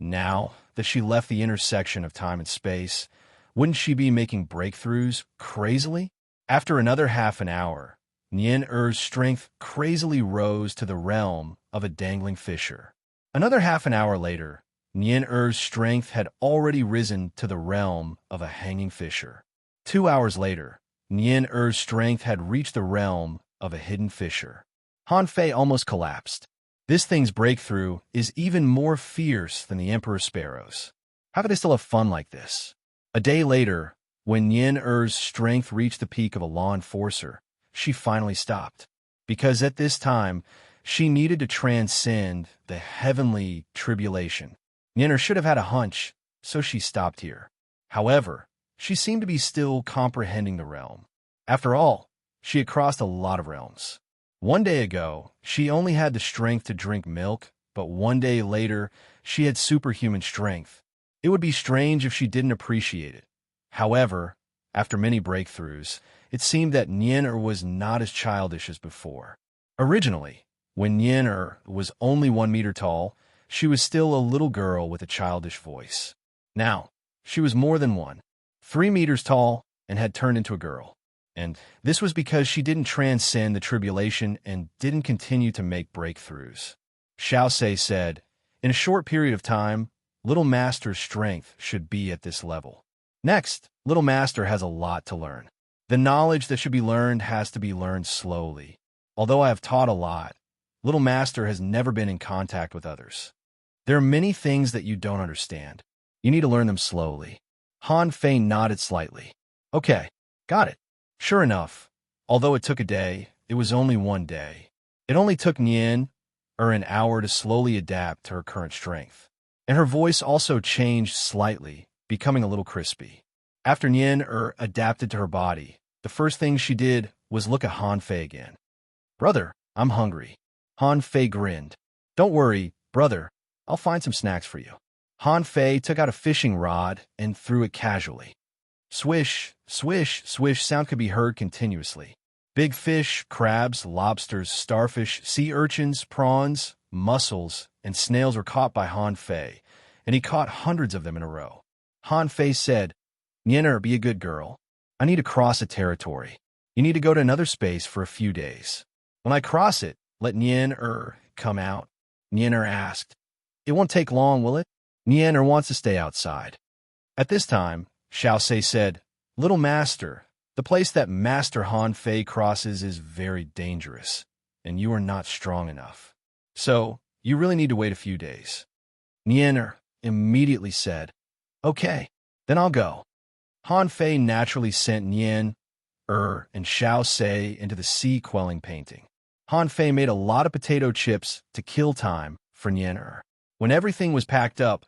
Now that she left the intersection of time and space, wouldn't she be making breakthroughs crazily? After another half an hour, Nien'er's strength crazily rose to the realm of a dangling fisher. Another half an hour later, Nien'er's strength had already risen to the realm of a hanging fisher. 2 hours later, Nien'er's strength had reached the realm of a hidden fisher. Han Fei almost collapsed. This thing's breakthrough is even more fierce than the Emperor Sparrow's. How could I still have fun like this? A day later, when Nien'er's strength reached the peak of a law enforcer, she finally stopped. Because at this time, she needed to transcend the heavenly tribulation. Nien'er should have had a hunch, so she stopped here. However, she seemed to be still comprehending the realm. After all, she had crossed a lot of realms. One day ago, she only had the strength to drink milk, but one day later, she had superhuman strength. It would be strange if she didn't appreciate it. However, after many breakthroughs, it seemed that Nien'er was not as childish as before. Originally, when Nien'er was only 1 meter tall, she was still a little girl with a childish voice. Now, she was more than 3 meters tall and had turned into a girl. And this was because she didn't transcend the tribulation and didn't continue to make breakthroughs. Xiaosei said, in a short period of time, Little Master's strength should be at this level. Next, Little Master has a lot to learn. The knowledge that should be learned has to be learned slowly. Although I have taught a lot, Little Master has never been in contact with others. There are many things that you don't understand. You need to learn them slowly. Han Fei nodded slightly. Okay, got it. Sure enough, although it took a day, it was only 1 day. It only took Nien'er an hour to slowly adapt to her current strength. And her voice also changed slightly, becoming a little crispy. After Nien'er adapted to her body, the first thing she did was look at Han Fei again. Brother, I'm hungry. Han Fei grinned. Don't worry, brother, I'll find some snacks for you. Han Fei took out a fishing rod and threw it casually. Swish, swish, swish sound could be heard continuously. Big fish, crabs, lobsters, starfish, sea urchins, prawns, mussels, and snails were caught by Han Fei, and he caught hundreds of them in a row. Han Fei said, Nien'er, be a good girl. I need to cross a territory. You need to go to another space for a few days. When I cross it, let Nien'er come out. Nien'er asked, It won't take long, will it? Nien'er wants to stay outside. At this time, Xiaosei said, Little Master, the place that Master Han Fei crosses is very dangerous, and you are not strong enough. So, you really need to wait a few days. Nien'er immediately said, Okay, then I'll go. Han Fei naturally sent Nien'er and Xiaosei into the sea-quelling painting. Han Fei made a lot of potato chips to kill time for Nien'er. When everything was packed up,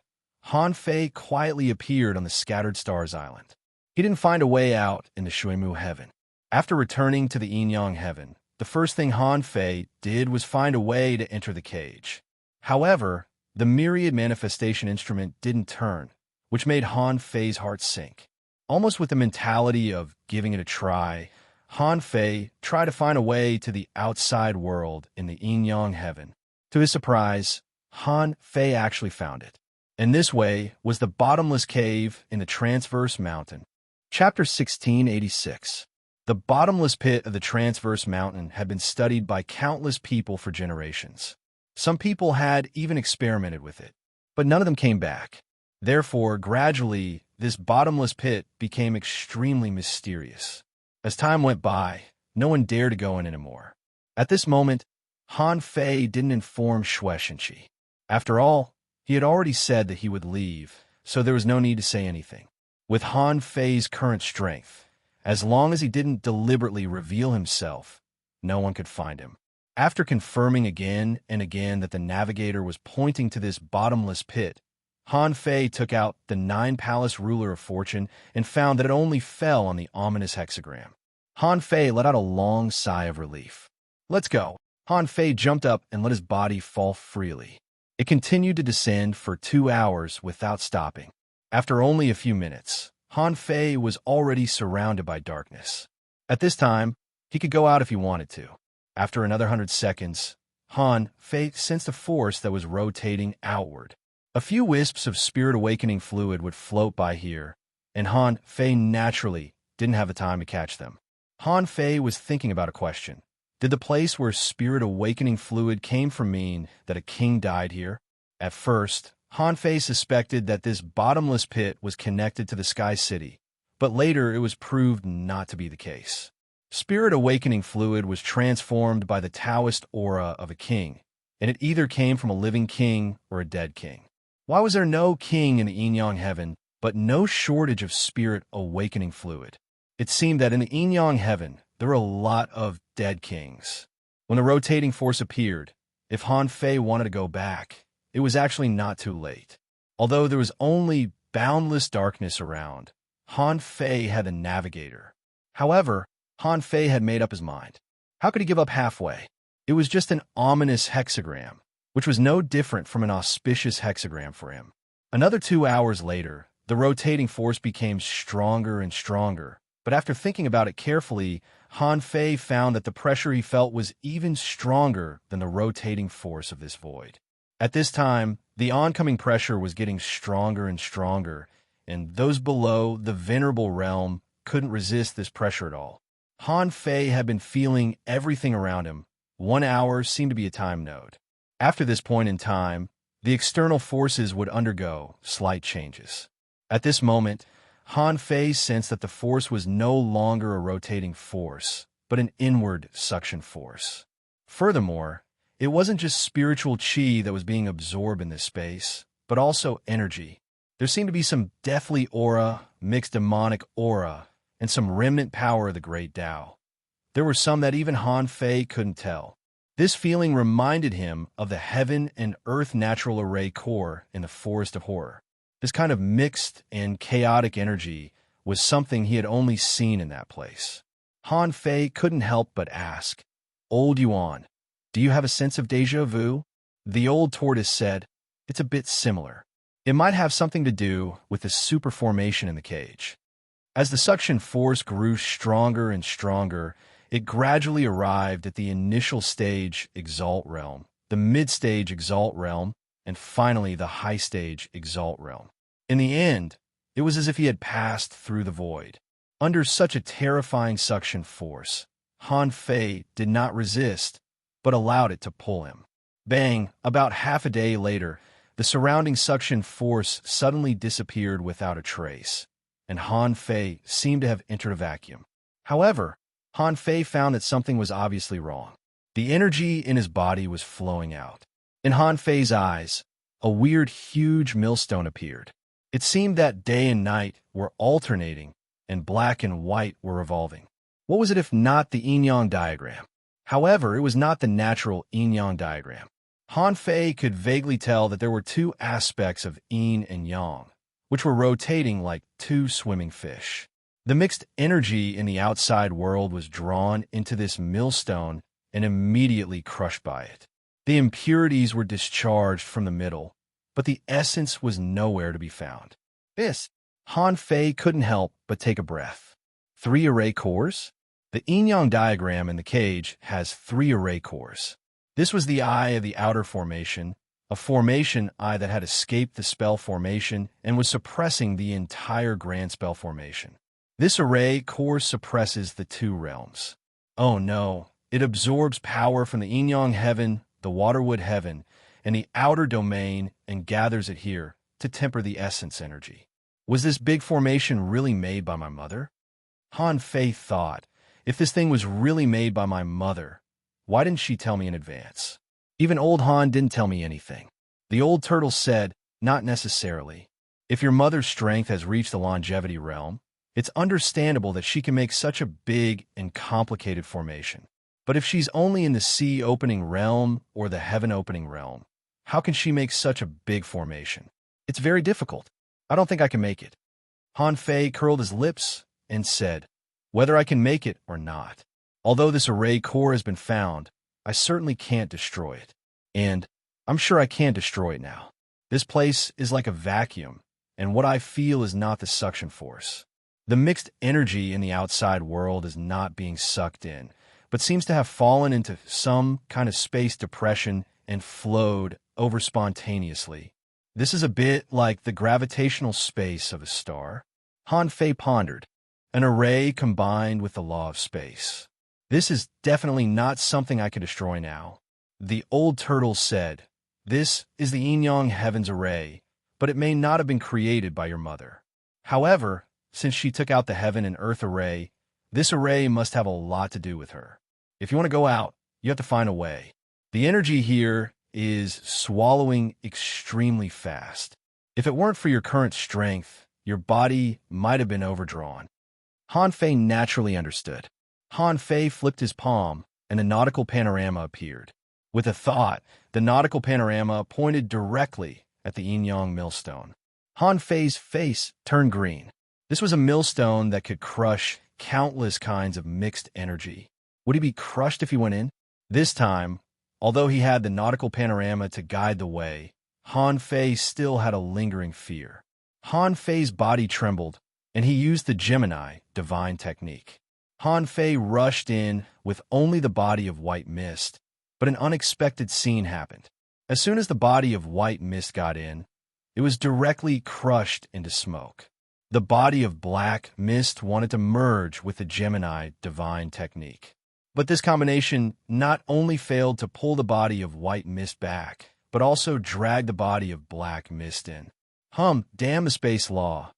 Han Fei quietly appeared on the Scattered Stars Island. He didn't find a way out in the Shuimu heaven. After returning to the Yin-Yang heaven, the first thing Han Fei did was find a way to enter the cage. However, the myriad manifestation instrument didn't turn, which made Han Fei's heart sink. Almost with the mentality of giving it a try, Han Fei tried to find a way to the outside world in the Yin-Yang heaven. To his surprise, Han Fei actually found it. And this way was the bottomless cave in the Transverse Mountain. Chapter 1686. The bottomless pit of the Transverse Mountain had been studied by countless people for generations. Some people had even experimented with it, but none of them came back. Therefore, gradually, this bottomless pit became extremely mysterious. As time went by, no one dared to go in anymore. At this moment, Han Fei didn't inform Shueishenqi. After all, he had already said that he would leave, so there was no need to say anything. With Han Fei's current strength, as long as he didn't deliberately reveal himself, no one could find him. After confirming again and again that the navigator was pointing to this bottomless pit, Han Fei took out the 9-palace ruler of fortune and found that it only fell on the ominous hexagram. Han Fei let out a long sigh of relief. "Let's go." Han Fei jumped up and let his body fall freely. It continued to descend for 2 hours without stopping. After only a few minutes, Han Fei was already surrounded by darkness. At this time, he could go out if he wanted to. After another 100 seconds, Han Fei sensed a force that was rotating outward. A few wisps of spirit-awakening fluid would float by here, and Han Fei naturally didn't have the time to catch them. Han Fei was thinking about a question. Did the place where spirit-awakening fluid came from mean that a king died here? At first, Han Fei suspected that this bottomless pit was connected to the Sky City, but later it was proved not to be the case. Spirit-awakening fluid was transformed by the Taoist aura of a king, and it either came from a living king or a dead king. Why was there no king in the yin-yang heaven, but no shortage of spirit-awakening fluid? It seemed that in the yin-yang heaven, there were a lot of dead kings. When the rotating force appeared, if Han Fei wanted to go back, it was actually not too late. Although there was only boundless darkness around, Han Fei had the navigator. However, Han Fei had made up his mind. How could he give up halfway? It was just an ominous hexagram, which was no different from an auspicious hexagram for him. Another 2 hours later, the rotating force became stronger and stronger, but after thinking about it carefully, Han Fei found that the pressure he felt was even stronger than the rotating force of this void. At this time, the oncoming pressure was getting stronger and stronger, and those below the venerable realm couldn't resist this pressure at all. Han Fei had been feeling everything around him. 1 hour seemed to be a time node. After this point in time, the external forces would undergo slight changes. At this moment, Han Fei sensed that the force was no longer a rotating force, but an inward suction force. Furthermore, it wasn't just spiritual qi that was being absorbed in this space, but also energy. There seemed to be some deathly aura, mixed demonic aura, and some remnant power of the great Tao. There were some that even Han Fei couldn't tell. This feeling reminded him of the heaven and earth natural array core in the Forest of Horror. This kind of mixed and chaotic energy was something he had only seen in that place. Han Fei couldn't help but ask, "Old Yuan, do you have a sense of déjà vu?" The old tortoise said, "It's a bit similar. It might have something to do with the superformation in the cage." As the suction force grew stronger and stronger, it gradually arrived at the initial stage Exalt Realm, the mid-stage Exalt Realm, and finally the high-stage Exalt Realm. In the end, it was as if he had passed through the void. Under such a terrifying suction force, Han Fei did not resist, but allowed it to pull him. Bang! About half a day later, the surrounding suction force suddenly disappeared without a trace, and Han Fei seemed to have entered a vacuum. However, Han Fei found that something was obviously wrong. The energy in his body was flowing out. In Han Fei's eyes, a weird, huge millstone appeared. It seemed that day and night were alternating, and black and white were revolving. What was it if not the yin-yang diagram? However, it was not the natural yin-yang diagram. Han Fei could vaguely tell that there were two aspects of yin and yang, which were rotating like two swimming fish. The mixed energy in the outside world was drawn into this millstone and immediately crushed by it. The impurities were discharged from the middle, but the essence was nowhere to be found. Han Fei couldn't help but take a breath. 3 array cores? The yin-yang diagram in the cage has 3 array cores. This was the eye of the outer formation, a formation eye that had escaped the spell formation and was suppressing the entire grand spell formation. This array core suppresses the 2 realms. Oh no, it absorbs power from the yin-yang heaven, the waterwood heaven, and the outer domain and gathers it here to temper the essence energy. Was this big formation really made by my mother? Han Fei thought, if this thing was really made by my mother, why didn't she tell me in advance? Even old Han didn't tell me anything. The old turtle said, not necessarily. If your mother's strength has reached the longevity realm, it's understandable that she can make such a big and complicated formation. But if she's only in the sea-opening realm or the heaven-opening realm, how can she make such a big formation? It's very difficult. I don't think I can make it. Han Fei curled his lips and said, whether I can make it or not. Although this array core has been found, I certainly can't destroy it. And I'm sure I can't destroy it now. This place is like a vacuum, and what I feel is not the suction force. The mixed energy in the outside world is not being sucked in, but seems to have fallen into some kind of space depression and flowed over spontaneously. This is a bit like the gravitational space of a star. Han Fei pondered, an array combined with the law of space. This is definitely not something I can destroy now. The old turtle said, this is the Yin-Yang Heavens array, but it may not have been created by your mother. However, since she took out the Heaven and Earth array, this array must have a lot to do with her. If you want to go out, you have to find a way. The energy here is swallowing extremely fast. If it weren't for your current strength, your body might have been overdrawn. Han Fei naturally understood. Han Fei flipped his palm, and a nautical panorama appeared. With a thought, the nautical panorama pointed directly at the yin-yang millstone. Han Fei's face turned green. This was a millstone that could crush countless kinds of mixed energy. Would he be crushed if he went in? This time, although he had the nautical panorama to guide the way, Han Fei still had a lingering fear. Han Fei's body trembled, and he used the Gemini divine technique. Han Fei rushed in with only the body of white mist, but an unexpected scene happened. As soon as the body of white mist got in, it was directly crushed into smoke. The body of black mist wanted to merge with the Gemini divine technique. But this combination not only failed to pull the body of white mist back, but also dragged the body of black mist in. Damn the space law.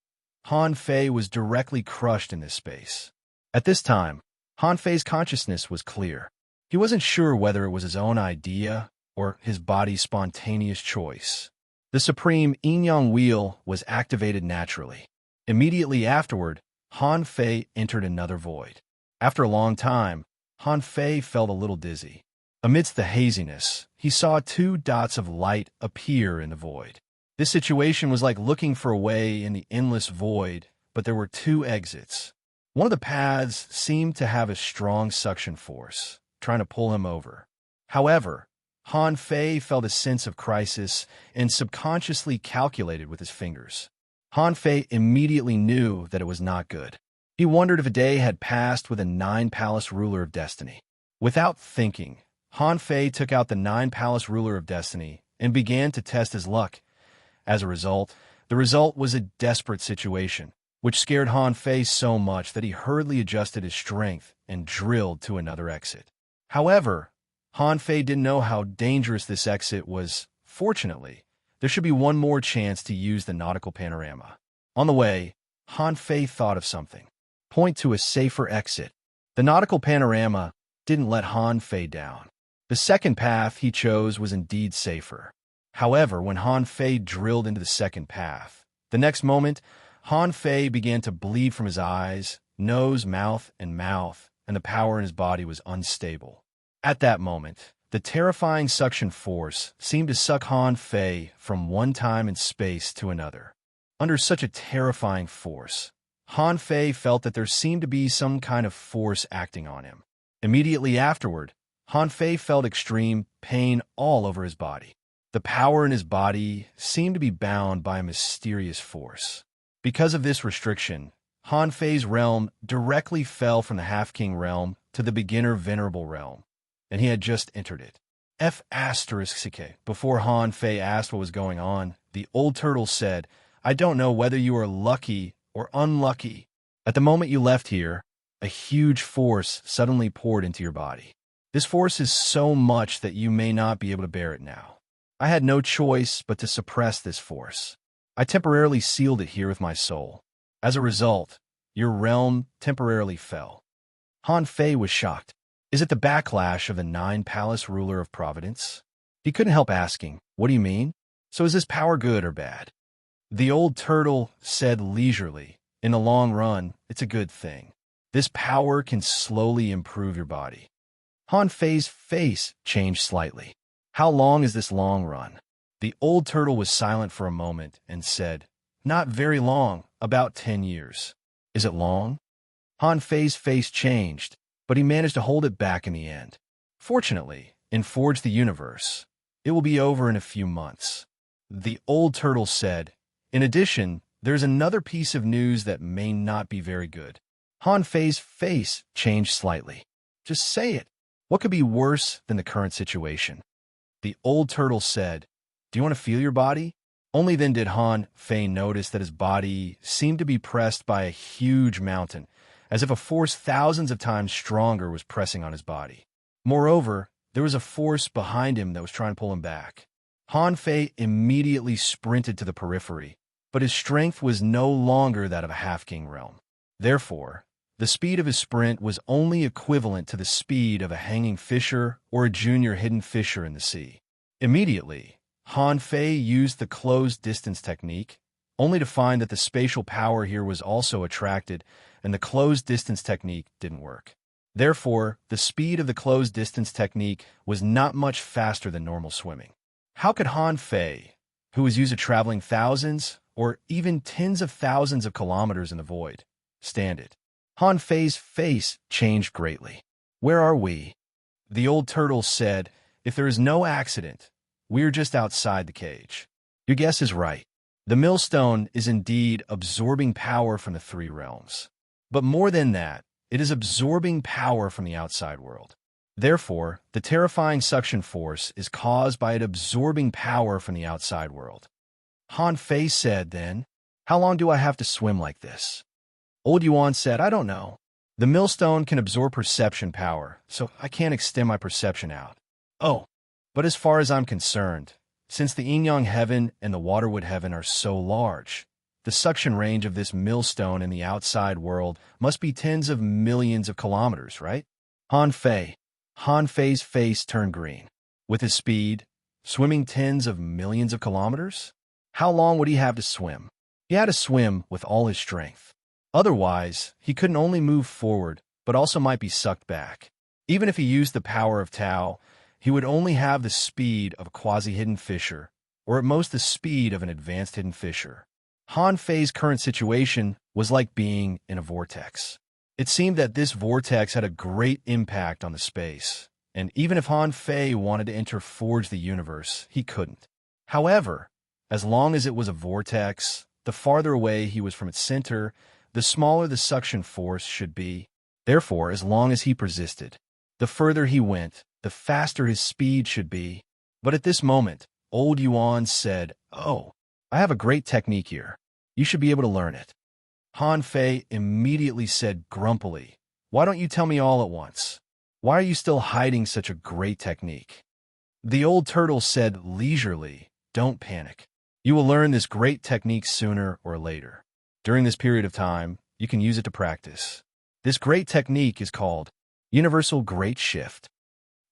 Han Fei was directly crushed in this space. At this time, Han Fei's consciousness was clear. He wasn't sure whether it was his own idea or his body's spontaneous choice. The supreme yin-yang wheel was activated naturally. Immediately afterward, Han Fei entered another void. After a long time, Han Fei felt a little dizzy. Amidst the haziness, he saw two dots of light appear in the void. This situation was like looking for a way in the endless void, but there were two exits. One of the paths seemed to have a strong suction force, trying to pull him over. However, Han Fei felt a sense of crisis and subconsciously calculated with his fingers. Han Fei immediately knew that it was not good. He wondered if a day had passed with a nine-palace ruler of destiny. Without thinking, Han Fei took out the nine-palace ruler of destiny and began to test his luck. As a result, the result was a desperate situation, which scared Han Fei so much that he hurriedly adjusted his strength and drilled to another exit. However, Han Fei didn't know how dangerous this exit was. Fortunately, there should be one more chance to use the nautical panorama. On the way, Han Fei thought of something. Point to a safer exit. The nautical panorama didn't let Han Fei down. The second path he chose was indeed safer. However, when Han Fei drilled into the second path, the next moment, Han Fei began to bleed from his eyes, nose, mouth, and the power in his body was unstable. At that moment, the terrifying suction force seemed to suck Han Fei from one time and space to another. Under such a terrifying force, Han Fei felt that there seemed to be some kind of force acting on him. Immediately afterward, Han Fei felt extreme pain all over his body. The power in his body seemed to be bound by a mysterious force. Because of this restriction, Han Fei's realm directly fell from the half-king realm to the beginner venerable realm, and he had just entered it. Before Han Fei asked what was going on, the old turtle said, I don't know whether you are lucky or unlucky. At the moment you left here, a huge force suddenly poured into your body. This force is so much that you may not be able to bear it now. I had no choice but to suppress this force. I temporarily sealed it here with my soul. As a result, your realm temporarily fell. Han Fei was shocked. Is it the backlash of the nine-palace ruler of Providence? He couldn't help asking, what do you mean? So is this power good or bad? The old turtle said leisurely, in the long run, it's a good thing. This power can slowly improve your body. Han Fei's face changed slightly. How long is this long run? The old turtle was silent for a moment and said, Not very long, about 10 years. Is it long? Han Fei's face changed, but he managed to hold it back in the end. Fortunately, in Forge the Universe, it will be over in a few months. The old turtle said, In addition, there's another piece of news that may not be very good. Han Fei's face changed slightly. Just say it. What could be worse than the current situation? The old turtle said, Do you want to feel your body? Only then did Han Fei notice that his body seemed to be pressed by a huge mountain, as if a force thousands of times stronger was pressing on his body. Moreover, there was a force behind him that was trying to pull him back. Han Fei immediately sprinted to the periphery, but his strength was no longer that of a half-king realm. Therefore, the speed of his sprint was only equivalent to the speed of a hanging fisher or a junior hidden fisher in the sea. Immediately, Han Fei used the closed distance technique, only to find that the spatial power here was also attracted, and the closed distance technique didn't work. Therefore, the speed of the closed distance technique was not much faster than normal swimming. How could Han Fei, who was used to traveling thousands or even tens of thousands of kilometers in the void, stand it? Han Fei's face changed greatly. Where are we? The old turtle said, If there is no accident, we're just outside the cage. Your guess is right. The millstone is indeed absorbing power from the three realms. But more than that, it is absorbing power from the outside world. Therefore, the terrifying suction force is caused by it absorbing power from the outside world. Han Fei said then, How long do I have to swim like this? Old Yuan said, I don't know. The millstone can absorb perception power, so I can't extend my perception out. Oh, but as far as I'm concerned, since the yin-yang heaven and the waterwood heaven are so large, the suction range of this millstone in the outside world must be tens of millions of kilometers, right? Han Fei's face turned green. With his speed, swimming tens of millions of kilometers? How long would he have to swim? He had to swim with all his strength. Otherwise, he couldn't only move forward, but also might be sucked back. Even if he used the power of Tao, he would only have the speed of a quasi-hidden fisher, or at most the speed of an advanced hidden fisher. Han Fei's current situation was like being in a vortex. It seemed that this vortex had a great impact on the space, and even if Han Fei wanted to enter Forge the Universe, he couldn't. However, as long as it was a vortex, the farther away he was from its center, the smaller the suction force should be. Therefore, as long as he persisted, the further he went, the faster his speed should be. But at this moment, old Yuan said, Oh, I have a great technique here. You should be able to learn it. Han Fei immediately said grumpily, Why don't you tell me all at once? Why are you still hiding such a great technique? The old turtle said leisurely, Don't panic. You will learn this great technique sooner or later. During this period of time, you can use it to practice. This great technique is called Universal Great Shift.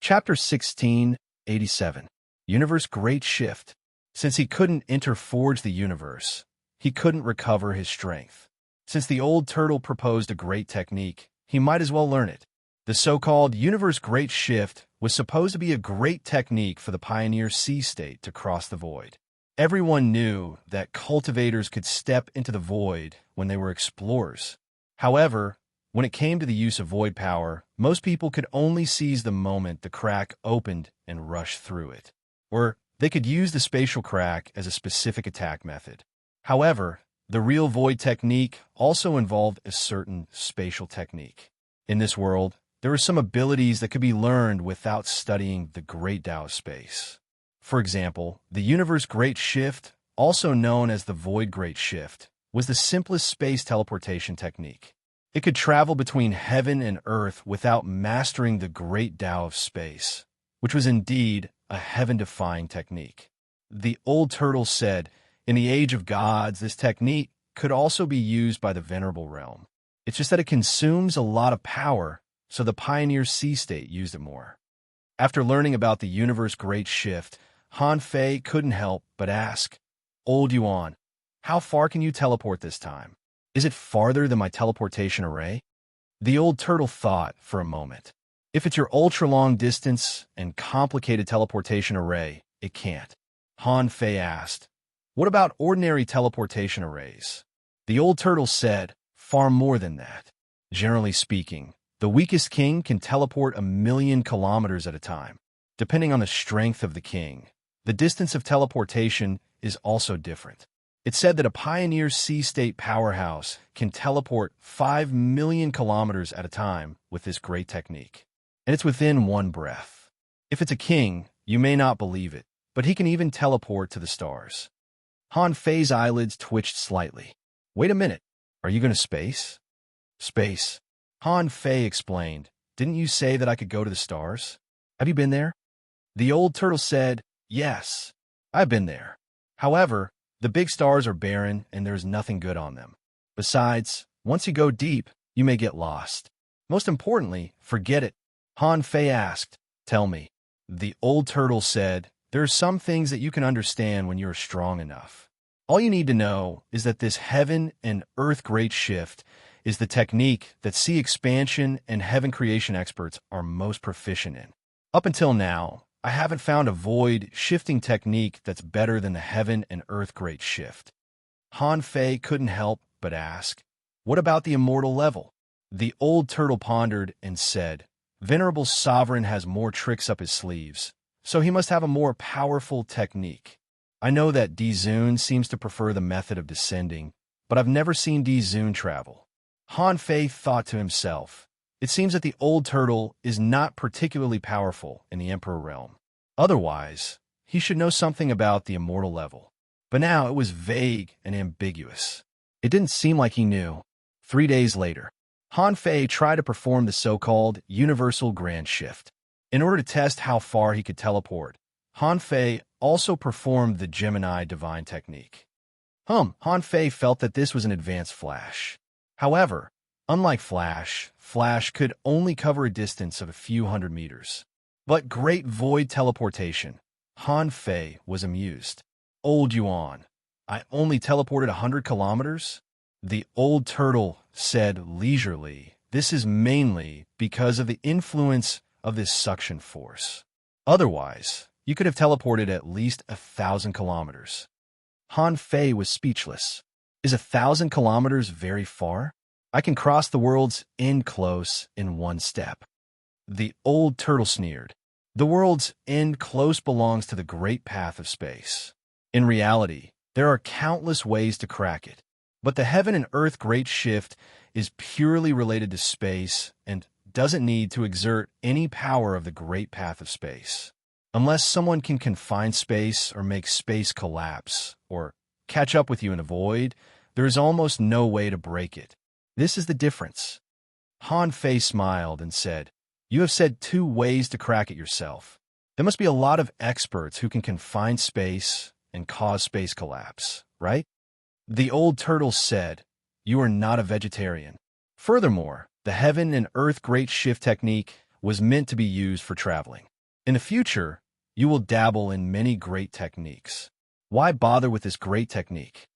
Chapter 1687. Universe Great Shift. Since he couldn't interforge the universe, he couldn't recover his strength. Since the old turtle proposed a great technique, he might as well learn it. The so-called Universe Great Shift was supposed to be a great technique for the pioneer sea state to cross the void. Everyone knew that cultivators could step into the void when they were explorers. However, when it came to the use of void power, most people could only seize the moment the crack opened and rush through it. Or they could use the spatial crack as a specific attack method. However, the real void technique also involved a certain spatial technique. In this world, there were some abilities that could be learned without studying the great Tao of space. For example, the Universe Great Shift, also known as the Void Great Shift, was the simplest space teleportation technique. It could travel between heaven and earth without mastering the great Tao of space, which was indeed a heaven-defying technique. The old turtle said, In the age of gods, this technique could also be used by the venerable realm. It's just that it consumes a lot of power, so the pioneer sea state used it more. After learning about the Universe Great Shift, Han Fei couldn't help but ask, Old Yuan, how far can you teleport this time? Is it farther than my teleportation array? The old turtle thought for a moment. If it's your ultra-long distance and complicated teleportation array, it can't. Han Fei asked, "What about ordinary teleportation arrays?" The old turtle said, "Far more than that. Generally speaking, the weakest king can teleport 1,000,000 kilometers at a time. Depending on the strength of the king, the distance of teleportation is also different. It's said that a pioneer sea-state powerhouse can teleport 5,000,000 kilometers at a time with this great technique. And it's within one breath. If it's a king, you may not believe it, but he can even teleport to the stars." Han Fei's eyelids twitched slightly. "Wait a minute. Are you going to space?" "Space?" Han Fei explained. "Didn't you say that I could go to the stars? Have you been there?" The old turtle said, "Yes, I've been there. However, the big stars are barren and there's nothing good on them. Besides, once you go deep, you may get lost. Most importantly, forget it." Han Fei asked, "Tell me." The old turtle said, "There are some things that you can understand when you are strong enough. All you need to know is that this heaven and earth great shift is the technique that sea expansion and heaven creation experts are most proficient in. Up until now, I haven't found a void shifting technique that's better than the heaven and earth great shift." Han Fei couldn't help but ask, "What about the immortal level?" The old turtle pondered and said, "Venerable Sovereign has more tricks up his sleeves, so he must have a more powerful technique. I know that Dizun seems to prefer the method of descending, but I've never seen Dizun travel." Han Fei thought to himself, "It seems that the old turtle is not particularly powerful in the Emperor realm. Otherwise, he should know something about the immortal level." But now it was vague and ambiguous. It didn't seem like he knew. 3 days later, Han Fei tried to perform the so-called universal grand shift. In order to test how far he could teleport, Han Fei also performed the Gemini divine technique. Han Fei felt that this was an advanced flash. However, unlike Flash could only cover a distance of a few hundred meters. But great void teleportation, Han Fei was amused. "Old Yuan, I only teleported 100 kilometers?" The old turtle said leisurely, "This is mainly because of the influence of this suction force. Otherwise, you could have teleported at least 1,000 kilometers." Han Fei was speechless. "Is 1,000 kilometers very far? I can cross the world's end close in one step." The old turtle sneered. "The world's end close belongs to the great path of space. In reality, there are countless ways to crack it. But the heaven and earth great shift is purely related to space and doesn't need to exert any power of the great path of space. Unless someone can confine space or make space collapse or catch up with you in the void, there is almost no way to break it. This is the difference." Han Fei smiled and said, "You have said 2 ways to crack it yourself. There must be a lot of experts who can confine space and cause space collapse, right?" The old turtle said, "You are not a vegetarian. Furthermore, the heaven and earth great shift technique was meant to be used for traveling. In the future, you will dabble in many great techniques. Why bother with this great technique?"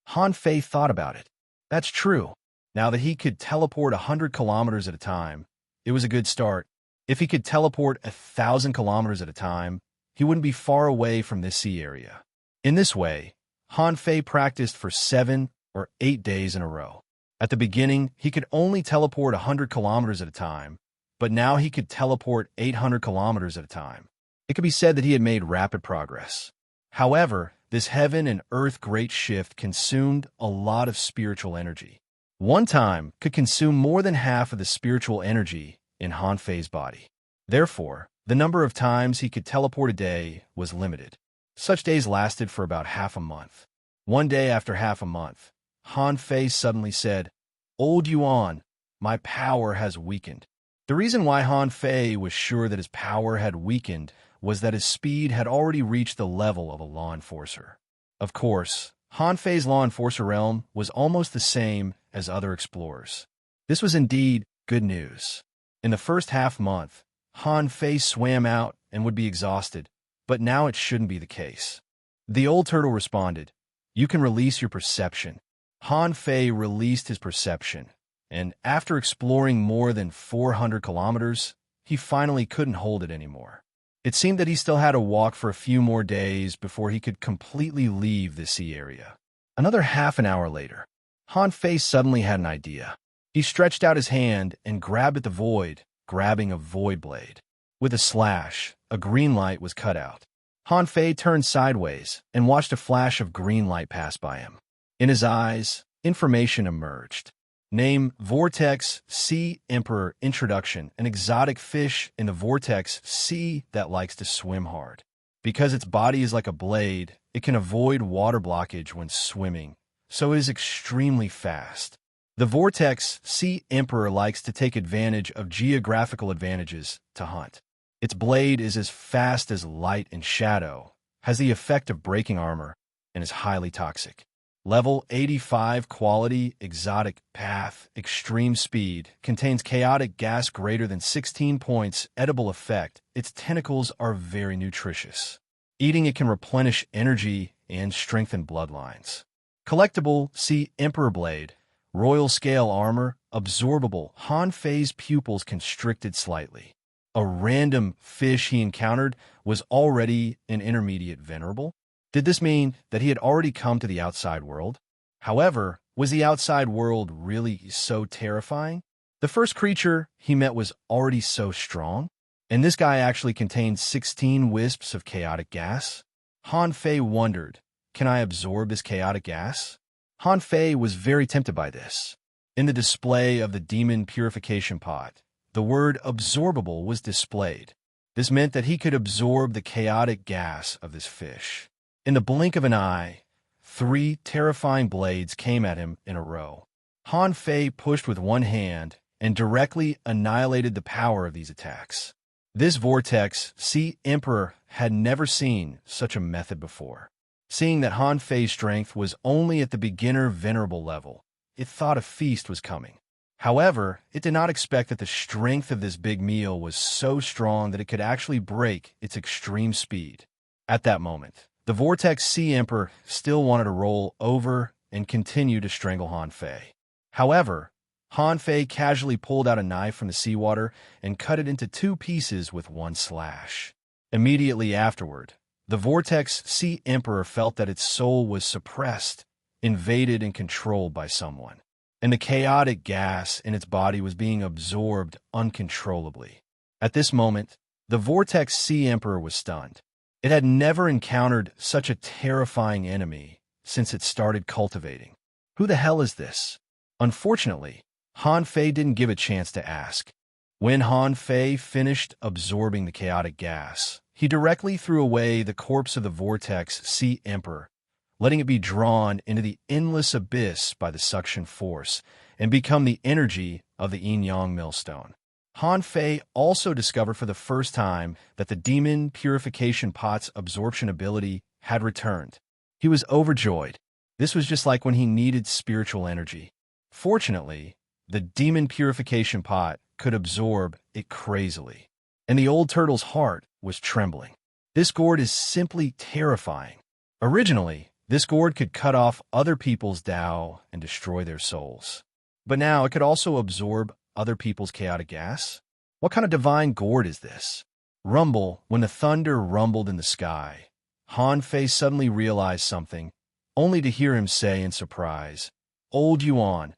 Han Fei thought about it. That's true. Now that he could teleport 100 kilometers at a time, it was a good start. If he could teleport 1,000 kilometers at a time, he wouldn't be far away from this sea area. In this way, Han Fei practiced for 7 or 8 days in a row. At the beginning, he could only teleport 100 kilometers at a time, but now he could teleport 800 kilometers at a time. It could be said that he had made rapid progress. However, this heaven and earth great shift consumed a lot of spiritual energy. One time could consume more than half of the spiritual energy in Han Fei's body. Therefore, the number of times he could teleport a day was limited. Such days lasted for about half a month. One day after half a month, Han Fei suddenly said, "Old Yuan, my power has weakened." The reason why Han Fei was sure that his power had weakened was that his speed had already reached the level of a law enforcer. Of course, Han Fei's law enforcer realm was almost the same as other explorers. This was indeed good news. In the first half month, Han Fei swam out and would be exhausted, but now it shouldn't be the case. The old turtle responded, "You can release your perception." Han Fei released his perception, and after exploring more than 400 kilometers, he finally couldn't hold it anymore. It seemed that he still had to walk for a few more days before he could completely leave the sea area. Another half an hour later, Han Fei suddenly had an idea. He stretched out his hand and grabbed at the void, grabbing a void blade. With a slash, a green light was cut out. Han Fei turned sideways and watched a flash of green light pass by him. In his eyes, information emerged. Name: Vortex Sea Emperor. Introduction: an exotic fish in the Vortex Sea that likes to swim hard. Because its body is like a blade, it can avoid water blockage when swimming, so it is extremely fast. The Vortex Sea Emperor likes to take advantage of geographical advantages to hunt. Its blade is as fast as light and shadow, has the effect of breaking armor, and is highly toxic. Level 85 Quality Exotic Path Extreme Speed. Contains chaotic gas greater than 16 points. Edible effect. Its tentacles are very nutritious. Eating it can replenish energy and strengthen bloodlines. Collectible Sea Emperor Blade. Royal Scale Armor. Absorbable. Han Fei's pupils constricted slightly. A random fish he encountered was already an intermediate venerable. Did this mean that he had already come to the outside world? However, was the outside world really so terrifying? The first creature he met was already so strong? And this guy actually contained 16 wisps of chaotic gas? Han Fei wondered, can I absorb this chaotic gas? Han Fei was very tempted by this. In the display of the demon purification pot, the word absorbable was displayed. This meant that he could absorb the chaotic gas of this fish. In the blink of an eye, 3 terrifying blades came at him in a row. Han Fei pushed with one hand and directly annihilated the power of these attacks. This Vortex Sea Emperor had never seen such a method before. Seeing that Han Fei's strength was only at the beginner venerable level, it thought a feast was coming. However, it did not expect that the strength of this big meal was so strong that it could actually break its extreme speed. At that moment, the Vortex Sea Emperor still wanted to roll over and continue to strangle Han Fei. However, Han Fei casually pulled out a knife from the seawater and cut it into 2 pieces with one slash. Immediately afterward, the Vortex Sea Emperor felt that its soul was suppressed, invaded, and controlled by someone, and the chaotic gas in its body was being absorbed uncontrollably. At this moment, the Vortex Sea Emperor was stunned. It had never encountered such a terrifying enemy since it started cultivating. Who the hell is this? Unfortunately, Han Fei didn't give a chance to ask. When Han Fei finished absorbing the chaotic gas, he directly threw away the corpse of the Vortex Sea Emperor, letting it be drawn into the endless abyss by the suction force and become the energy of the yin-yang millstone. Han Fei also discovered for the first time that the demon purification pot's absorption ability had returned. He was overjoyed. This was just like when he needed spiritual energy. Fortunately, the demon purification pot could absorb it crazily, and the old turtle's heart was trembling. This gourd is simply terrifying. Originally, this gourd could cut off other people's Tao and destroy their souls. But now it could also absorb other people's chaotic gas? What kind of divine gourd is this? Rumble. When the thunder rumbled in the sky, Han Fei suddenly realized something, only to hear him say in surprise, Old Yuan,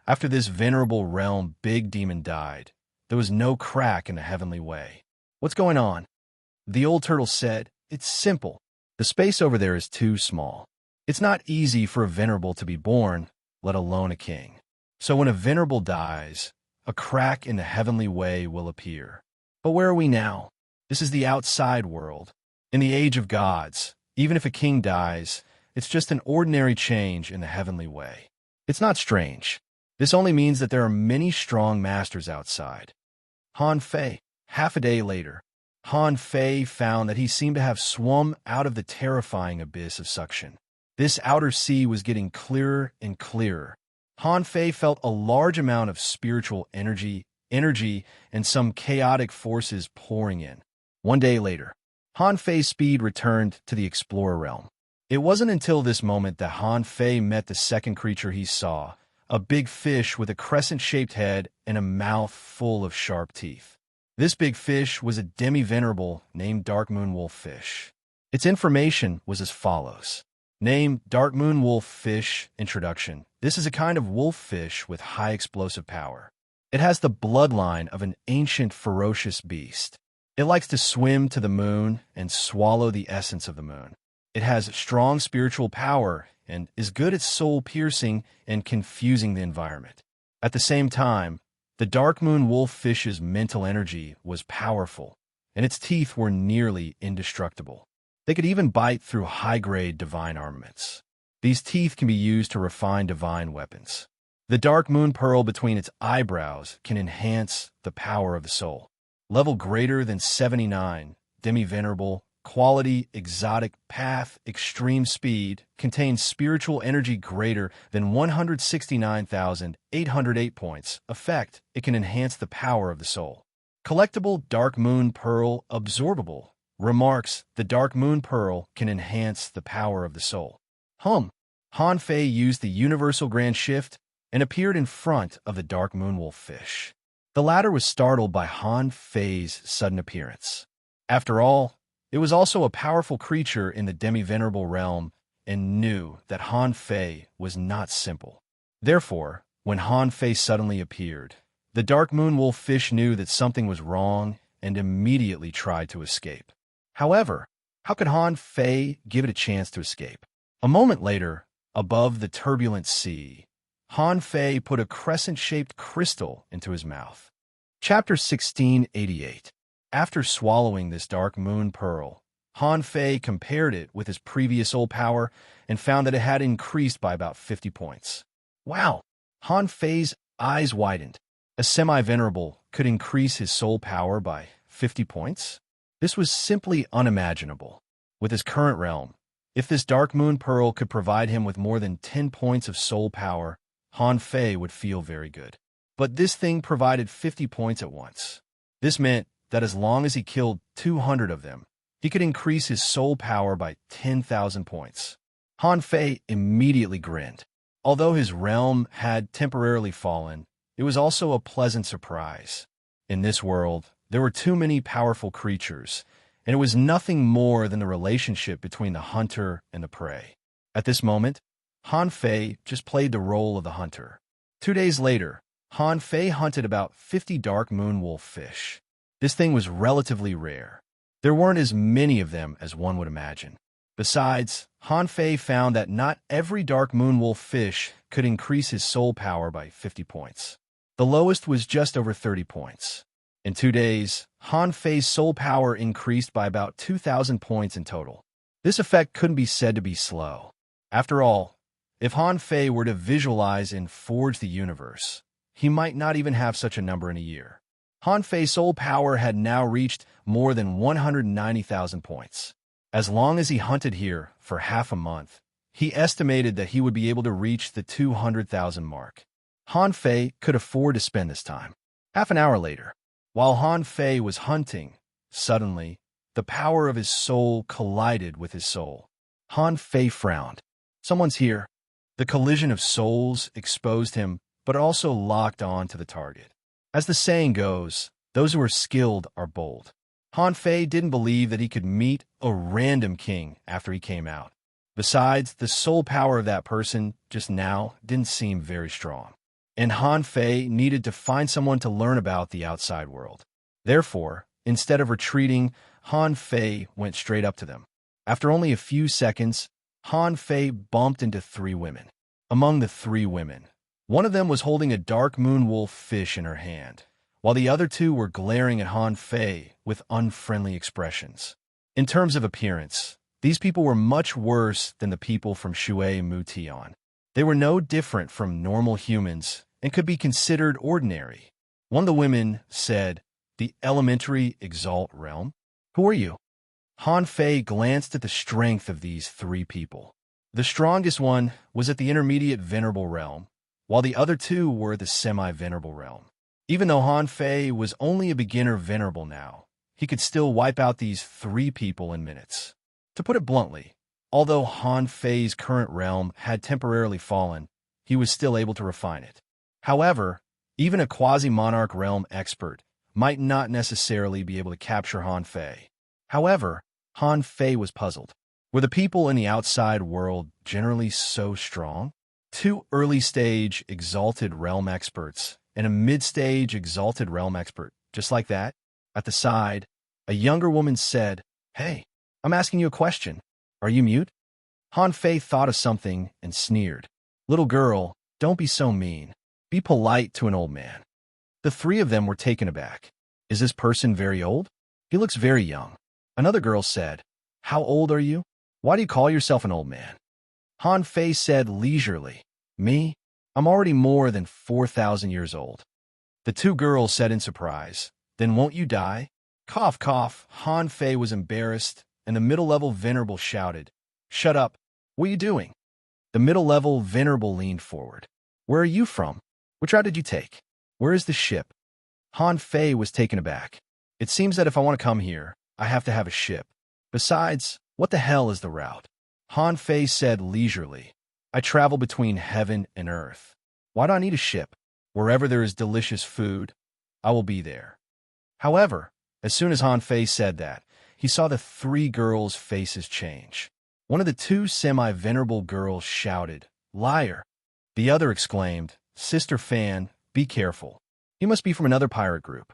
after this venerable realm big demon died, there was no crack in the heavenly way. What's going on? The old turtle said, It's simple. The space over there is too small. It's not easy for a venerable to be born, let alone a king. So when a venerable dies, a crack in the heavenly way will appear. But where are we now? This is the outside world. In the age of gods, even if a king dies, it's just an ordinary change in the heavenly way. It's not strange. This only means that there are many strong masters outside. Han Fei. Half a day later, Han Fei found that he seemed to have swum out of the terrifying abyss of suction. This outer sea was getting clearer and clearer. Han Fei felt a large amount of spiritual energy, and some chaotic forces pouring in. One day later, Han Fei's speed returned to the explorer realm. It wasn't until this moment that Han Fei met the second creature he saw, a big fish with a crescent-shaped head and a mouth full of sharp teeth. This big fish was a demi-venerable named Dark Moon Wolf Fish. Its information was as follows. Name: Dark Moon Wolf Fish. Introduction. This is a kind of wolf fish with high explosive power. It has the bloodline of an ancient ferocious beast. It likes to swim to the moon and swallow the essence of the moon. It has strong spiritual power and is good at soul-piercing and confusing the environment. At the same time, the Dark Moon Wolf Fish's mental energy was powerful, and its teeth were nearly indestructible. They could even bite through high-grade divine armaments. These teeth can be used to refine divine weapons. The Dark Moon Pearl between its eyebrows can enhance the power of the soul. Level greater than 79, demi-venerable, quality, exotic, path, extreme speed, contains spiritual energy greater than 169,808 points. Effect: it can enhance the power of the soul. Collectible Dark Moon Pearl absorbable. Remarks: the Dark Moon Pearl can enhance the power of the soul. Han Fei used the Universal Grand Shift and appeared in front of the Dark Moon Wolf Fish. The latter was startled by Han Fei's sudden appearance. After all, it was also a powerful creature in the demi-venerable realm and knew that Han Fei was not simple. Therefore, when Han Fei suddenly appeared, the Dark Moon Wolf Fish knew that something was wrong and immediately tried to escape. However, how could Han Fei give it a chance to escape? A moment later, above the turbulent sea, Han Fei put a crescent-shaped crystal into his mouth. Chapter 1688. After swallowing this Dark Moon Pearl, Han Fei compared it with his previous soul power and found that it had increased by about 50 points. Wow! Han Fei's eyes widened. A semi-venerable could increase his soul power by 50 points? This was simply unimaginable. With his current realm, if this Dark Moon Pearl could provide him with more than 10 points of soul power, Han Fei would feel very good. But this thing provided 50 points at once. This meant that as long as he killed 200 of them, he could increase his soul power by 10,000 points. Han Fei immediately grinned. Although his realm had temporarily fallen, it was also a pleasant surprise. In this world, there were too many powerful creatures, and it was nothing more than the relationship between the hunter and the prey. At this moment, Han Fei just played the role of the hunter. 2 days later, Han Fei hunted about 50 Dark Moon Wolf Fish. This thing was relatively rare. There weren't as many of them as one would imagine. Besides, Han Fei found that not every Dark Moon Wolf Fish could increase his soul power by 50 points. The lowest was just over 30 points. In 2 days, Han Fei's soul power increased by about 2,000 points in total. This effect couldn't be said to be slow. After all, if Han Fei were to visualize and forge the universe, he might not even have such a number in a year. Han Fei's soul power had now reached more than 190,000 points. As long as he hunted here for half a month, he estimated that he would be able to reach the 200,000 mark. Han Fei could afford to spend this time. Half an hour later, while Han Fei was hunting, suddenly, the power of his soul collided with his soul. Han Fei frowned. Someone's here. The collision of souls exposed him, but also locked on to the target. As the saying goes, those who are skilled are bold. Han Fei didn't believe that he could meet a random king after he came out. Besides, the soul power of that person just now didn't seem very strong. And Han Fei needed to find someone to learn about the outside world. Therefore, instead of retreating, Han Fei went straight up to them. After only a few seconds, Han Fei bumped into 3 women. Among the 3 women, one of them was holding a Dark Moon Wolf Fish in her hand, while the other 2 were glaring at Han Fei with unfriendly expressions. In terms of appearance, these people were much worse than the people from Shui Mu Tian. They were no different from normal humans and could be considered ordinary. One of the women said, "The elementary exalt realm? Who are you?" Han Fei glanced at the strength of these 3 people. The strongest one was at the intermediate venerable realm, while the other 2 were at the semi-venerable realm. Even though Han Fei was only a beginner venerable now, he could still wipe out these 3 people in minutes. To put it bluntly, although Han Fei's current realm had temporarily fallen, he was still able to refine it. However, even a quasi-monarch realm expert might not necessarily be able to capture Han Fei. However, Han Fei was puzzled. Were the people in the outside world generally so strong? Two early-stage exalted realm experts and a mid-stage exalted realm expert, just like that. At the side, a younger woman said, "Hey, I'm asking you a question. Are you mute?" Han Fei thought of something and sneered. "Little girl, don't be so mean. Be polite to an old man." The three of them were taken aback. "Is this person very old? He looks very young." Another girl said, "How old are you? Why do you call yourself an old man?" Han Fei said leisurely, "Me? I'm already more than 4,000 years old." The two girls said in surprise, "Then won't you die?" Cough, cough. Han Fei was embarrassed, and the middle-level venerable shouted, "Shut up. What are you doing?" The middle-level venerable leaned forward. "Where are you from? Which route did you take? Where is the ship?" Han Fei was taken aback. "It seems that if I want to come here, I have to have a ship. Besides, what the hell is the route?" Han Fei said leisurely, "I travel between heaven and earth. Why do I need a ship? Wherever there is delicious food, I will be there." However, as soon as Han Fei said that, he saw the three girls' faces change. One of the two semi-venerable girls shouted, "Liar!" The other exclaimed, "Sister Fan, be careful. He must be from another pirate group."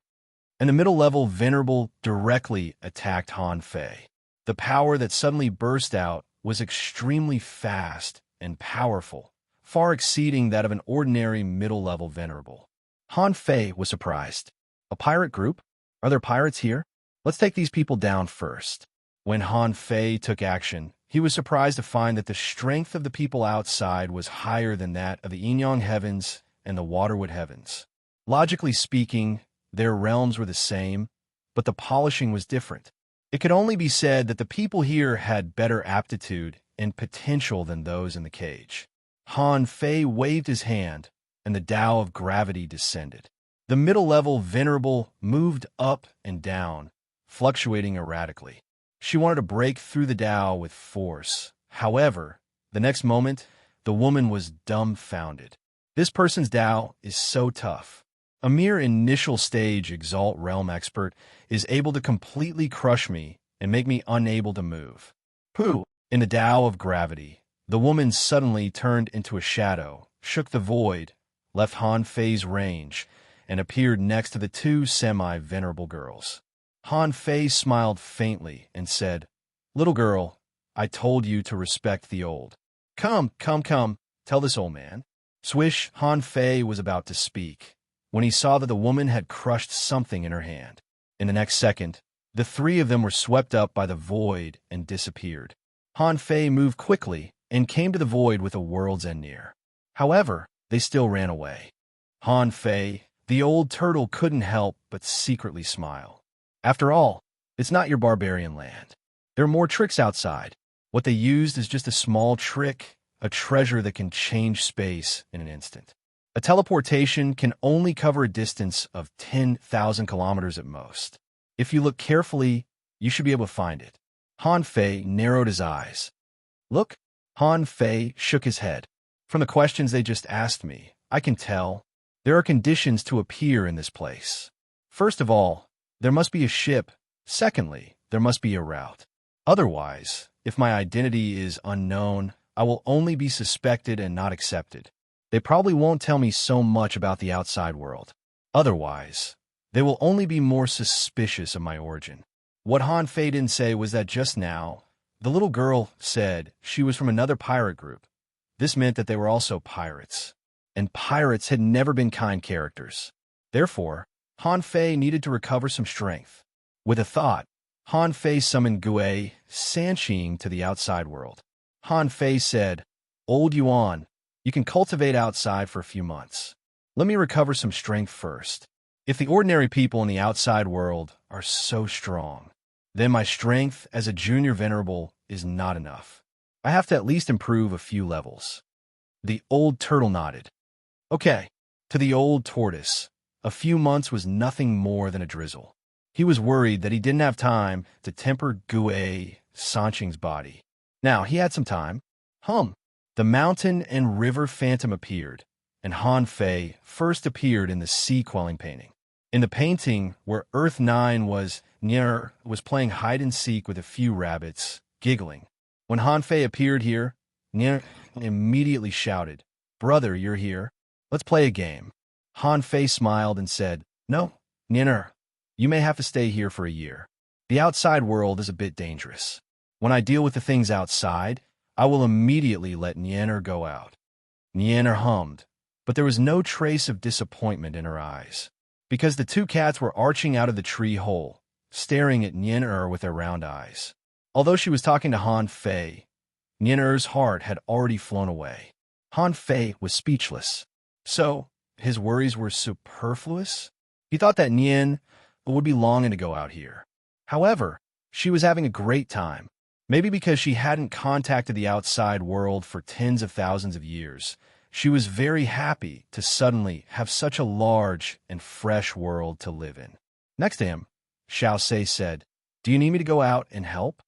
And the middle-level venerable directly attacked Han Fei. The power that suddenly burst out was extremely fast and powerful, far exceeding that of an ordinary middle-level venerable. Han Fei was surprised. "A pirate group? Are there pirates here? Let's take these people down first." When Han Fei took action, he was surprised to find that the strength of the people outside was higher than that of the Inyang heavens and the Waterwood heavens. Logically speaking, their realms were the same, but the polishing was different. It could only be said that the people here had better aptitude and potential than those in the cage. Han Fei waved his hand, and the Tao of gravity descended. The middle-level venerable moved up and down, fluctuating erratically. She wanted to break through the Tao with force. However, the next moment, the woman was dumbfounded. This person's Tao is so tough. A mere initial stage Exalt Realm expert is able to completely crush me and make me unable to move. Pooh! In the Tao of gravity, the woman suddenly turned into a shadow, shook the void, left Han Fei's range, and appeared next to the two semi-venerable girls. Han Fei smiled faintly and said, "Little girl, I told you to respect the old. Come, come, come, tell this old man." Swish, Han Fei was about to speak, when he saw that the woman had crushed something in her hand. In the next second, the three of them were swept up by the void and disappeared. Han Fei moved quickly and came to the void with a world's end near. However, they still ran away. Han Fei, the old turtle, couldn't help but secretly smile. After all, it's not your barbarian land. There are more tricks outside. What they used is just a small trick, a treasure that can change space in an instant. A teleportation can only cover a distance of 10,000 kilometers at most. If you look carefully, you should be able to find it. Han Fei narrowed his eyes. "Look." Han Fei shook his head. "From the questions they just asked me, I can tell. There are conditions to appear in this place. First of all, there must be a ship. Secondly, there must be a route. Otherwise, if my identity is unknown, I will only be suspected and not accepted. They probably won't tell me so much about the outside world. Otherwise, they will only be more suspicious of my origin." What Han Fei didn't say was that just now, the little girl said she was from another pirate group. This meant that they were also pirates. And pirates had never been kind characters. Therefore, Han Fei needed to recover some strength. With a thought, Han Fei summoned Gue Sanqing to the outside world. Han Fei said, "Old Yuan, you can cultivate outside for a few months. Let me recover some strength first. If the ordinary people in the outside world are so strong, then my strength as a junior venerable is not enough. I have to at least improve a few levels." The old turtle nodded. "Okay." To the old tortoise, a few months was nothing more than a drizzle. He was worried that he didn't have time to temper Gue Sanqing's body. Now he had some time. The mountain and river phantom appeared, and Han Fei first appeared in the sea-quelling painting. In the painting where Earth 9 was, Nier was playing hide-and-seek with a few rabbits, giggling. When Han Fei appeared here, Nier immediately shouted, "Brother, you're here. Let's play a game." Han Fei smiled and said, "No, Nier, you may have to stay here for a year. The outside world is a bit dangerous. When I deal with the things outside, I will immediately let Nien'er go out." Nien'er hummed, but there was no trace of disappointment in her eyes, because the two cats were arching out of the tree hole, staring at Nien'er with their round eyes. Although she was talking to Han Fei, Nien'er's heart had already flown away. Han Fei was speechless. So, his worries were superfluous? He thought that Nien would be longing to go out here. However, she was having a great time. Maybe because she hadn't contacted the outside world for tens of thousands of years, she was very happy to suddenly have such a large and fresh world to live in. Next to him, Xiao Sei said, "Do you need me to go out and help?"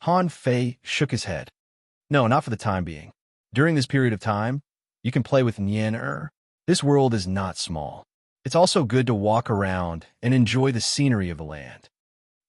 Han Fei shook his head. "No, not for the time being. During this period of time, you can play with Nien'er. This world is not small. It's also good to walk around and enjoy the scenery of the land."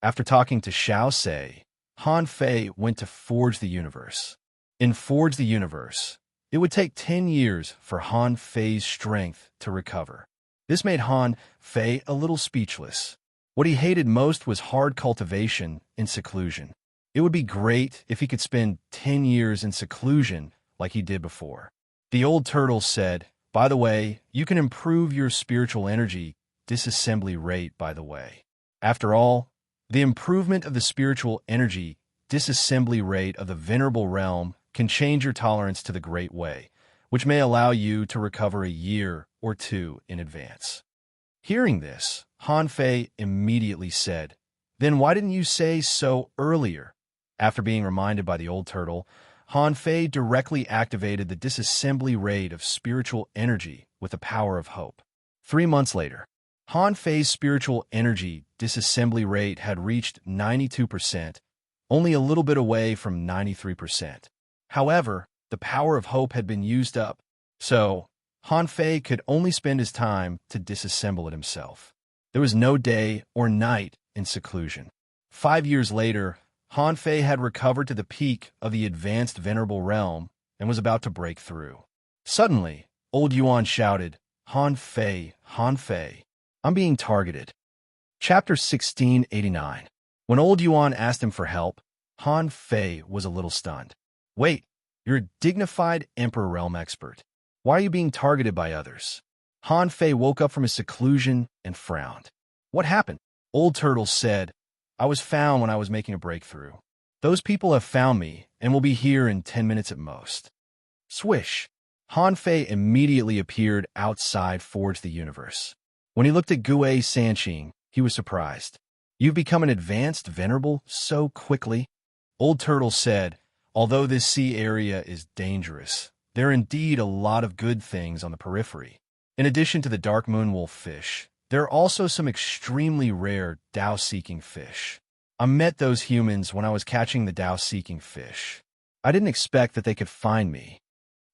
After talking to Xiao Sei, Han Fei went to Forge the Universe. In Forge the Universe, it would take 10 years for Han Fei's strength to recover. This made Han Fei a little speechless. What he hated most was hard cultivation and seclusion. It would be great if he could spend 10 years in seclusion like he did before. The old turtle said, "By the way, you can improve your spiritual energy disassembly rate, by the way. After all, the improvement of the spiritual energy disassembly rate of the Venerable Realm can change your tolerance to the Great Way, which may allow you to recover a year or two in advance." Hearing this, Han Fei immediately said, "Then why didn't you say so earlier?" After being reminded by the old turtle, Han Fei directly activated the disassembly rate of spiritual energy with the power of hope. 3 months later, Han Fei's spiritual energy disassembly rate had reached 92%, only a little bit away from 93%. However, the power of hope had been used up, so Han Fei could only spend his time to disassemble it himself. There was no day or night in seclusion. 5 years later, Han Fei had recovered to the peak of the advanced Venerable Realm and was about to break through. Suddenly, Old Yuan shouted, Han Fei, I'm being targeted." Chapter 1689. When Old Yuan asked him for help, Han Fei was a little stunned. "Wait, you're a dignified Emperor Realm expert. Why are you being targeted by others?" Han Fei woke up from his seclusion and frowned. "What happened?" Old Turtle said, "I was found when I was making a breakthrough. Those people have found me and will be here in 10 minutes at most." Swish! Han Fei immediately appeared outside Forge the Universe. When he looked at Gue Sanqing, he was surprised. "You've become an advanced venerable so quickly?" Old Turtle said, "Although this sea area is dangerous, there are indeed a lot of good things on the periphery. In addition to the dark moonwolf fish, there are also some extremely rare Tao-seeking fish. I met those humans when I was catching the Tao-seeking fish. I didn't expect that they could find me."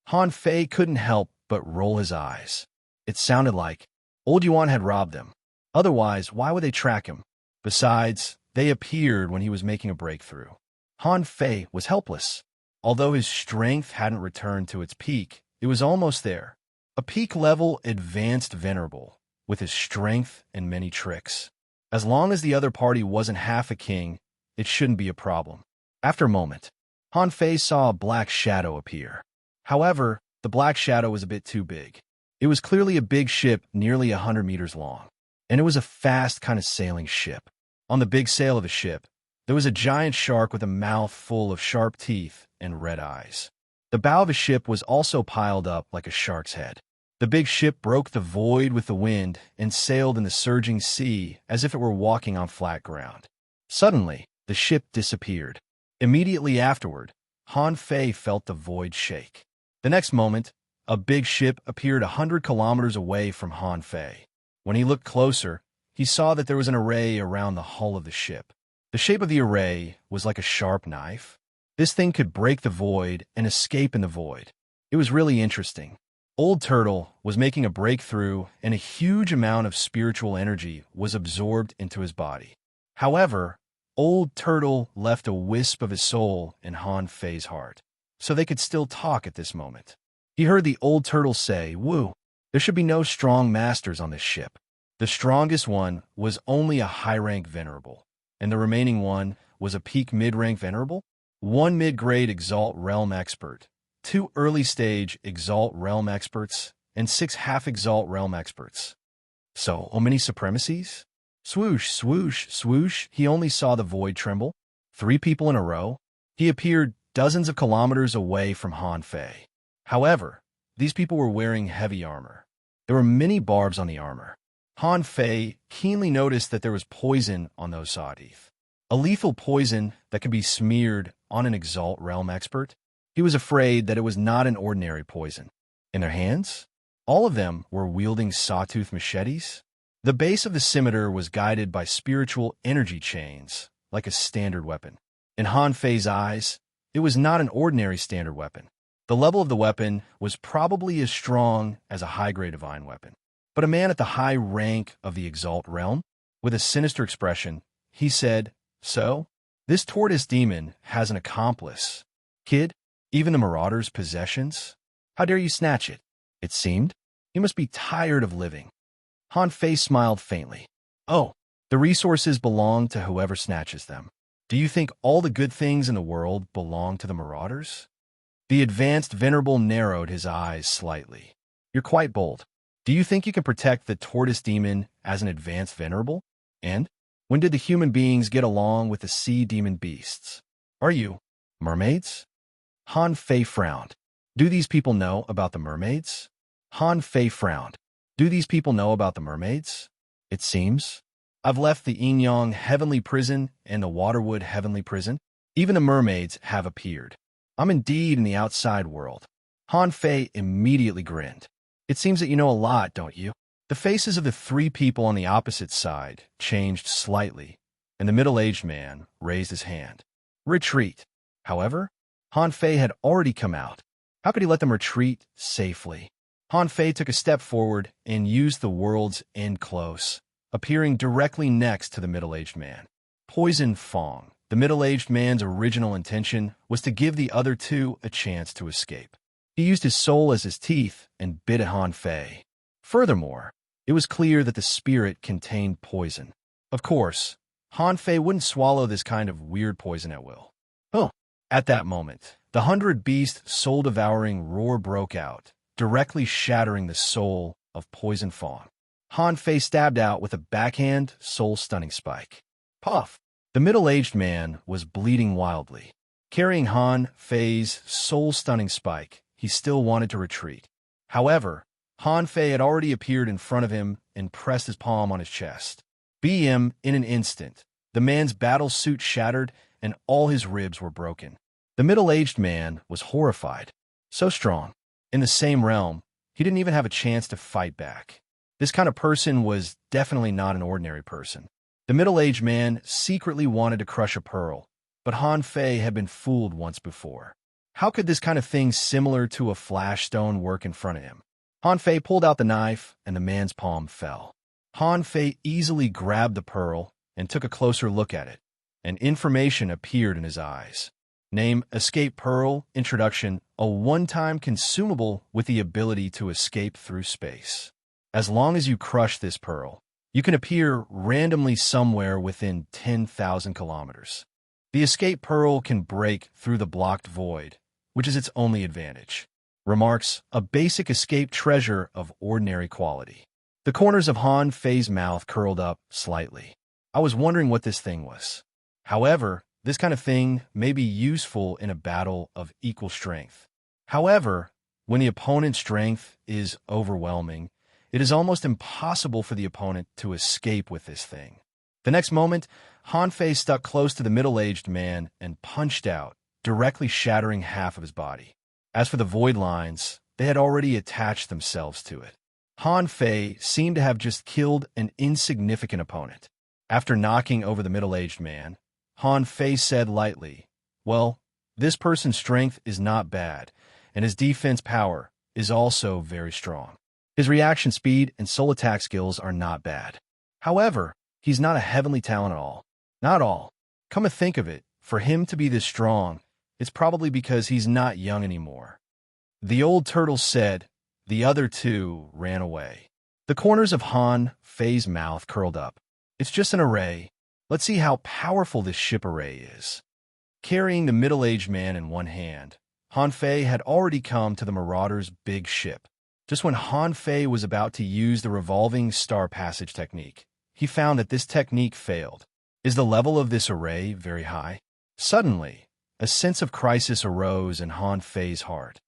Han Fei couldn't help but roll his eyes. It sounded like Old Yuan had robbed them. Otherwise, why would they track him? Besides, they appeared when he was making a breakthrough. Han Fei was helpless. Although his strength hadn't returned to its peak, it was almost there. A peak-level advanced venerable, with his strength and many tricks. As long as the other party wasn't half a king, it shouldn't be a problem. After a moment, Han Fei saw a black shadow appear. However, the black shadow was a bit too big. It was clearly a big ship nearly 100 meters long, and it was a fast kind of sailing ship. On the big sail of the ship, there was a giant shark with a mouth full of sharp teeth and red eyes. The bow of the ship was also piled up like a shark's head. The big ship broke the void with the wind and sailed in the surging sea as if it were walking on flat ground. Suddenly, the ship disappeared. Immediately afterward, Han Fei felt the void shake. The next moment, a big ship appeared 100 kilometers away from Han Fei. When he looked closer, he saw that there was an array around the hull of the ship. The shape of the array was like a sharp knife. This thing could break the void and escape in the void. It was really interesting. Old Turtle was making a breakthrough, and a huge amount of spiritual energy was absorbed into his body. However, Old Turtle left a wisp of his soul in Han Fei's heart, so they could still talk at this moment. He heard the Old Turtle say, "Woo, there should be no strong masters on this ship. The strongest one was only a high-rank venerable, and the remaining one was a peak mid-rank venerable, one mid-grade Exalt Realm expert, two early-stage Exalt Realm experts, and 6 half-Exalt Realm experts. So many supremacies?" Swoosh, swoosh, swoosh, he only saw the void tremble. 3 people in a row. He appeared dozens of kilometers away from Han Fei. However, these people were wearing heavy armor. There were many barbs on the armor. Han Fei keenly noticed that there was poison on those saw teeth. A lethal poison that could be smeared on an Exalt Realm expert. He was afraid that it was not an ordinary poison. In their hands, all of them were wielding sawtooth machetes. The base of the scimitar was guided by spiritual energy chains, like a standard weapon. In Han Fei's eyes, it was not an ordinary standard weapon. The level of the weapon was probably as strong as a high-grade divine weapon. But a man at the high rank of the Exalt Realm, with a sinister expression, he said, "So, this tortoise demon has an accomplice. Kid, even the Marauder's possessions? How dare you snatch it? It seemed you must be tired of living." Han Fei smiled faintly. "Oh, the resources belong to whoever snatches them. Do you think all the good things in the world belong to the Marauders?" The advanced venerable narrowed his eyes slightly. "You're quite bold. Do you think you can protect the tortoise demon as an advanced venerable? And when did the human beings get along with the sea demon beasts? Are you mermaids?" Han Fei frowned. "Do these people know about the mermaids?" Han Fei frowned. "Do these people know about the mermaids? It seems I've left the Yin-Yang Heavenly Prison and the Waterwood Heavenly Prison. Even the mermaids have appeared. I'm indeed in the outside world." Han Fei immediately grinned. "It seems that you know a lot, don't you?" The faces of the 3 people on the opposite side changed slightly, and the middle-aged man raised his hand. "Retreat." However, Han Fei had already come out. How could he let them retreat safely? Han Fei took a step forward and used the world's end close, appearing directly next to the middle-aged man. Poison Fong. The middle-aged man's original intention was to give the other 2 a chance to escape. He used his soul as his teeth and bit at Han Fei. Furthermore, it was clear that the spirit contained poison. Of course, Han Fei wouldn't swallow this kind of weird poison at will. Oh! At that moment, the 100-beast soul-devouring roar broke out, directly shattering the soul of Poison Fong. Han Fei stabbed out with a backhand soul-stunning spike. Puff! The middle-aged man was bleeding wildly. Carrying Han Fei's soul-stunning spike, he still wanted to retreat. However, Han Fei had already appeared in front of him and pressed his palm on his chest. In an instant, the man's battle suit shattered and all his ribs were broken. The middle-aged man was horrified. So strong. In the same realm, he didn't even have a chance to fight back. This kind of person was definitely not an ordinary person. The middle-aged man secretly wanted to crush a pearl, but Han Fei had been fooled once before. How could this kind of thing similar to a flash stone work in front of him? Han Fei pulled out the knife, and the man's palm fell. Han Fei easily grabbed the pearl and took a closer look at it, and information appeared in his eyes. Name: Escape Pearl. Introduction: a one-time consumable with the ability to escape through space. As long as you crush this pearl, you can appear randomly somewhere within 10,000 kilometers. The escape pearl can break through the blocked void, which is its only advantage. Remarks: a basic escape treasure of ordinary quality. The corners of Han Fei's mouth curled up slightly. I was wondering what this thing was. However, this kind of thing may be useful in a battle of equal strength. However, when the opponent's strength is overwhelming, it is almost impossible for the opponent to escape with this thing. The next moment, Han Fei stuck close to the middle-aged man and punched out, directly shattering half of his body. As for the void lines, they had already attached themselves to it. Han Fei seemed to have just killed an insignificant opponent. After knocking over the middle-aged man, Han Fei said lightly, "Well, this person's strength is not bad, and his defense power is also very strong. His reaction speed and soul attack skills are not bad. However, he's not a heavenly talent at all. Not all. Come to think of it, for him to be this strong, it's probably because he's not young anymore. The old turtle said. The other two ran away. The corners of Han Fei's mouth curled up. It's just an array. Let's see how powerful this ship array is. Carrying the middle-aged man in one hand, Han Fei had already come to the Marauder's big ship. Just when Han Fei was about to use the revolving star passage technique, he found that this technique failed. Is the level of this array very high? Suddenly, a sense of crisis arose in Han Fei's heart,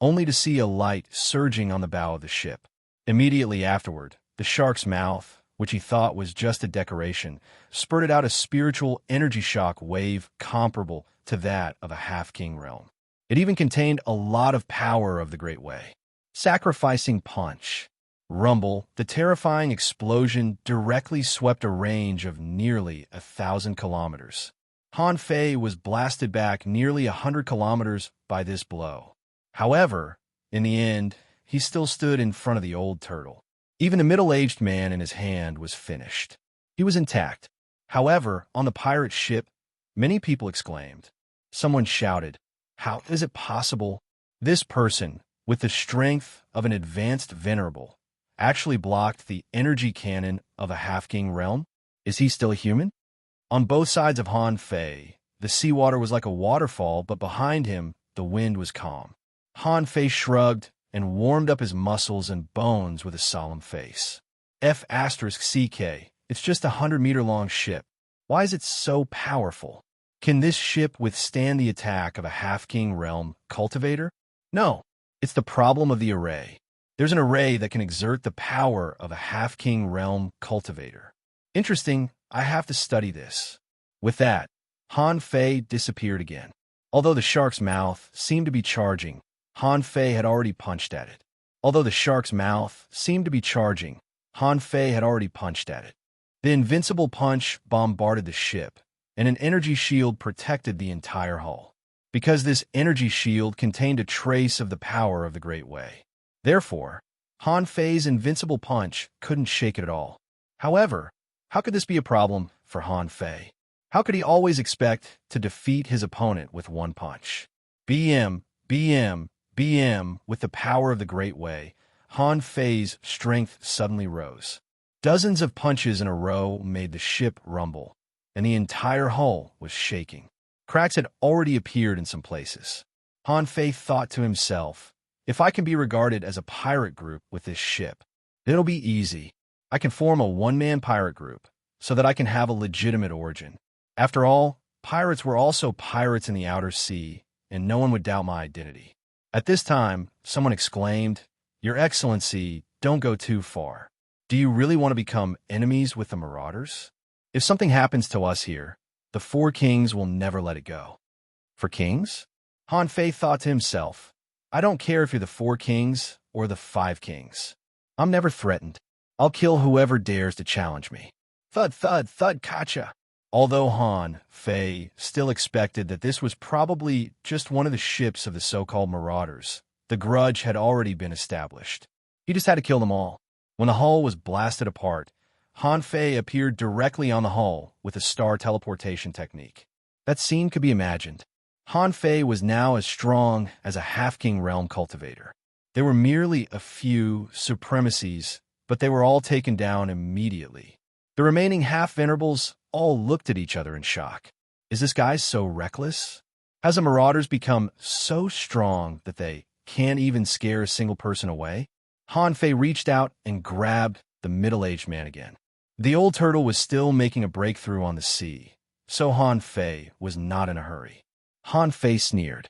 only to see a light surging on the bow of the ship. Immediately afterward, the shark's mouth, which he thought was just a decoration, spurted out a spiritual energy shock wave comparable to that of a half-king realm. It even contained a lot of power of the Great Way. Sacrificing punch. Rumble, the terrifying explosion directly swept a range of nearly 1,000 kilometers. Han Fei was blasted back nearly 100 kilometers by this blow. However, in the end, he still stood in front of the old turtle. Even the middle-aged man in his hand was finished. He was intact. However, on the pirate ship, many people exclaimed. Someone shouted, "How is it possible? This person, with the strength of an advanced venerable, actually blocked the energy cannon of a half-king realm? Is he still a human?" On both sides of Han Fei, the seawater was like a waterfall, but behind him, the wind was calm. Han Fei shrugged and warmed up his muscles and bones with a solemn face. F***CK, it's just a 100-meter-long ship. Why is it so powerful? Can this ship withstand the attack of a half-king realm cultivator? No, it's the problem of the array. There's an array that can exert the power of a half-king realm cultivator. Interesting, I have to study this. With that, Han Fei disappeared again. Although the shark's mouth seemed to be charging, Han Fei had already punched at it. The invincible punch bombarded the ship, and an energy shield protected the entire hull. Because this energy shield contained a trace of the power of the Great Way. Therefore, Han Fei's invincible punch couldn't shake it at all. However, how could this be a problem for Han Fei? How could he always expect to defeat his opponent with one punch? BM. With the power of the Great Way, Han Fei's strength suddenly rose. Dozens of punches in a row made the ship rumble, and the entire hull was shaking. Cracks had already appeared in some places. Han Fei thought to himself, if I can be regarded as a pirate group with this ship, it'll be easy. I can form a one-man pirate group so that I can have a legitimate origin. After all, pirates were also pirates in the outer sea, and no one would doubt my identity. At this time, someone exclaimed, "Your Excellency, don't go too far. Do you really want to become enemies with the Marauders? If something happens to us here, the 4 kings will never let it go." 4 kings? Han Fei thought to himself, I don't care if you're the 4 kings or the 5 kings. I'm never threatened. I'll kill whoever dares to challenge me. Thud, thud, thud, kacha. Although Han Fei still expected that this was probably just one of the ships of the so-called Marauders, the grudge had already been established. He just had to kill them all. When the hull was blasted apart, Han Fei appeared directly on the hull with a star teleportation technique. That scene could be imagined. Han Fei was now as strong as a half-king realm cultivator. There were merely a few supremacies, but they were all taken down immediately. The remaining half-venerables all looked at each other in shock. Is this guy so reckless? Has the Marauders become so strong that they can't even scare a single person away? Han Fei reached out and grabbed the middle-aged man again. The old turtle was still making a breakthrough on the sea, so Han Fei was not in a hurry. Han Fei sneered.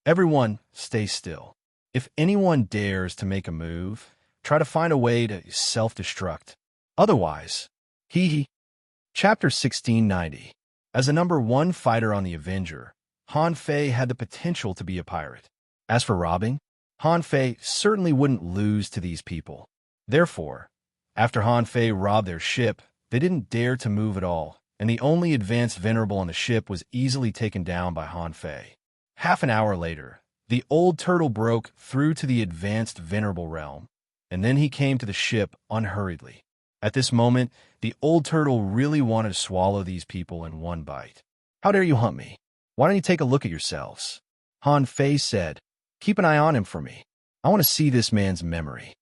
Everyone, stay still. If anyone dares to make a move, try to find a way to self-destruct. Otherwise, hee. Chapter 1690. As the number 1 fighter on the Avenger, Han Fei had the potential to be a pirate. As for robbing, Han Fei certainly wouldn't lose to these people. Therefore, after Han Fei robbed their ship, they didn't dare to move at all, and the only advanced venerable on the ship was easily taken down by Han Fei. Half an hour later, The old turtle broke through to the advanced venerable realm, and then he came to the ship unhurriedly. At this moment, the old turtle really wanted to swallow these people in one bite. "How dare you hunt me? Why don't you take a look at yourselves?" Han Fei said. "Keep an eye on him for me. I want to see this man's memory."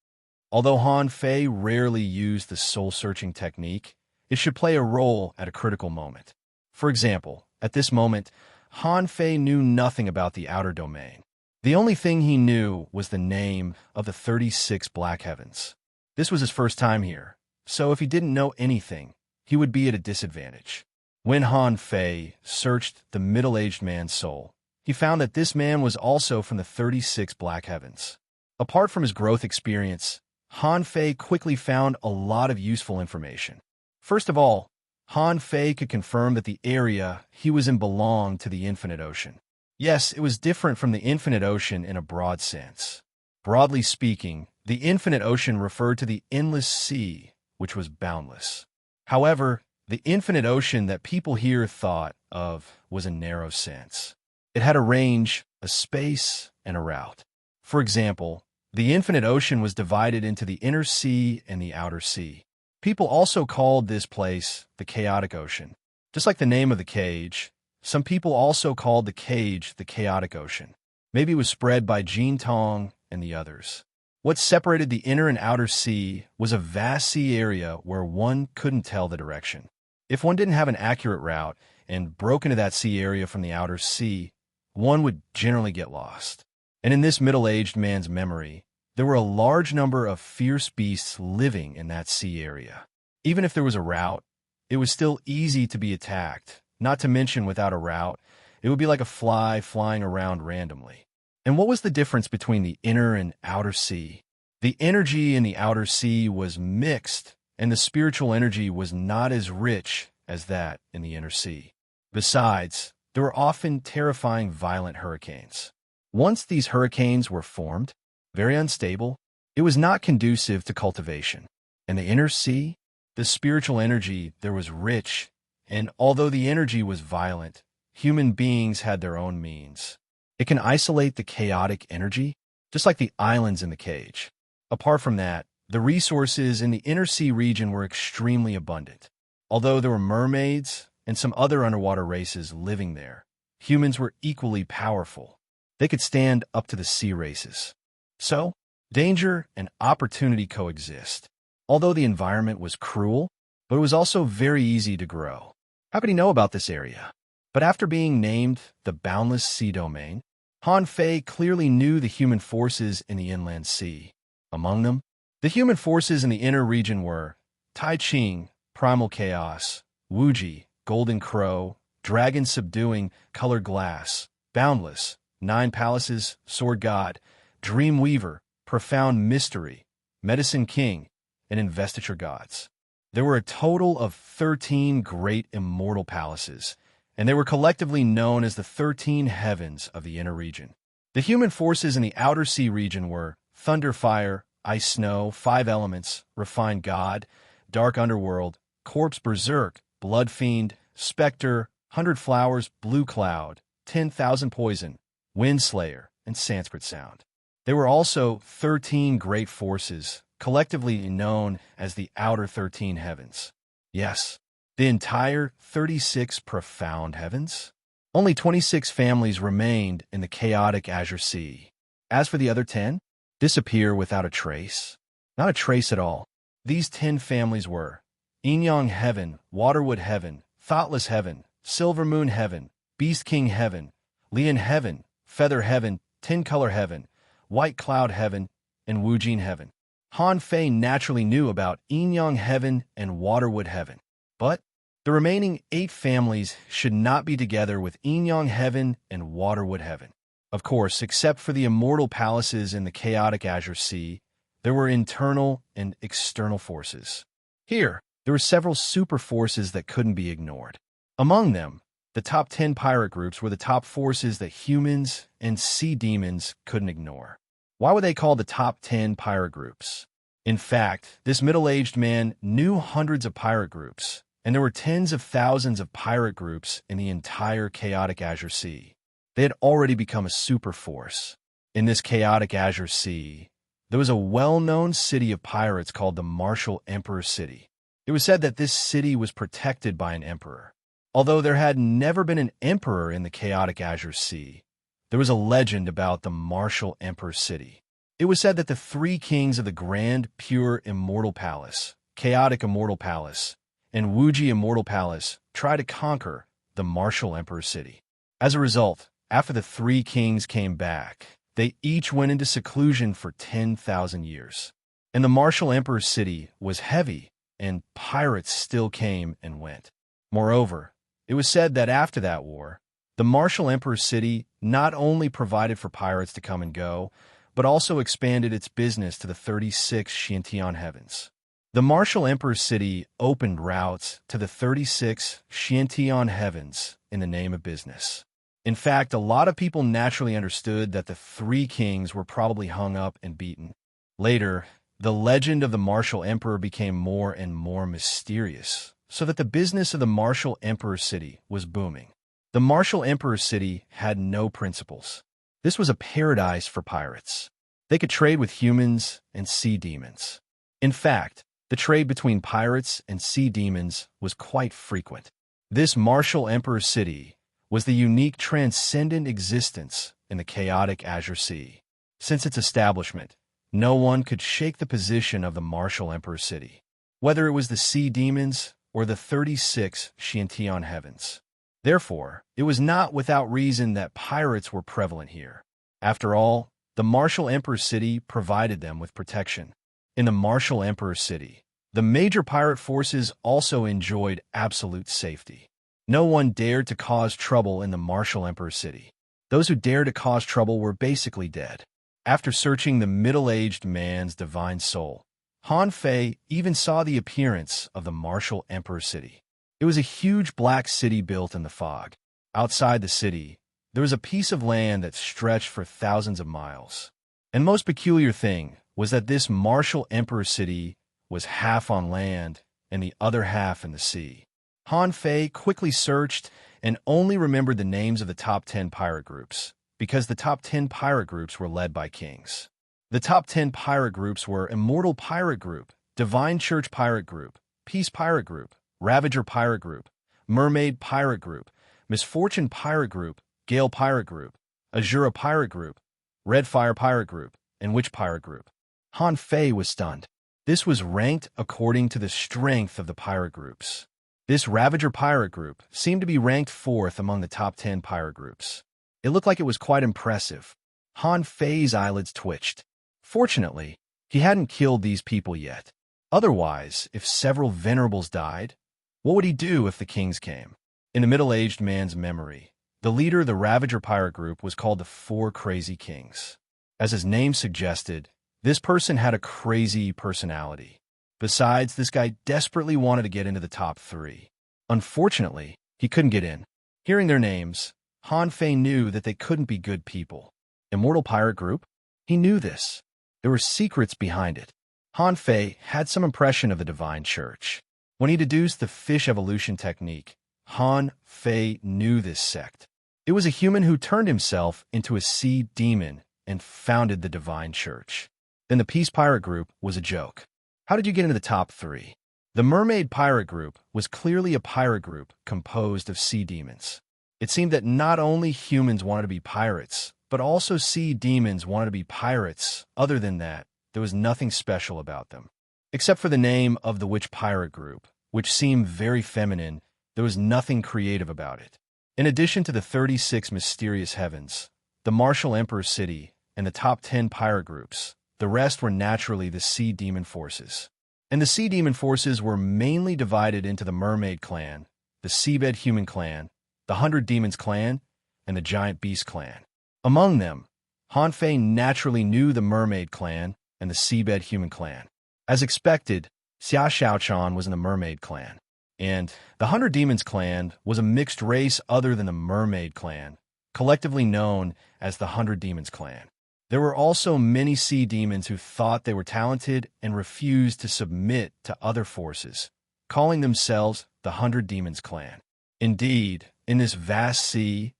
Although Han Fei rarely used the soul-searching technique, it should play a role at a critical moment. For example, at this moment, Han Fei knew nothing about the outer domain. The only thing he knew was the name of the 36 Black Heavens. This was his first time here, so if he didn't know anything, he would be at a disadvantage. When Han Fei searched the middle-aged man's soul, he found that this man was also from the 36 Black Heavens. Apart from his growth experience, Han Fei quickly found a lot of useful information. First of all, Han Fei could confirm that the area he was in belonged to the infinite ocean. Yes, it was different from the infinite ocean in a broad sense. Broadly speaking, the infinite ocean referred to the endless sea, which was boundless. However, the infinite ocean that people here thought of was a narrow sense. It had a range, a space, and a route. For example, the infinite ocean was divided into the inner sea and the outer sea. People also called this place the chaotic ocean. Just like the name of the cage, some people also called the cage the chaotic ocean. Maybe it was spread by Jin Tong and the others. What separated the inner and outer sea was a vast sea area where one couldn't tell the direction. If one didn't have an accurate route and broke into that sea area from the outer sea, one would generally get lost. And in this middle-aged man's memory, there were a large number of fierce beasts living in that sea area. Even if there was a route, it was still easy to be attacked. Not to mention, without a route, it would be like a fly flying around randomly. And what was the difference between the inner and outer sea? The energy in the outer sea was mixed, and the spiritual energy was not as rich as that in the inner sea. Besides, there were often terrifying violent hurricanes. Once these hurricanes were formed, very unstable, it was not conducive to cultivation. In the inner sea, the spiritual energy there was rich, and although the energy was violent, human beings had their own means. It can isolate the chaotic energy, just like the islands in the cage. Apart from that, the resources in the inner sea region were extremely abundant. Although there were mermaids and some other underwater races living there, humans were equally powerful. They could stand up to the sea races. So, danger and opportunity coexist. Although the environment was cruel, but it was also very easy to grow. How could he know about this area? But after being named the Boundless Sea Domain, Han Fei clearly knew the human forces in the inland sea. Among them, the human forces in the inner region were Tai Ching, Primal Chaos, Wuji, Golden Crow, Dragon Subduing, Colored Glass, Boundless, Nine Palaces, Sword God, Dream Weaver, Profound Mystery, Medicine King, and Investiture Gods. There were a total of 13 great immortal palaces, and they were collectively known as the 13 heavens of the inner region. The human forces in the outer sea region were Thunder Fire, Ice Snow, Five Elements, Refined God, Dark Underworld, Corpse Berserk, Blood Fiend, Spectre, 100 Flowers, Blue Cloud, 10,000 Poison, Wind Slayer, and Sanskrit Sound. There were also 13 great forces, collectively known as the Outer 13 Heavens. Yes, the entire 36 profound heavens? Only 26 families remained in the chaotic Azure Sea. As for the other 10, disappear without a trace. Not a trace at all. These 10 families were Yin-Yang Heaven, Waterwood Heaven, Thoughtless Heaven, Silver Moon Heaven, Beast King Heaven, Lian Heaven, Feather Heaven, Tin Color Heaven, White Cloud Heaven, and Wujin Heaven. Han Fei naturally knew about Yin-Yang Heaven and Waterwood Heaven, but the remaining 8 families should not be together with Yin-Yang Heaven and Waterwood Heaven. Of course, except for the immortal palaces in the chaotic Azure Sea, there were internal and external forces. Here, there were several super forces that couldn't be ignored. Among them, the top 10 pirate groups were the top forces that humans and sea demons couldn't ignore. Why were they called the top 10 pirate groups? In fact, this middle-aged man knew hundreds of pirate groups, and there were tens of thousands of pirate groups in the entire chaotic Azure Sea. They had already become a superforce. In this chaotic azure sea, there was a well-known city of pirates called the Martial Emperor City. It was said that this city was protected by an emperor. Although there had never been an emperor in the chaotic azure sea, there was a legend about the Martial Emperor City. It was said that the three kings of the Grand Pure Immortal Palace, Chaotic Immortal Palace, and Wuji Immortal Palace tried to conquer the Martial Emperor City. As a result, after the three kings came back, they each went into seclusion for 10,000 years. And the Martial Emperor City was heavy, and pirates still came and went. Moreover, it was said that after that war, the Martial Emperor City not only provided for pirates to come and go, but also expanded its business to the 36 Xiantian heavens. The Martial Emperor City opened routes to the 36 Xiantian heavens in the name of business. In fact, a lot of people naturally understood that the three kings were probably hung up and beaten. Later, the legend of the Martial Emperor became more and more mysterious, so that the business of the Martial Emperor City was booming. The Martial Emperor City had no principles. This was a paradise for pirates. They could trade with humans and sea demons. In fact, the trade between pirates and sea demons was quite frequent. This Martial Emperor City was the unique transcendent existence in the chaotic azure sea. Since its establishment, no one could shake the position of the Martial Emperor City, whether it was the sea demons or the 36 Xiantian heavens. Therefore, it was not without reason that pirates were prevalent here. After all, the Martial Emperor City provided them with protection. In the Martial Emperor City, the major pirate forces also enjoyed absolute safety. No one dared to cause trouble in the Martial Emperor City. Those who dared to cause trouble were basically dead. After searching the middle-aged man's divine soul, Han Fei even saw the appearance of the Martial Emperor City. It was a huge black city built in the fog. Outside the city, there was a piece of land that stretched for thousands of miles. And most peculiar thing was that this Martial Emperor City was half on land and the other half in the sea. Han Fei quickly searched and only remembered the names of the top 10 pirate groups, because the top 10 pirate groups were led by kings. The top 10 pirate groups were Immortal Pirate Group, Divine Church Pirate Group, Peace Pirate Group, Ravager Pirate Group, Mermaid Pirate Group, Misfortune Pirate Group, Gale Pirate Group, Azura Pirate Group, Red Fire Pirate Group, and Witch Pirate Group. Han Fei was stunned. This was ranked according to the strength of the pirate groups. This Ravager Pirate Group seemed to be ranked 4th among the top 10 pirate groups. It looked like it was quite impressive. Han Fei's eyelids twitched. Fortunately, he hadn't killed these people yet. Otherwise, if several venerables died, what would he do if the kings came? In the middle-aged man's memory, the leader of the Ravager Pirate Group was called the Four Crazy Kings. As his name suggested, this person had a crazy personality. Besides, this guy desperately wanted to get into the top 3. Unfortunately, he couldn't get in. Hearing their names, Han Fei knew that they couldn't be good people. Immortal Pirate Group? He knew this. There were secrets behind it. Han Fei had some impression of the Divine Church. When he deduced the fish evolution technique, Han Fei knew this sect. It was a human who turned himself into a sea demon and founded the Divine Church. Then the Peace Pirate Group was a joke. How did you get into the top 3? The Mermaid Pirate Group was clearly a pirate group composed of sea demons. It seemed that not only humans wanted to be pirates, but also sea demons wanted to be pirates. Other than that, there was nothing special about them. Except for the name of the Witch Pirate Group, which seemed very feminine, there was nothing creative about it. In addition to the 36 mysterious heavens, the Martial Emperor City, and the top 10 pirate groups, the rest were naturally the sea demon forces. And the sea demon forces were mainly divided into the Mermaid Clan, the Seabed Human Clan, the 100 Demons Clan, and the Giant Beast Clan. Among them, Han Fei naturally knew the Mermaid Clan and the Seabed Human Clan. As expected, Xia Xiaochan was in the Mermaid Clan, and the 100 Demons Clan was a mixed race other than the Mermaid Clan, collectively known as the 100 Demons Clan. There were also many sea demons who thought they were talented and refused to submit to other forces, calling themselves the 100 Demons Clan. Indeed, in this vast sea,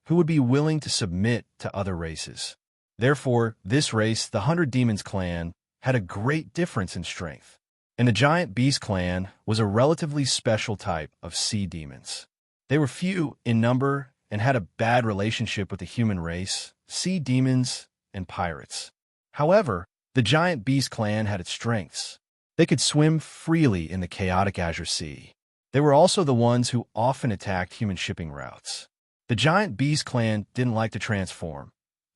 who would be willing to submit to other races. Therefore, this race, the 100 Demons clan, had a great difference in strength. And the Giant Beast clan was a relatively special type of sea demons. They were few in number and had a bad relationship with the human race, sea demons, and pirates. However, the Giant Beast clan had its strengths. They could swim freely in the chaotic Azure Sea. They were also the ones who often attacked human shipping routes. The Giant Beast clan didn't like to transform,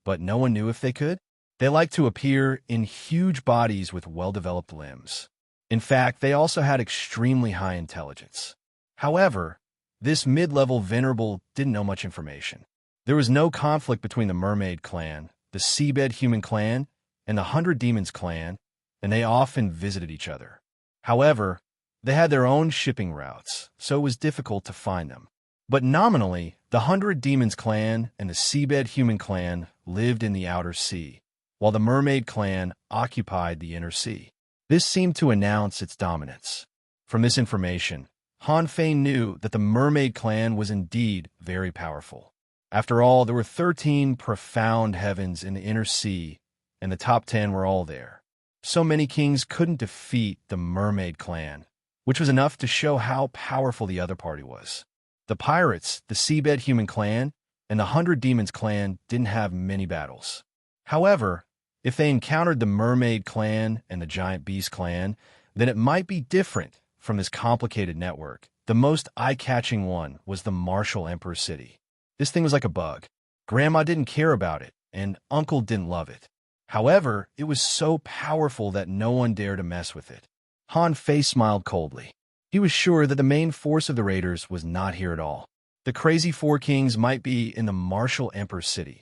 but no one knew if they could. They liked to appear in huge bodies with well-developed limbs. In fact, they also had extremely high intelligence. However, this mid-level venerable didn't know much information. There was no conflict between the Mermaid clan, the Seabed Human clan, and the 100 Demons clan, and they often visited each other. However, they had their own shipping routes, so it was difficult to find them. But nominally, the 100 Demons clan and the Seabed Human clan lived in the outer sea, while the Mermaid clan occupied the inner sea. This seemed to announce its dominance. From this information, Han Fei knew that the Mermaid clan was indeed very powerful. After all, there were 13 profound heavens in the inner sea, and the top 10 were all there. So many kings couldn't defeat the Mermaid clan, which was enough to show how powerful the other party was. The pirates, the Seabed Human clan, and the 100 Demons clan didn't have many battles. However, if they encountered the Mermaid clan and the Giant Beast clan, then it might be different from this complicated network. The most eye-catching one was the Martial Emperor City. This thing was like a bug. Grandma didn't care about it, and Uncle didn't love it. However, it was so powerful that no one dared to mess with it. Han Fei smiled coldly. He was sure that the main force of the raiders was not here at all. The crazy four kings might be in the Martial Emperor City.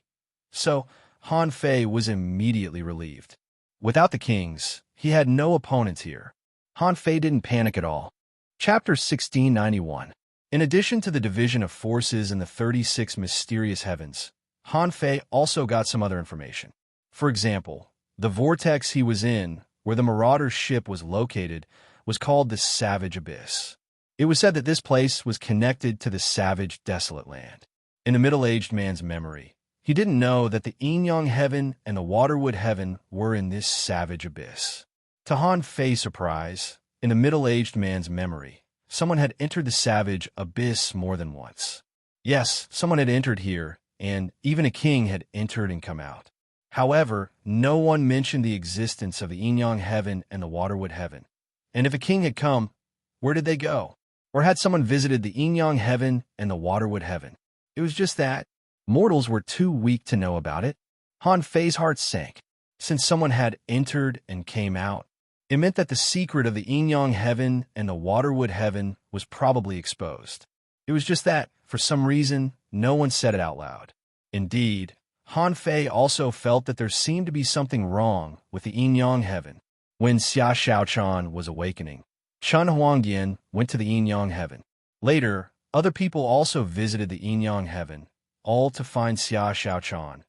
So, Han Fei was immediately relieved. Without the kings, he had no opponents here. Han Fei didn't panic at all. Chapter 1691. In addition to the division of forces in the 36 mysterious heavens, Han Fei also got some other information. For example, the vortex he was in, where the Marauder's ship was located, was called the Savage Abyss. It was said that this place was connected to the savage, desolate land. In a middle-aged man's memory, he didn't know that the Yin-Yang Heaven and the Waterwood Heaven were in this savage abyss. To Han Fei's surprise, in a middle-aged man's memory, someone had entered the savage abyss more than once. Yes, someone had entered here, and even a king had entered and come out. However, no one mentioned the existence of the Yin-Yang Heaven and the Waterwood Heaven. And if a king had come, where did they go? Or had someone visited the Yin-Yang Heaven and the Waterwood Heaven? It was just that mortals were too weak to know about it. Han Fei's heart sank. Since someone had entered and came out, it meant that the secret of the Yin-Yang Heaven and the Waterwood Heaven was probably exposed. It was just that, for some reason, no one said it out loud. Indeed, Han Fei also felt that there seemed to be something wrong with the Yin-Yang Heaven. When Xia Shaochan was awakening, Chun Huangdian went to the Yin-Yang Heaven. Later, other people also visited the Yin-Yang Heaven, all to find Xia Shaochan.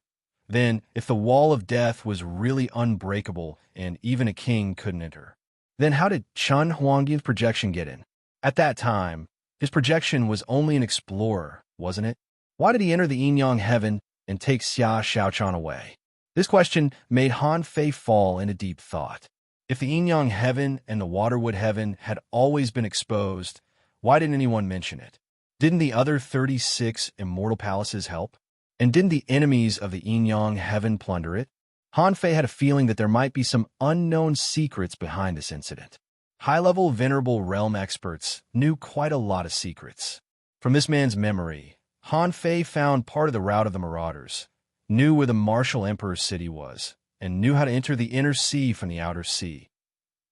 Then, if the wall of death was really unbreakable and even a king couldn't enter, then how did Chun Huangdian's projection get in? At that time, his projection was only an explorer, wasn't it? Why did he enter the Yin-Yang Heaven and take Xia Shaochan away? This question made Han Fei fall into deep thought. If the Yin-Yang Heaven and the Waterwood Heaven had always been exposed, why didn't anyone mention it? Didn't the other 36 immortal palaces help? And didn't the enemies of the Yin-Yang Heaven plunder it? Han Fei had a feeling that there might be some unknown secrets behind this incident. High-level Venerable Realm experts knew quite a lot of secrets. From this man's memory, Han Fei found part of the route of the Marauders, knew where the Martial Emperor City was, and knew how to enter the inner sea from the outer sea.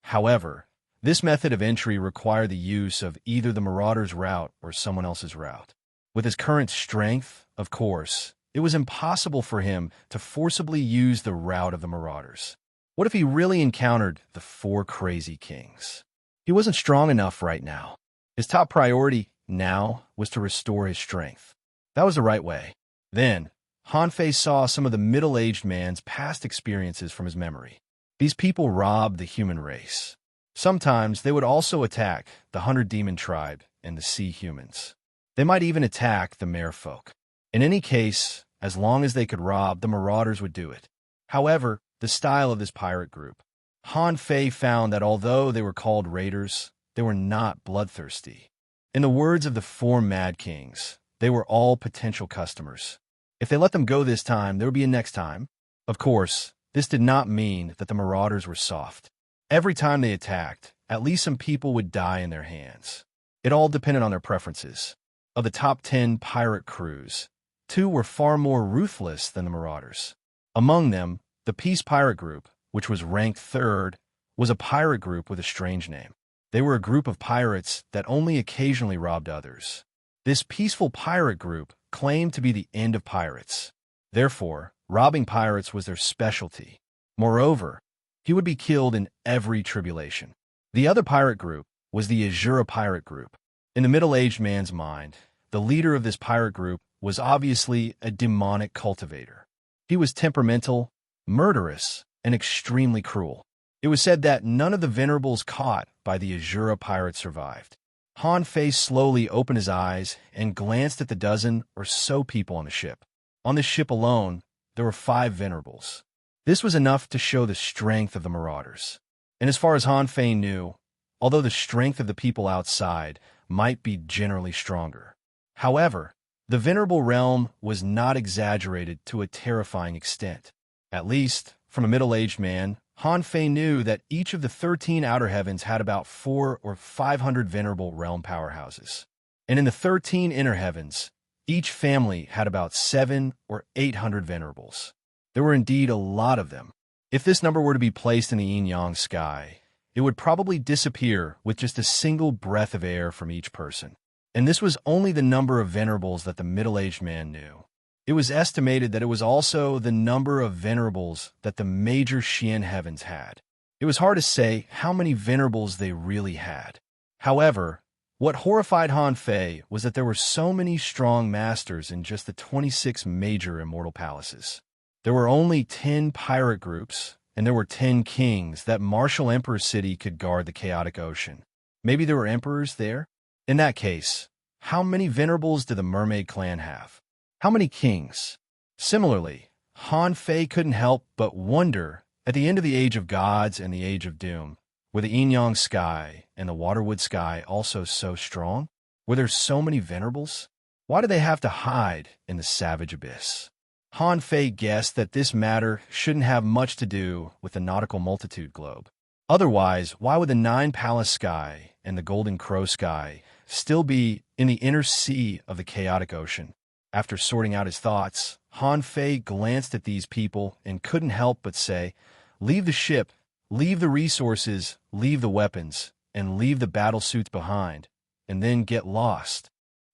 However, this method of entry required the use of either the Marauder's route or someone else's route. With his current strength, of course, it was impossible for him to forcibly use the route of the Marauders. What if he really encountered the four crazy kings? He wasn't strong enough right now. His top priority now was to restore his strength. That was the right way. Then, Han Fei saw some of the middle-aged man's past experiences from his memory. These people robbed the human race. Sometimes they would also attack the 100 Demon tribe and the sea humans. They might even attack the merfolk. In any case, as long as they could rob, the marauders would do it. However, the style of this pirate group. Han Fei found that although they were called raiders, they were not bloodthirsty. In the words of the four Mad Kings, they were all potential customers. If they let them go this time, there would be a next time. Of course, this did not mean that the marauders were soft. Every time they attacked, at least some people would die in their hands. It all depended on their preferences. Of the top 10 pirate crews, 2 were far more ruthless than the marauders. Among them, the Peace Pirate Group, which was ranked 3rd, was a pirate group with a strange name. They were a group of pirates that only occasionally robbed others. This peaceful pirate group claimed to be the end of pirates. Therefore, robbing pirates was their specialty. Moreover, he would be killed in every tribulation. The other pirate group was the Azura Pirate Group. In the middle-aged man's mind, the leader of this pirate group was obviously a demonic cultivator. He was temperamental, murderous, and extremely cruel. It was said that none of the venerables caught by the Azura pirates survived. Han Fei slowly opened his eyes and glanced at the dozen or so people on the ship. On the ship alone, there were 5 venerables. This was enough to show the strength of the marauders. And as far as Han Fei knew, although the strength of the people outside might be generally stronger. However, the venerable realm was not exaggerated to a terrifying extent. At least, from a middle-aged man, Han Fei knew that each of the 13 outer heavens had about 400 or 500 venerable realm powerhouses. And in the 13 inner heavens, each family had about 700 or 800 venerables. There were indeed a lot of them. If this number were to be placed in the yin-yang sky, it would probably disappear with just a single breath of air from each person. And this was only the number of venerables that the middle-aged man knew. It was estimated that it was also the number of venerables that the major Xian heavens had. It was hard to say how many venerables they really had. However, what horrified Han Fei was that there were so many strong masters in just the 26 major immortal palaces. There were only 10 pirate groups, and there were 10 kings that Martial Emperor City could guard the chaotic ocean. Maybe there were emperors there? In that case, how many venerables did the mermaid clan have? How many kings? Similarly, Han Fei couldn't help but wonder, at the end of the Age of Gods and the Age of Doom, were the yin-yang sky and the waterwood sky also so strong? Were there so many venerables? Why did they have to hide in the savage abyss? Han Fei guessed that this matter shouldn't have much to do with the nautical multitude globe. Otherwise, why would the 9 palace sky and the golden crow sky still be in the inner sea of the chaotic ocean? After sorting out his thoughts, Han Fei glanced at these people and couldn't help but say, "Leave the ship, leave the resources, leave the weapons, and leave the battle suits behind, and then get lost."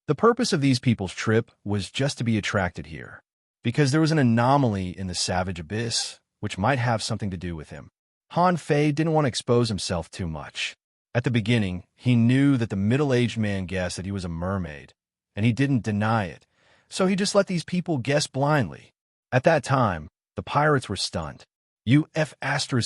The purpose of these people's trip was just to be attracted here, because there was an anomaly in the savage abyss, which might have something to do with him. Han Fei didn't want to expose himself too much. At the beginning, he knew that the middle-aged man guessed that he was a mermaid, and he didn't deny it, so he just let these people guess blindly. At that time, the pirates were stunned. "You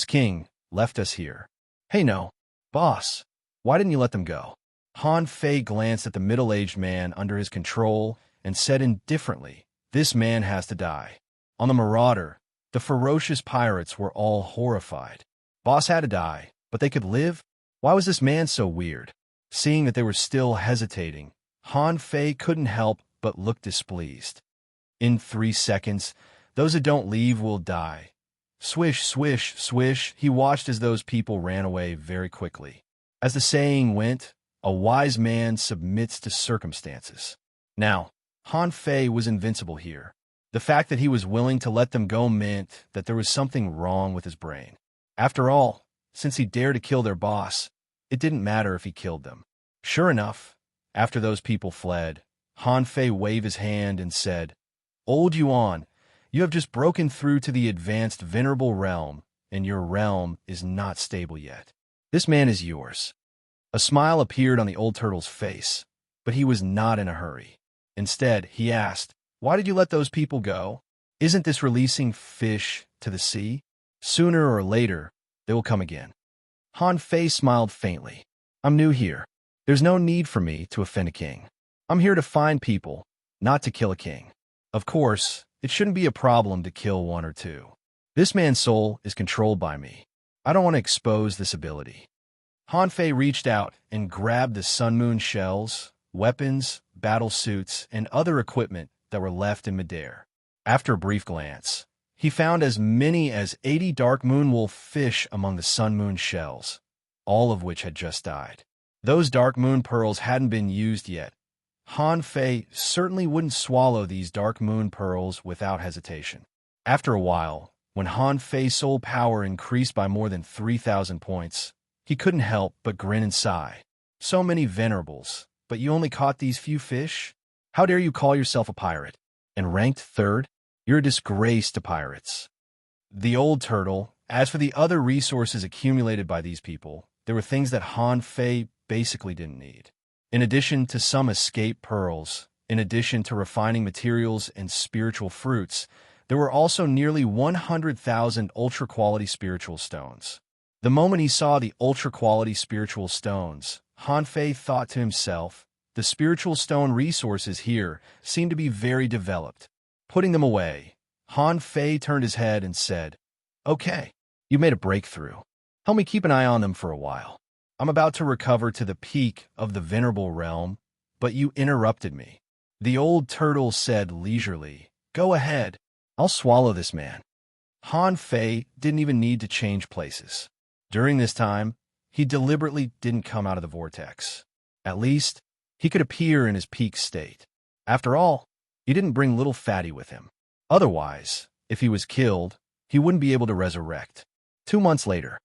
King left us here." "Hey no, boss, why didn't you let them go?" Han Fei glanced at the middle-aged man under his control and said indifferently, "This man has to die." On the Marauder, the ferocious pirates were all horrified. Boss had to die, but they could live? Why was this man so weird? Seeing that they were still hesitating, Han Fei couldn't help but look displeased. "In 3 seconds, those that don't leave will die." Swish, swish, swish, he watched as those people ran away very quickly. As the saying went, a wise man submits to circumstances. Now, Han Fei was invincible here. The fact that he was willing to let them go meant that there was something wrong with his brain. After all, since he dared to kill their boss, it didn't matter if he killed them. Sure enough, after those people fled, Han Fei waved his hand and said, "Old Yuan, you have just broken through to the advanced venerable realm, and your realm is not stable yet. This man is yours." A smile appeared on the old turtle's face, but he was not in a hurry. Instead, he asked, "Why did you let those people go? Isn't this releasing fish to the sea? Sooner or later, they will come again." Han Fei smiled faintly. "I'm new here. There's no need for me to offend a king. I'm here to find people, not to kill a king." Of course, it shouldn't be a problem to kill one or two. This man's soul is controlled by me. I don't want to expose this ability. Han Fei reached out and grabbed the Sun Moon shells, weapons, battle suits, and other equipment that were left in midair. After a brief glance, he found as many as 80 Dark Moon Wolf fish among the Sun Moon shells, all of which had just died. Those Dark Moon pearls hadn't been used yet. Han Fei certainly wouldn't swallow these Dark Moon pearls without hesitation. After a while, when Han Fei's soul power increased by more than 3,000 points, he couldn't help but grin and sigh. So many venerables, but you only caught these few fish? How dare you call yourself a pirate? And ranked third? You're a disgrace to pirates. The old turtle, as for the other resources accumulated by these people, there were things that Han Fei basically didn't need. In addition to some escape pearls, in addition to refining materials and spiritual fruits, there were also nearly 100,000 ultra-quality spiritual stones. The moment he saw the ultra-quality spiritual stones, Han Fei thought to himself, the spiritual stone resources here seem to be very developed. Putting them away, Han Fei turned his head and said, "Okay, you made a breakthrough. Help me keep an eye on them for a while. I'm about to recover to the peak of the venerable realm, but you interrupted me." The old turtle said leisurely, "Go ahead. I'll swallow this man." Han Fei didn't even need to change places. During this time, he deliberately didn't come out of the vortex. At least, he could appear in his peak state. After all, he didn't bring little Fatty with him. Otherwise, if he was killed, he wouldn't be able to resurrect. 2 months later,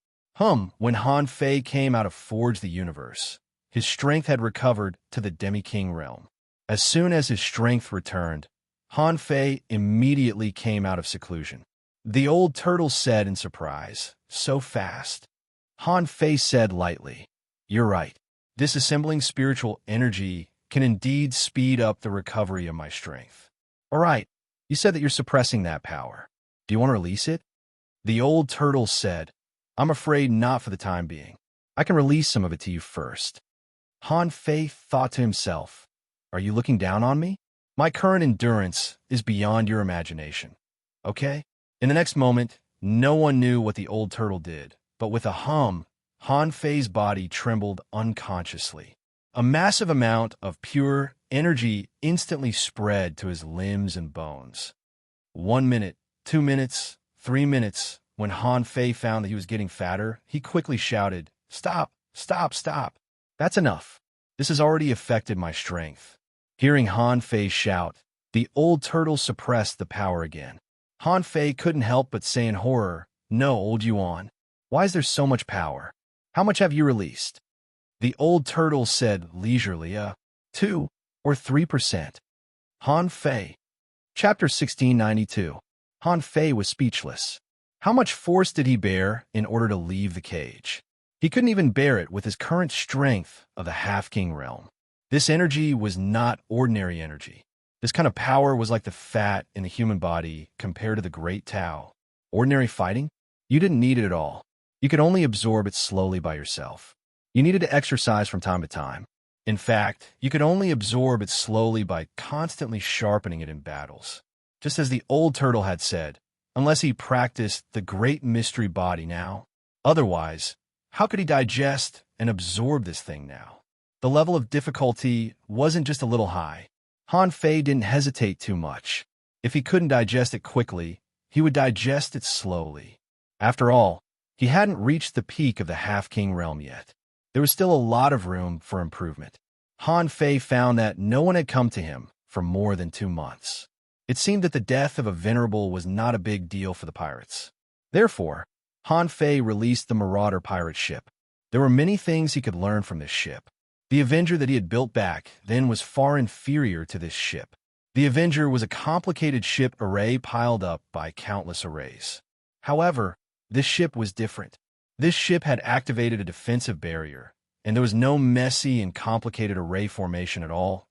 when Han Fei came out of Forge the Universe, his strength had recovered to the Demi-King realm. As soon as his strength returned, Han Fei immediately came out of seclusion. The old turtle said in surprise, "So fast." Han Fei said lightly, "You're right. Disassembling spiritual energy can indeed speed up the recovery of my strength." "All right, you said that you're suppressing that power. Do you want to release it?" The old turtle said, "I'm afraid not for the time being. I can release some of it to you first." Han Fei thought to himself, "Are you looking down on me? My current endurance is beyond your imagination. Okay?" In the next moment, no one knew what the old turtle did, but with a hum, Han Fei's body trembled unconsciously. A massive amount of pure energy instantly spread to his limbs and bones. 1 minute, 2 minutes, 3 minutes. When Han Fei found that he was getting fatter, he quickly shouted, "Stop, stop, stop. That's enough. This has already affected my strength." Hearing Han Fei shout, the old turtle suppressed the power again. Han Fei couldn't help but say in horror, "No, old Yuan. Why is there so much power? How much have you released?" The old turtle said leisurely, 2 or 3%. Han Fei. Chapter 1692. Han Fei was speechless. How much force did he bear in order to leave the cage? He couldn't even bear it with his current strength of the Half-King realm. This energy was not ordinary energy. This kind of power was like the fat in the human body compared to the great Tao. Ordinary fighting? You didn't need it at all. You could only absorb it slowly by yourself. You needed to exercise from time to time. In fact, you could only absorb it slowly by constantly sharpening it in battles. Just as the old turtle had said, unless he practiced the great mystery body now. Otherwise, how could he digest and absorb this thing now? The level of difficulty wasn't just a little high. Han Fei didn't hesitate too much. If he couldn't digest it quickly, he would digest it slowly. After all, he hadn't reached the peak of the Half-King realm yet. There was still a lot of room for improvement. Han Fei found that no one had come to him for more than 2 months. It seemed that the death of a venerable was not a big deal for the pirates. Therefore, Han Fei released the Marauder pirate ship. There were many things he could learn from this ship. The Avenger that he had built back then was far inferior to this ship. The Avenger was a complicated ship array piled up by countless arrays. However, this ship was different. This ship had activated a defensive barrier, and there was no messy and complicated array formation at all.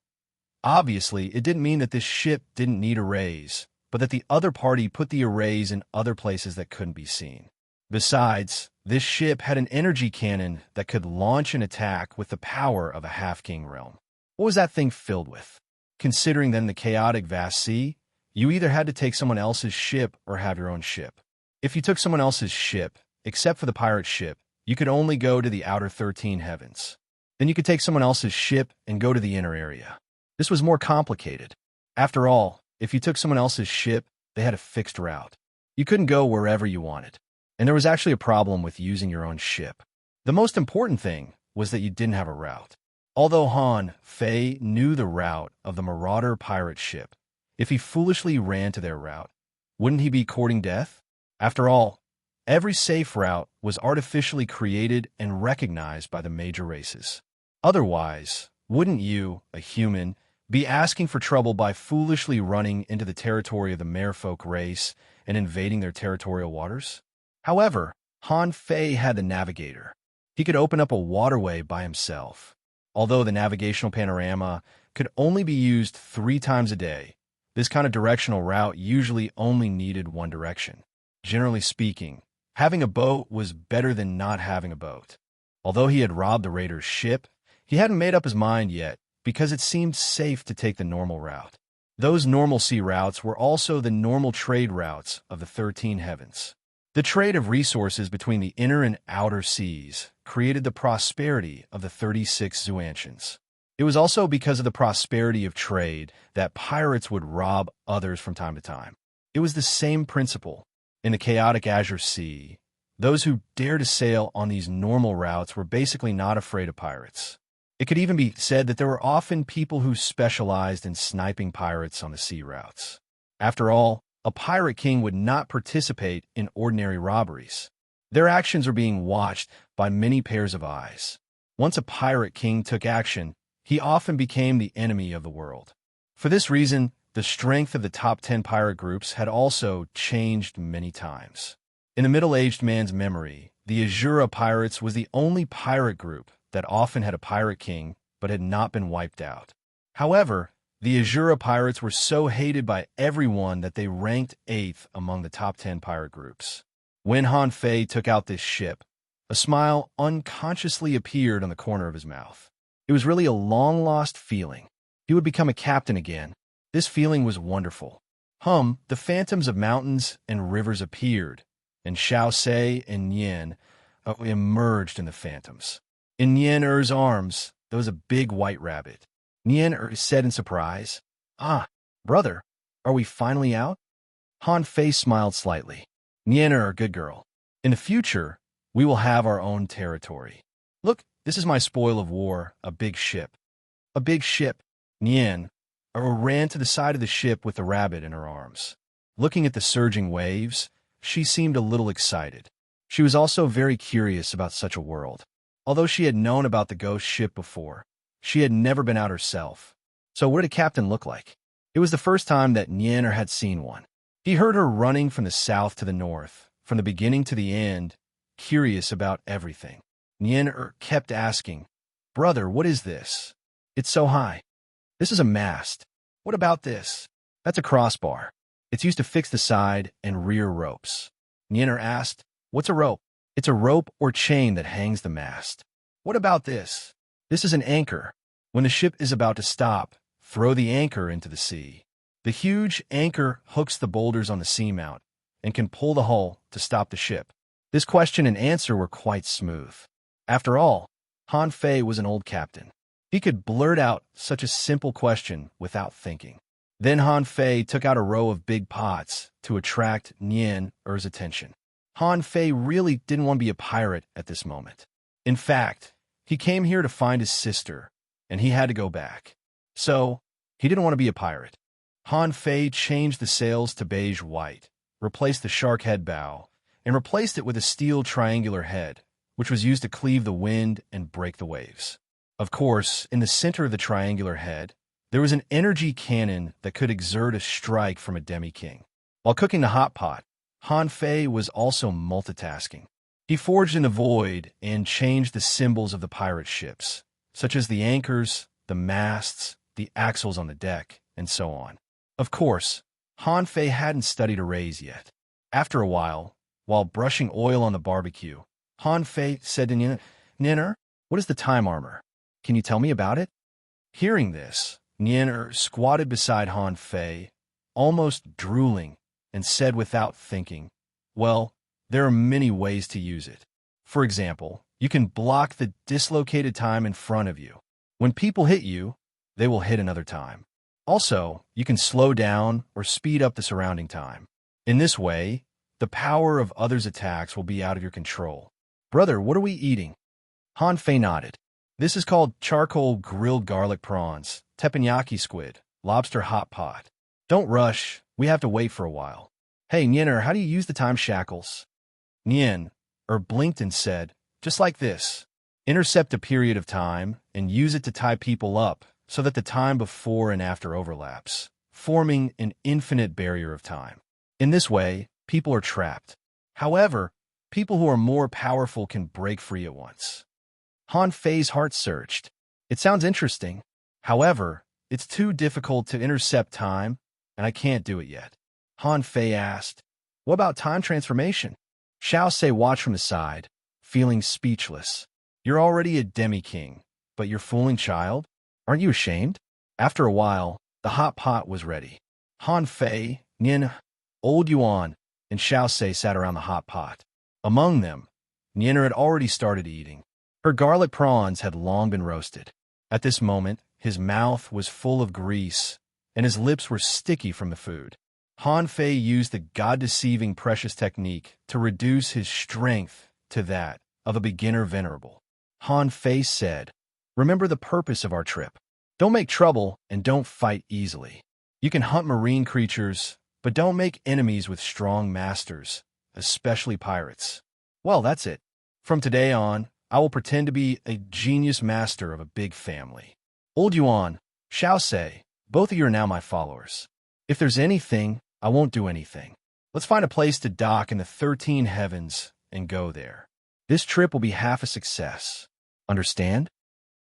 Obviously, it didn't mean that this ship didn't need arrays, but that the other party put the arrays in other places that couldn't be seen. Besides, this ship had an energy cannon that could launch an attack with the power of a Half-King realm. What was that thing filled with? Considering then the chaotic vast sea, You either had to take someone else's ship or have your own ship. If you took someone else's ship, except for the pirate ship, you could only go to the outer 13 heavens. Then you could take someone else's ship and go to the inner area. This was more complicated. After all, if you took someone else's ship, they had a fixed route. You couldn't go wherever you wanted. And there was actually a problem with using your own ship. The most important thing was that you didn't have a route. Although Han Fei knew the route of the marauder pirate ship, if he foolishly ran to their route, wouldn't he be courting death? After all, every safe route was artificially created and recognized by the major races. Otherwise, wouldn't you, a human, be asking for trouble by foolishly running into the territory of the merfolk race and invading their territorial waters? However, Han Fei had the navigator. He could open up a waterway by himself. Although the navigational panorama could only be used 3 times a day, this kind of directional route usually only needed one direction. Generally speaking, having a boat was better than not having a boat. Although he had robbed the raider's ship, he hadn't made up his mind yet because it seemed safe to take the normal route. Those normal sea routes were also the normal trade routes of the 13 heavens. The trade of resources between the inner and outer seas created the prosperity of the 36 Zuantians. It was also because of the prosperity of trade that pirates would rob others from time to time. It was the same principle. In the chaotic Azure Sea, those who dared to sail on these normal routes were basically not afraid of pirates. It could even be said that there were often people who specialized in sniping pirates on the sea routes. After all, a pirate king would not participate in ordinary robberies. Their actions were being watched by many pairs of eyes. Once a pirate king took action, he often became the enemy of the world. For this reason, the strength of the top 10 pirate groups had also changed many times. In the middle-aged man's memory, the Azura Pirates was the only pirate group that often had a pirate king but had not been wiped out. However, the Azura Pirates were so hated by everyone that they ranked 8th among the top 10 pirate groups. When Han Fei took out this ship, a smile unconsciously appeared on the corner of his mouth. It was really a long-lost feeling. He would become a captain again. This feeling was wonderful. The phantoms of mountains and rivers appeared, and Xiao Sei and Nian emerged in the phantoms. In Nian arms, there was a big white rabbit. Nian said in surprise, "Ah, brother, are we finally out?" Han Fei smiled slightly. "Nian, good girl. In the future, we will have our own territory. Look, this is my spoil of war, a big ship." A big ship. Nian ran to the side of the ship with the rabbit in her arms. Looking at the surging waves, she seemed a little excited. She was also very curious about such a world. Although she had known about the ghost ship before, she had never been out herself. So what did a captain look like? It was the first time that Nian had seen one. He heard her running from the south to the north, from the beginning to the end, curious about everything. Nian kept asking, "Brother, what is this? It's so high. This is a mast. What about this?" "That's a crossbar. It's used to fix the side and rear ropes." Nian asked, "What's a rope?" "It's a rope or chain that hangs the mast." "What about this?" "This is an anchor. When the ship is about to stop, throw the anchor into the sea. The huge anchor hooks the boulders on the seamount and can pull the hull to stop the ship." This question and answer were quite smooth. After all, Han Fei was an old captain. He could blurt out such a simple question without thinking. Then Han Fei took out a row of big pots to attract Nian's attention. Han Fei really didn't want to be a pirate at this moment. In fact, he came here to find his sister, and he had to go back. So, he didn't want to be a pirate. Han Fei changed the sails to beige white, replaced the shark head bow, and replaced it with a steel triangular head, which was used to cleave the wind and break the waves. Of course, in the center of the triangular head, there was an energy cannon that could exert a strike from a demi-king. While cooking the hot pot, Han Fei was also multitasking. He forged in the void and changed the symbols of the pirate ships, such as the anchors, the masts, the axles on the deck, and so on. Of course, Han Fei hadn't studied a raise yet. After a while brushing oil on the barbecue, Han Fei said to Nian, "What is the time armor? Can you tell me about it?" Hearing this, Nian squatted beside Han Fei, almost drooling, and said without thinking, "Well, there are many ways to use it. For example, you can block the dislocated time in front of you. When people hit you, they will hit another time. Also, you can slow down or speed up the surrounding time. In this way, the power of others' attacks will be out of your control." "Brother, what are we eating?" Han Fei nodded. "This is called charcoal grilled garlic prawns, teppanyaki squid, lobster hot pot. Don't rush, we have to wait for a while." "Hey, Nyener, how do you use the time shackles?" Nyen blinked and said, "Just like this. Intercept a period of time and use it to tie people up so that the time before and after overlaps, forming an infinite barrier of time. In this way, people are trapped. However, people who are more powerful can break free at once." Han Fei's heart surged. "It sounds interesting. However, it's too difficult to intercept time, and I can't do it yet." Han Fei asked, "What about time transformation?" Xiao Sei watched from the side, feeling speechless. "You're already a demi-king, but you're fooling child? Aren't you ashamed?" After a while, the hot pot was ready. Han Fei, Nien, Old Yuan, and Xiao Sei sat around the hot pot. Among them, Nien had already started eating. Her garlic prawns had long been roasted. At this moment, his mouth was full of grease, and his lips were sticky from the food. Han Fei used the god-deceiving precious technique to reduce his strength to that of a beginner venerable. Han Fei said, "Remember the purpose of our trip. Don't make trouble and don't fight easily. You can hunt marine creatures, but don't make enemies with strong masters, especially pirates." "Well, that's it. From today on, I will pretend to be a genius master of a big family." "Old Yuan, Xiao Sei, both of you are now my followers. If there's anything, I won't do anything. Let's find a place to dock in the 13 heavens and go there. This trip will be half a success. Understand?"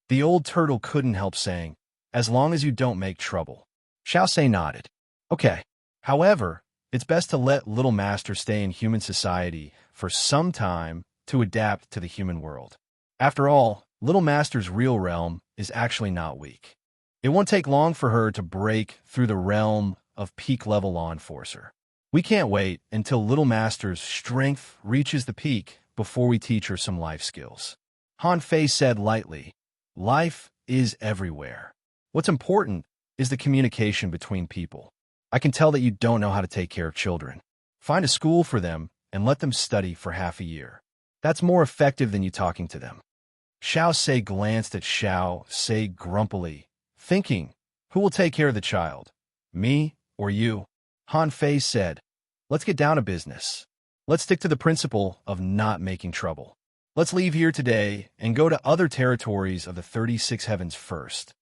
The old turtle couldn't help saying, "As long as you don't make trouble." Xiao Sei nodded. "Okay. However, it's best to let Little Master stay in human society for some time to adapt to the human world. After all, Little Master's real realm is actually not weak. It won't take long for her to break through the realm of peak-level law enforcer. We can't wait until Little Master's strength reaches the peak before we teach her some life skills." Han Fei said lightly, "Life is everywhere. What's important is the communication between people. I can tell that you don't know how to take care of children. Find a school for them and let them study for half a year. That's more effective than you talking to them." Xiao Sei glanced at Xiao Sei grumpily, thinking, "Who will take care of the child? Me or you?" Han Fei said, "Let's get down to business. Let's stick to the principle of not making trouble. Let's leave here today and go to other territories of the 36 heavens first."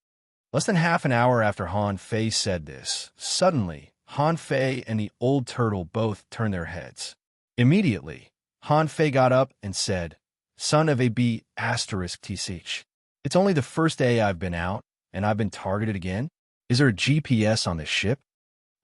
Less than half an hour after Han Fei said this, suddenly, Han Fei and the old turtle both turned their heads. Immediately, Han Fei got up and said, "Son of a B***, it's only the first day I've been out, and I've been targeted again? Is there a GPS on this ship?"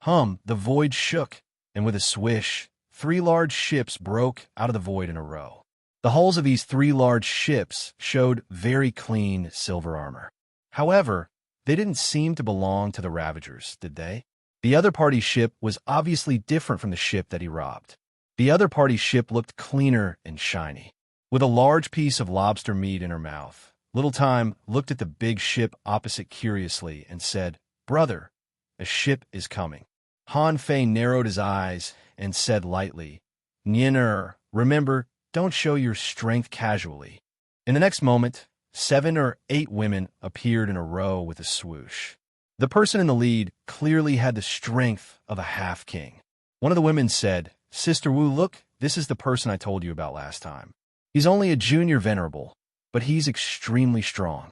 The void shook, and with a swish, 3 large ships broke out of the void in a row. The hulls of these 3 large ships showed very clean silver armor. However, they didn't seem to belong to the Ravagers, did they? The other party's ship was obviously different from the ship that he robbed. The other party's ship looked cleaner and shiny. With a large piece of lobster meat in her mouth, Little Time looked at the big ship opposite curiously and said, "Brother, a ship is coming." Han Fei narrowed his eyes and said lightly, "Nyener, remember, don't show your strength casually." In the next moment, 7 or 8 women appeared in a row with a swoosh. The person in the lead clearly had the strength of a half-king. One of the women said, "Sister Wu, look, this is the person I told you about last time. He's only a junior venerable, but he's extremely strong."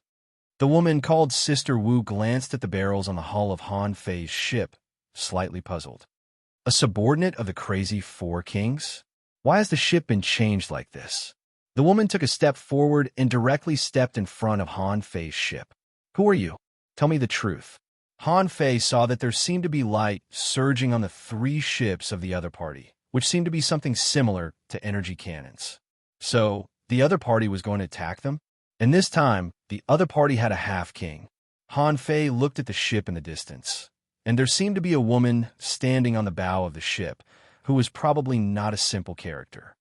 The woman called Sister Wu glanced at the barrels on the hull of Han Fei's ship, slightly puzzled. "A subordinate of the crazy 4 kings? Why has the ship been changed like this?" The woman took a step forward and directly stepped in front of Han Fei's ship. "Who are you? Tell me the truth." Han Fei saw that there seemed to be light surging on the 3 ships of the other party, which seemed to be something similar to energy cannons. So, the other party was going to attack them? And this time, the other party had a half-king. Han Fei looked at the ship in the distance. and there seemed to be a woman standing on the bow of the ship who was probably not a simple character.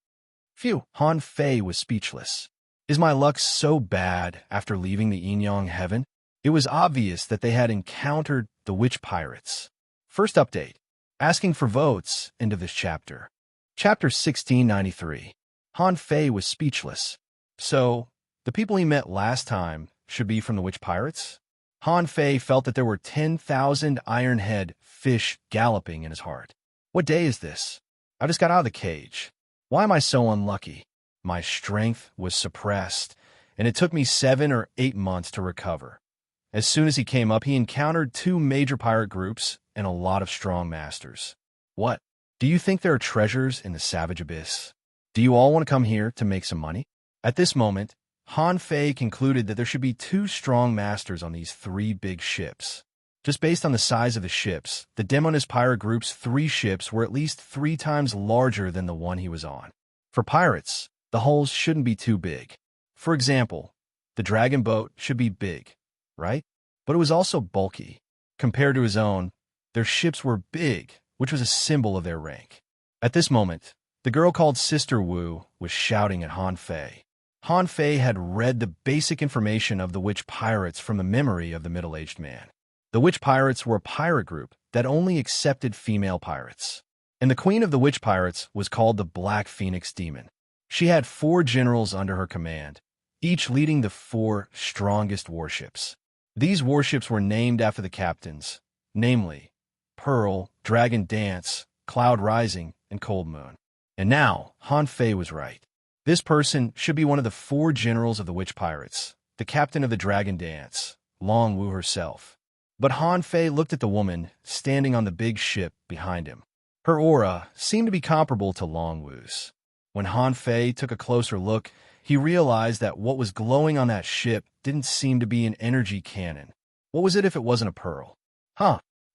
Phew, Han Fei was speechless. Is my luck so bad after leaving the Yin heaven? It was obvious that they had encountered the witch pirates. First update. Asking for votes. End of this chapter. Chapter 1693. Han Fei was speechless. So, the people he met last time should be from the witch pirates? Han Fei felt that there were 10,000 iron-head fish galloping in his heart. What day is this? I just got out of the cage. Why am I so unlucky? My strength was suppressed, and it took me 7 or 8 months to recover. As soon as he came up, he encountered 2 major pirate groups and a lot of strong masters. What? Do you think there are treasures in the Savage Abyss? Do you all want to come here to make some money? At this moment, Han Fei concluded that there should be 2 strong masters on these 3 big ships. Just based on the size of the ships, the Demonist pirate group's 3 ships were at least 3 times larger than the one he was on. For pirates, the hulls shouldn't be too big. For example, the dragon boat should be big, right? But it was also bulky. Compared to his own, their ships were big, which was a symbol of their rank. At this moment, the girl called Sister Wu was shouting at Han Fei. Han Fei had read the basic information of the witch pirates from the memory of the middle-aged man. The witch pirates were a pirate group that only accepted female pirates. And the queen of the witch pirates was called the Black Phoenix Demon. She had 4 generals under her command, each leading the 4 strongest warships. These warships were named after the captains, namely Pearl, Dragon Dance, Cloud Rising, and Cold Moon. And now, Han Fei was right. This person should be one of the 4 generals of the witch pirates, the captain of the Dragon Dance, Long Wu herself. But Han Fei looked at the woman standing on the big ship behind him. Her aura seemed to be comparable to Long Wu's. When Han Fei took a closer look, he realized that what was glowing on that ship didn't seem to be an energy cannon. What was it if it wasn't a pearl?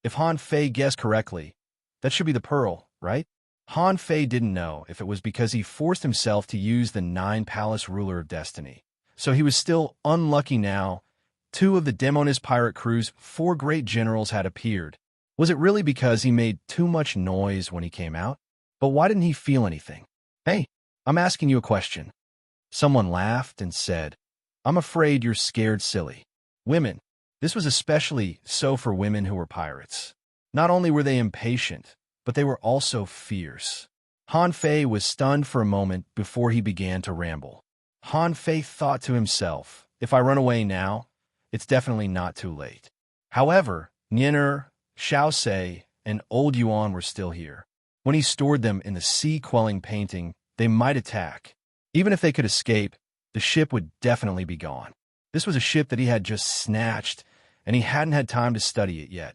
If Han Fei guessed correctly, that should be the pearl, right? Han Fei didn't know if it was because he forced himself to use the 9-palace ruler of destiny. So he was still unlucky now. 2 of the Demonist pirate crew's 4 great generals had appeared. Was it really because he made too much noise when he came out? But why didn't he feel anything? Hey, I'm asking you a question. Someone laughed and said, I'm afraid you're scared silly. Women. This was especially so for women who were pirates. Not only were they impatient, but they were also fierce. Han Fei was stunned for a moment before he began to ramble. Han Fei thought to himself, if I run away now, it's definitely not too late. However, Nianer, Xiao Sei, and Old Yuan were still here. When he stored them in the sea-quelling painting, they might attack. Even if they could escape, the ship would definitely be gone. This was a ship that he had just snatched, and he hadn't had time to study it yet.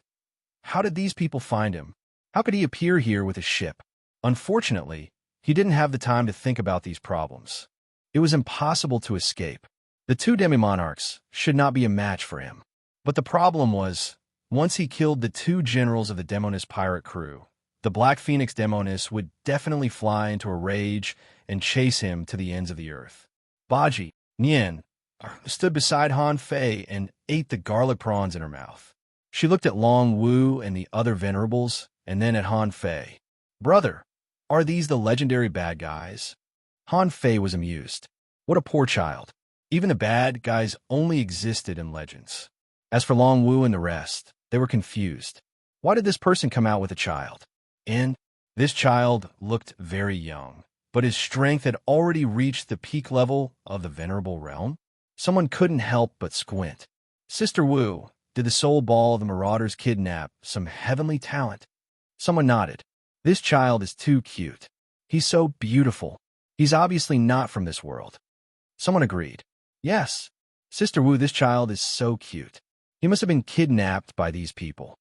How did these people find him? How could he appear here with a ship? Unfortunately, he didn't have the time to think about these problems. It was impossible to escape. The 2 demi-monarchs should not be a match for him. But the problem was, once he killed the 2 generals of the Demonist pirate crew, the Black Phoenix Demonist would definitely fly into a rage and chase him to the ends of the earth. Baji, Nian, stood beside Han Fei and ate the garlic prawns in her mouth. She looked at Long Wu and the other venerables, and then at Han Fei. Brother, are these the legendary bad guys? Han Fei was amused. What a poor child. Even the bad guys only existed in legends. As for Long Wu and the rest, they were confused. Why did this person come out with a child? And this child looked very young, but his strength had already reached the peak level of the venerable realm. Someone couldn't help but squint. Sister Wu, did the soul ball of the Marauders kidnap some heavenly talent? Someone nodded. This child is too cute. He's so beautiful. He's obviously not from this world. Someone agreed. Yes, Sister Wu, this child is so cute. He must have been kidnapped by these people.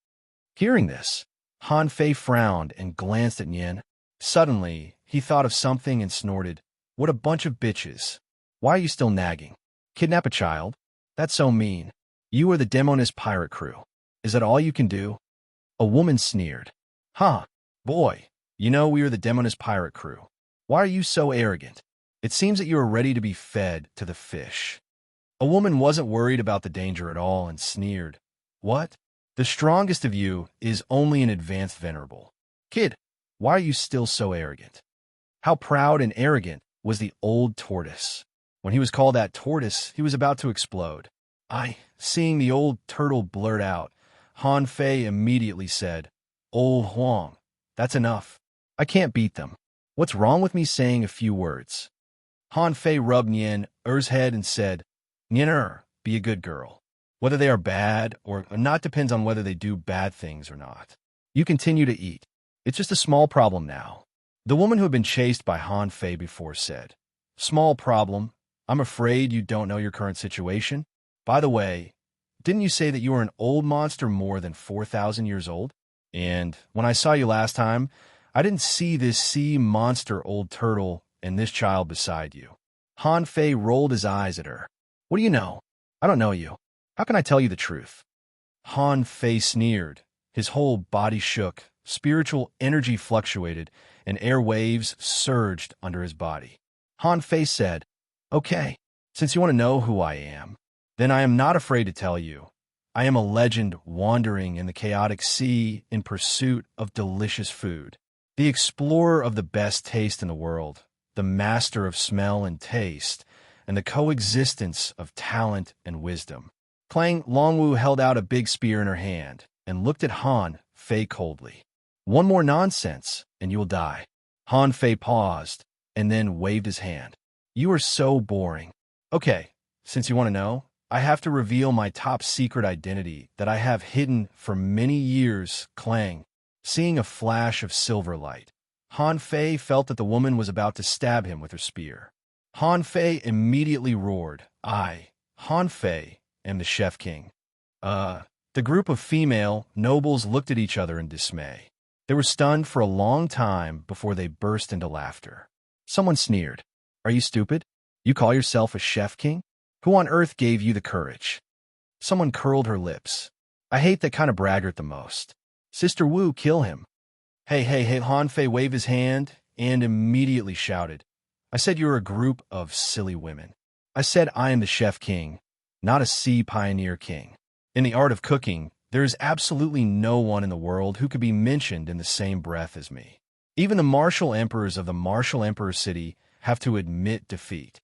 Hearing this, Han Fei frowned and glanced at Nian. Suddenly, he thought of something and snorted, What a bunch of bitches. Why are you still nagging? Kidnap a child? That's so mean. You are the Demonist pirate crew. Is that all you can do? A woman sneered. Boy, you know we are the Demonist pirate crew. Why are you so arrogant? It seems that you are ready to be fed to the fish. A woman wasn't worried about the danger at all and sneered. What? The strongest of you is only an advanced venerable. Kid, why are you still so arrogant? How proud and arrogant was the old tortoise? When he was called that tortoise, he was about to explode. Seeing the old turtle blurt out, Han Fei immediately said, "Old Huang, that's enough. I can't beat them. What's wrong with me saying a few words?" Han Fei rubbed Nian Er's head and said, "Nian Er, be a good girl. Whether they are bad or not depends on whether they do bad things or not. You continue to eat. It's just a small problem now." The woman who had been chased by Han Fei before said, "Small problem. I'm afraid you don't know your current situation. By the way, didn't you say that you were an old monster more than 4,000 years old? And when I saw you last time, I didn't see this sea monster old turtle and this child beside you." Han Fei rolled his eyes at her. "What do you know? I don't know you. How can I tell you the truth?" Han Fei sneered. His whole body shook, spiritual energy fluctuated, and air waves surged under his body. Han Fei said, "Okay, since you want to know who I am, then I am not afraid to tell you. I am a legend wandering in the chaotic sea in pursuit of delicious food, the explorer of the best taste in the world, the master of smell and taste, and the coexistence of talent and wisdom." Clang Longwu held out a big spear in her hand and looked at Han Fei coldly. "One more nonsense, and you will die." Han Fei paused and then waved his hand. "You are so boring. Okay, since you want to know, I have to reveal my top secret identity that I have hidden for many years." Clang. Seeing a flash of silver light, Han Fei felt that the woman was about to stab him with her spear. Han Fei immediately roared, Han Fei, am the Chef King." The group of female nobles looked at each other in dismay. They were stunned for a long time before they burst into laughter. Someone sneered, "Are you stupid? You call yourself a Chef King? Who on earth gave you the courage?" Someone curled her lips. "I hate that kind of braggart the most. Sister Wu, kill him." Hey, Han Fei waved his hand and immediately shouted, "I said you're a group of silly women. I said I am the Chef King, not a sea pioneer king. In the art of cooking, there is absolutely no one in the world who could be mentioned in the same breath as me. Even the martial emperors of the martial emperor city have to admit defeat."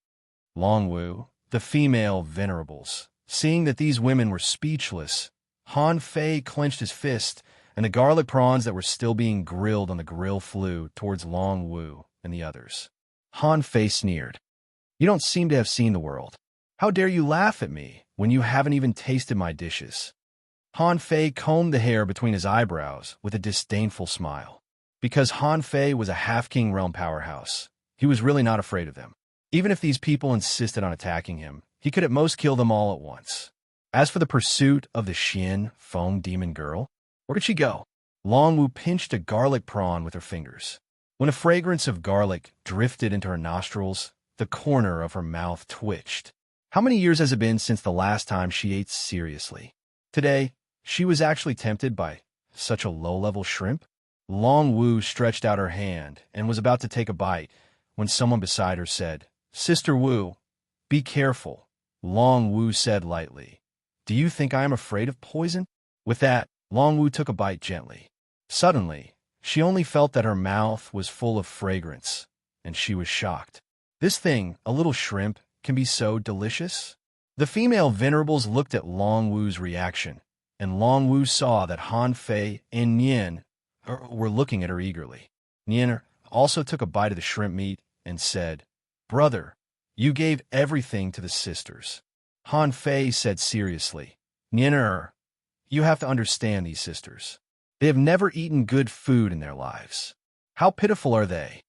Longwu, the female venerables, seeing that these women were speechless, Han Fei clenched his fist, and the garlic prawns that were still being grilled on the grill flew towards Longwu and the others. Han Fei sneered, "You don't seem to have seen the world. How dare you laugh at me when you haven't even tasted my dishes?" Han Fei combed the hair between his eyebrows with a disdainful smile. Because Han Fei was a half-king realm powerhouse, he was really not afraid of them. Even if these people insisted on attacking him, he could at most kill them all at once. As for the pursuit of the Xian foam demon girl, where did she go? Longwu pinched a garlic prawn with her fingers. When a fragrance of garlic drifted into her nostrils, the corner of her mouth twitched. How many years has it been since the last time she ate seriously? Today, she was actually tempted by such a low-level shrimp. Longwu stretched out her hand and was about to take a bite when someone beside her said, "Sister Wu, be careful." Longwu said lightly, "Do you think I am afraid of poison?" With that, Longwu took a bite gently. Suddenly, she only felt that her mouth was full of fragrance, and she was shocked. This thing, a little shrimp, can be so delicious? The female venerables looked at Longwu's reaction, and Longwu saw that Han Fei and Nian were looking at her eagerly. Nian also took a bite of the shrimp meat and said, "Brother, you gave everything to the sisters." Han Fei said seriously, "Nian, you have to understand these sisters. They have never eaten good food in their lives. How pitiful are they?"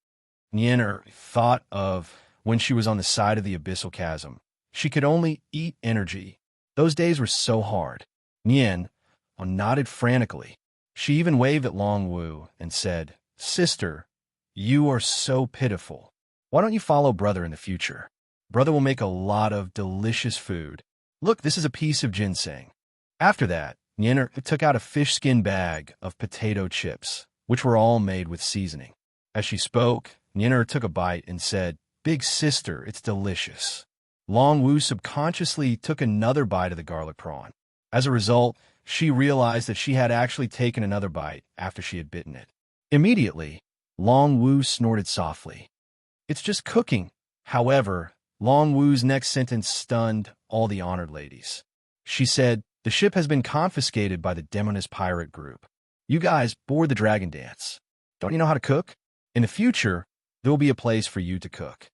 Nian thought of when she was on the side of the abyssal chasm. She could only eat energy. Those days were so hard. Nian nodded frantically. She even waved at Longwu and said, "Sister, you are so pitiful. Why don't you follow brother in the future? Brother will make a lot of delicious food. Look, this is a piece of ginseng." After that, Nian took out a fish skin bag of potato chips, which were all made with seasoning. As she spoke, Nian took a bite and said, "Big sister, it's delicious." Longwu subconsciously took another bite of the garlic prawn. As a result, she realized that she had actually taken another bite after she had bitten it. Immediately, Long Wu snorted softly. "It's just cooking." However, Long Wu's next sentence stunned all the honored ladies. She said, "The ship has been confiscated by the demonist pirate group. You guys board the dragon dance. Don't you know how to cook? In the future, there will be a place for you to cook."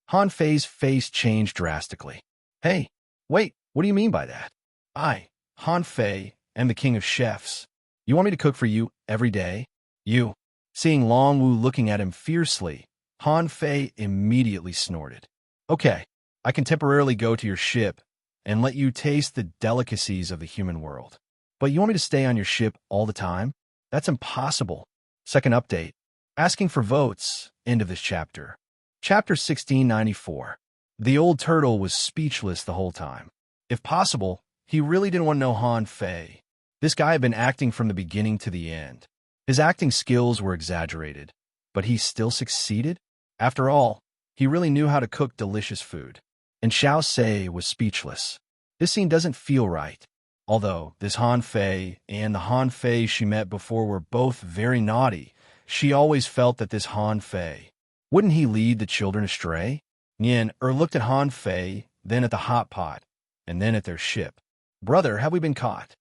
Han Fei's face changed drastically. "Hey, wait, what do you mean by that? I, Han Fei, am the king of chefs. You want me to cook for you every day? You?" Seeing Long Wu looking at him fiercely, Han Fei immediately snorted. "Okay, I can temporarily go to your ship and let you taste the delicacies of the human world. But you want me to stay on your ship all the time? That's impossible." Second update. Asking for votes. End of this chapter. Chapter 1694. The old turtle was speechless the whole time. If possible, he really didn't want to know Han Fei. This guy had been acting from the beginning to the end. His acting skills were exaggerated, but he still succeeded? After all, he really knew how to cook delicious food. And Xiao Sei was speechless. This scene doesn't feel right. Although this Han Fei and the Han Fei she met before were both very naughty, she always felt that this Han Fei, wouldn't he lead the children astray? Nian looked at Han Fei, then at the hot pot, and then at their ship. "Brother, have we been caught?"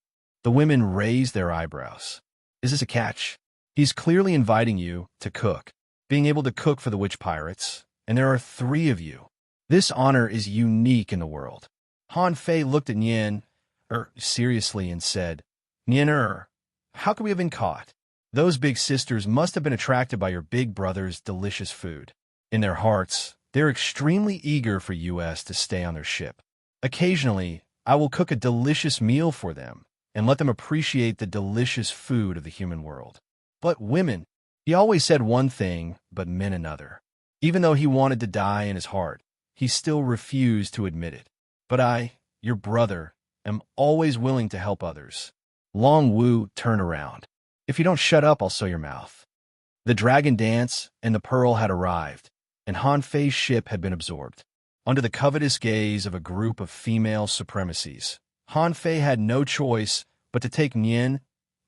The women raised their eyebrows. "Is this a catch? He's clearly inviting you to cook, being able to cook for the witch pirates, and there are 3 of you. This honor is unique in the world." Han Fei looked at Nian seriously and said, "Nian how could we have been caught? Those big sisters must have been attracted by your big brother's delicious food. In their hearts, they're extremely eager for us to stay on their ship. Occasionally, I will cook a delicious meal for them and let them appreciate the delicious food of the human world. But women," he always said one thing, but meant another. Even though he wanted to die in his heart, he still refused to admit it. "But I, your brother, am always willing to help others." Long Wu turned around. "If you don't shut up, I'll sew your mouth." The dragon dance and the pearl had arrived, and Han Fei's ship had been absorbed. Under the covetous gaze of a group of female supremacies, Han Fei had no choice but to take Nian,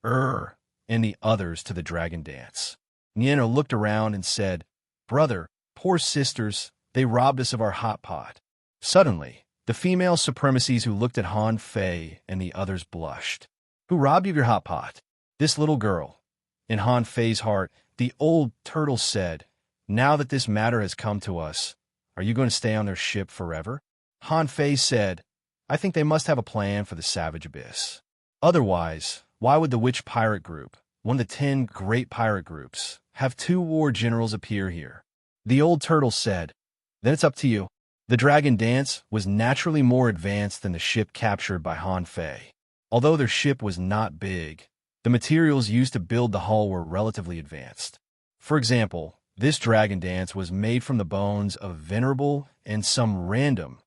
and the others to the dragon dance. Nian looked around and said, "Brother, poor sisters, they robbed us of our hot pot." Suddenly, the female supremacies who looked at Han Fei and the others blushed. "Who robbed you of your hot pot?" "This little girl." In Han Fei's heart, the old turtle said, "Now that this matter has come to us, are you going to stay on their ship forever?" Han Fei said, "I think they must have a plan for the savage abyss. Otherwise, why would the witch pirate group, one of the 10 great pirate groups, have 2 war generals appear here?" The old turtle said, "Then it's up to you." The dragon dance was naturally more advanced than the ship captured by Han Fei. Although their ship was not big, the materials used to build the hull were relatively advanced. For example, this dragon dance was made from the bones of venerable and some random,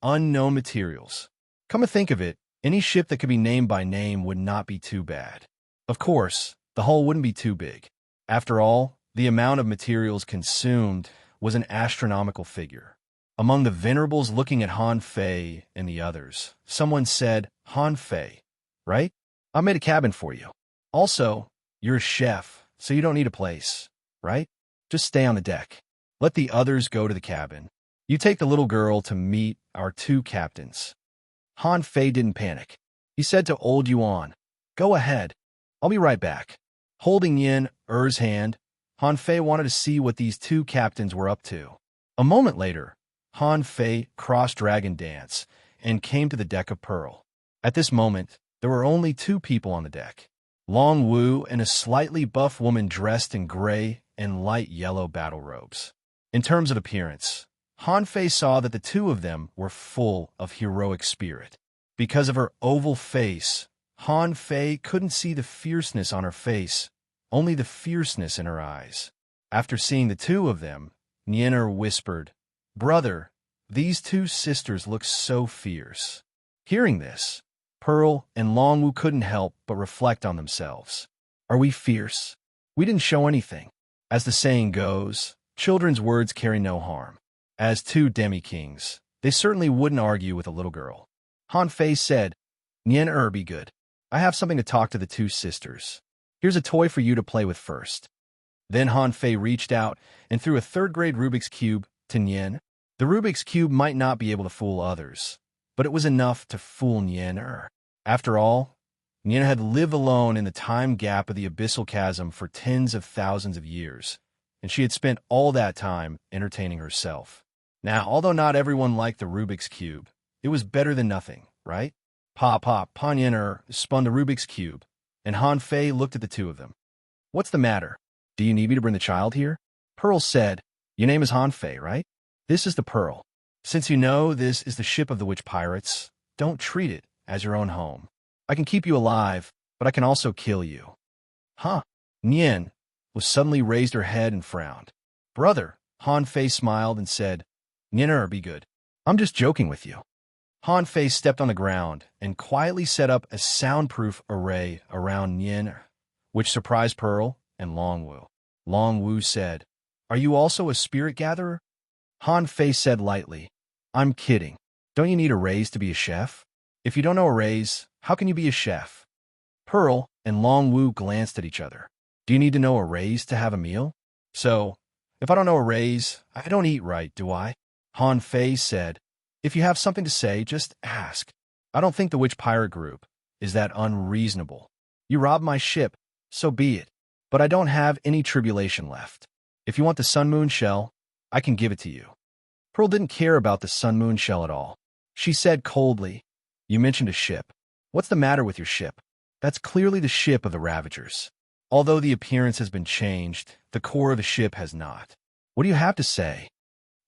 unknown materials. Come to think of it, any ship that could be named by name would not be too bad. Of course, the hull wouldn't be too big. After all, the amount of materials consumed was an astronomical figure. Among the venerables looking at Han Fei and the others, someone said, "Han Fei, right? I made a cabin for you. Also, you're a chef, so you don't need a place, right? Just stay on the deck. Let the others go to the cabin. You take the little girl to meet our 2 captains." Han Fei didn't panic. He said to old Yuan, "Go ahead. I'll be right back." Holding Yin Er's hand, Han Fei wanted to see what these 2 captains were up to. A moment later, Han Fei crossed Dragon Dance and came to the deck of Pearl. At this moment, there were only 2 people on the deck, Long Wu and a slightly buff woman dressed in gray and light yellow battle robes. In terms of appearance, Han Fei saw that the 2 of them were full of heroic spirit. Because of her oval face, Han Fei couldn't see the fierceness on her face, only the fierceness in her eyes. After seeing the 2 of them, Nien'er whispered, "Brother, these 2 sisters look so fierce." Hearing this, Pearl and Long Wu couldn't help but reflect on themselves. Are we fierce? We didn't show anything. As the saying goes, children's words carry no harm. As 2 demi-kings, they certainly wouldn't argue with a little girl. Han Fei said, "Nien'er be good. I have something to talk to the two sisters. Here's a toy for you to play with first. Then Han Fei reached out and threw a third-grade Rubik's Cube to Nian. The Rubik's Cube might not be able to fool others, but it was enough to fool Nian. After all, Nian had lived alone in the time gap of the abyssal chasm for tens of thousands of years, and she had spent all that time entertaining herself. Now, although not everyone liked the Rubik's Cube, it was better than nothing, right? Pa Nian spun the Rubik's Cube, and Han Fei looked at the two of them. What's the matter? Do you need me to bring the child here? Pearl said, Your name is Han Fei, right? This is the Pearl. Since you know this is the ship of the witch pirates, don't treat it as your own home. I can keep you alive, but I can also kill you. Huh? Nian was suddenly raised her head and frowned. Brother, Han Fei smiled and said, Nian, be good. I'm just joking with you. Han Fei stepped on the ground and quietly set up a soundproof array around Nian, which surprised Pearl and Long Wu. Long Wu said, Are you also a spirit gatherer? Han Fei said lightly, I'm kidding. Don't you need a raise to be a chef? If you don't know a raise, how can you be a chef? Pearl and Long Wu glanced at each other. Do you need to know a raise to have a meal? So, if I don't know a raise, I don't eat right, do I? Han Fei said, If you have something to say, just ask. I don't think the witch pirate group is that unreasonable. You robbed my ship, so be it. But I don't have any tribulation left. If you want the Sun Moon shell, I can give it to you. Pearl didn't care about the Sun Moon shell at all. She said coldly, You mentioned a ship. What's the matter with your ship? That's clearly the ship of the Ravagers. Although the appearance has been changed, the core of the ship has not. What do you have to say?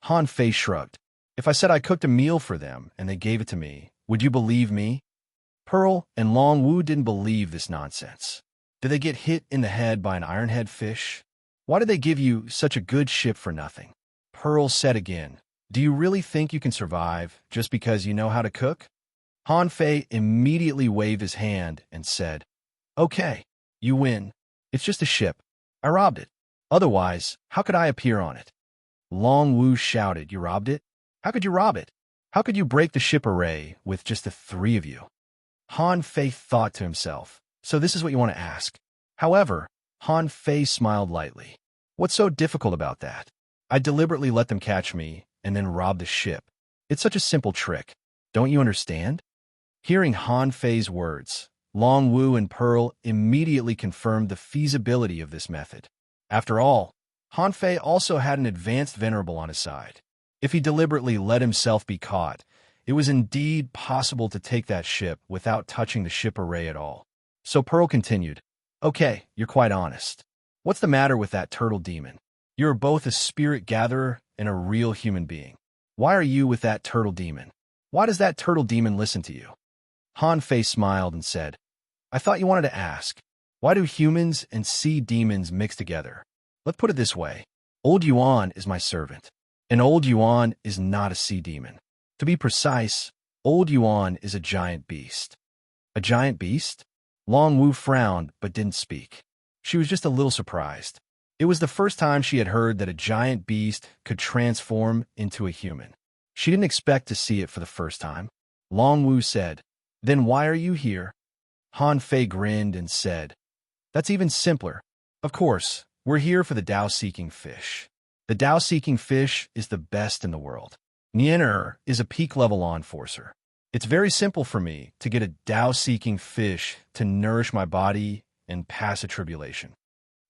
Han Fei shrugged. If I said I cooked a meal for them and they gave it to me, would you believe me? Pearl and Long Wu didn't believe this nonsense. Did they get hit in the head by an ironhead fish? Why did they give you such a good ship for nothing? Pearl said again, Do you really think you can survive just because you know how to cook? Han Fei immediately waved his hand and said, Okay, you win. It's just a ship. I robbed it. Otherwise, how could I appear on it? Long Wu shouted, You robbed it? How could you rob it? How could you break the ship array with just the three of you? Han Fei thought to himself, So this is what you want to ask. However, Han Fei smiled lightly. What's so difficult about that? I deliberately let them catch me and then rob the ship. It's such a simple trick. Don't you understand? Hearing Han Fei's words, Long Wu and Pearl immediately confirmed the feasibility of this method. After all, Han Fei also had an advanced venerable on his side. If he deliberately let himself be caught, it was indeed possible to take that ship without touching the ship array at all. So Pearl continued, Okay, you're quite honest. What's the matter with that turtle demon? You're both a spirit gatherer and a real human being. Why are you with that turtle demon? Why does that turtle demon listen to you? Han Fei smiled and said, I thought you wanted to ask, why do humans and sea demons mix together? Let's put it this way. Old Yuan is my servant, and Old Yuan is not a sea demon. To be precise, Old Yuan is a giant beast. A giant beast? Long Wu frowned but didn't speak. She was just a little surprised. It was the first time she had heard that a giant beast could transform into a human. She didn't expect to see it for the first time. Long Wu said, Then why are you here? Han Fei grinned and said, That's even simpler. Of course, we're here for the Tao-seeking fish. The Tao-seeking fish is the best in the world. Nian is a peak-level law enforcer. It's very simple for me to get a Tao-seeking fish to nourish my body and pass a tribulation.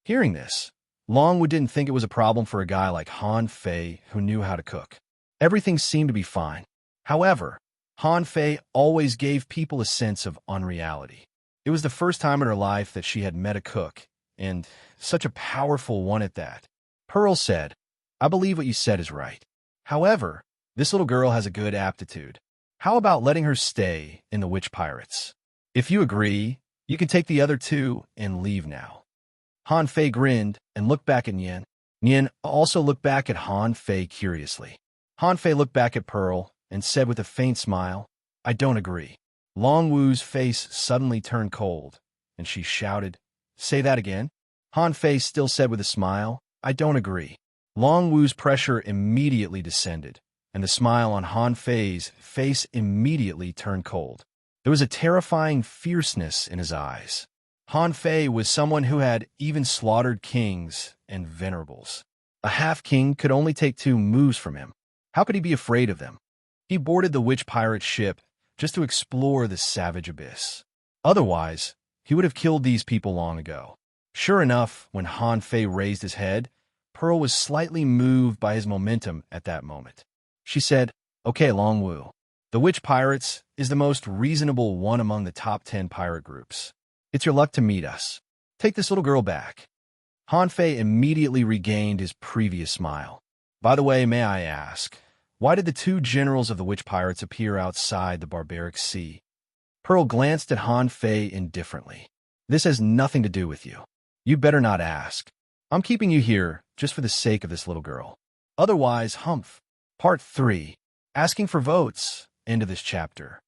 Hearing this, Long Wu didn't think it was a problem for a guy like Han Fei who knew how to cook. Everything seemed to be fine. However, Han Fei always gave people a sense of unreality. It was the first time in her life that she had met a cook, and such a powerful one at that. Pearl said, I believe what you said is right. However, this little girl has a good aptitude. How about letting her stay in the Witch Pirates? If you agree, you can take the other two and leave now. Han Fei grinned and looked back at Nian. Nian also looked back at Han Fei curiously. Han Fei looked back at Pearl and said with a faint smile, I don't agree. Long Wu's face suddenly turned cold, and she shouted, Say that again? Han Fei still said with a smile, I don't agree. Long Wu's pressure immediately descended, and the smile on Han Fei's face immediately turned cold. There was a terrifying fierceness in his eyes. Han Fei was someone who had even slaughtered kings and venerables. A half-king could only take 2 moves from him. How could he be afraid of them? He boarded the witch pirate ship just to explore the savage abyss. Otherwise, he would have killed these people long ago. Sure enough, when Han Fei raised his head, Pearl was slightly moved by his momentum at that moment. She said, "Okay, Longwu. The Witch Pirates is the most reasonable one among the top 10 pirate groups. It's your luck to meet us. Take this little girl back." Han Fei immediately regained his previous smile. "By the way, may I ask, why did the 2 generals of the Witch Pirates appear outside the barbaric sea?" Pearl glanced at Han Fei indifferently. "This has nothing to do with you. You better not ask. I'm keeping you here just for the sake of this little girl. Otherwise, humph." Part 3. Asking for votes. End of this chapter.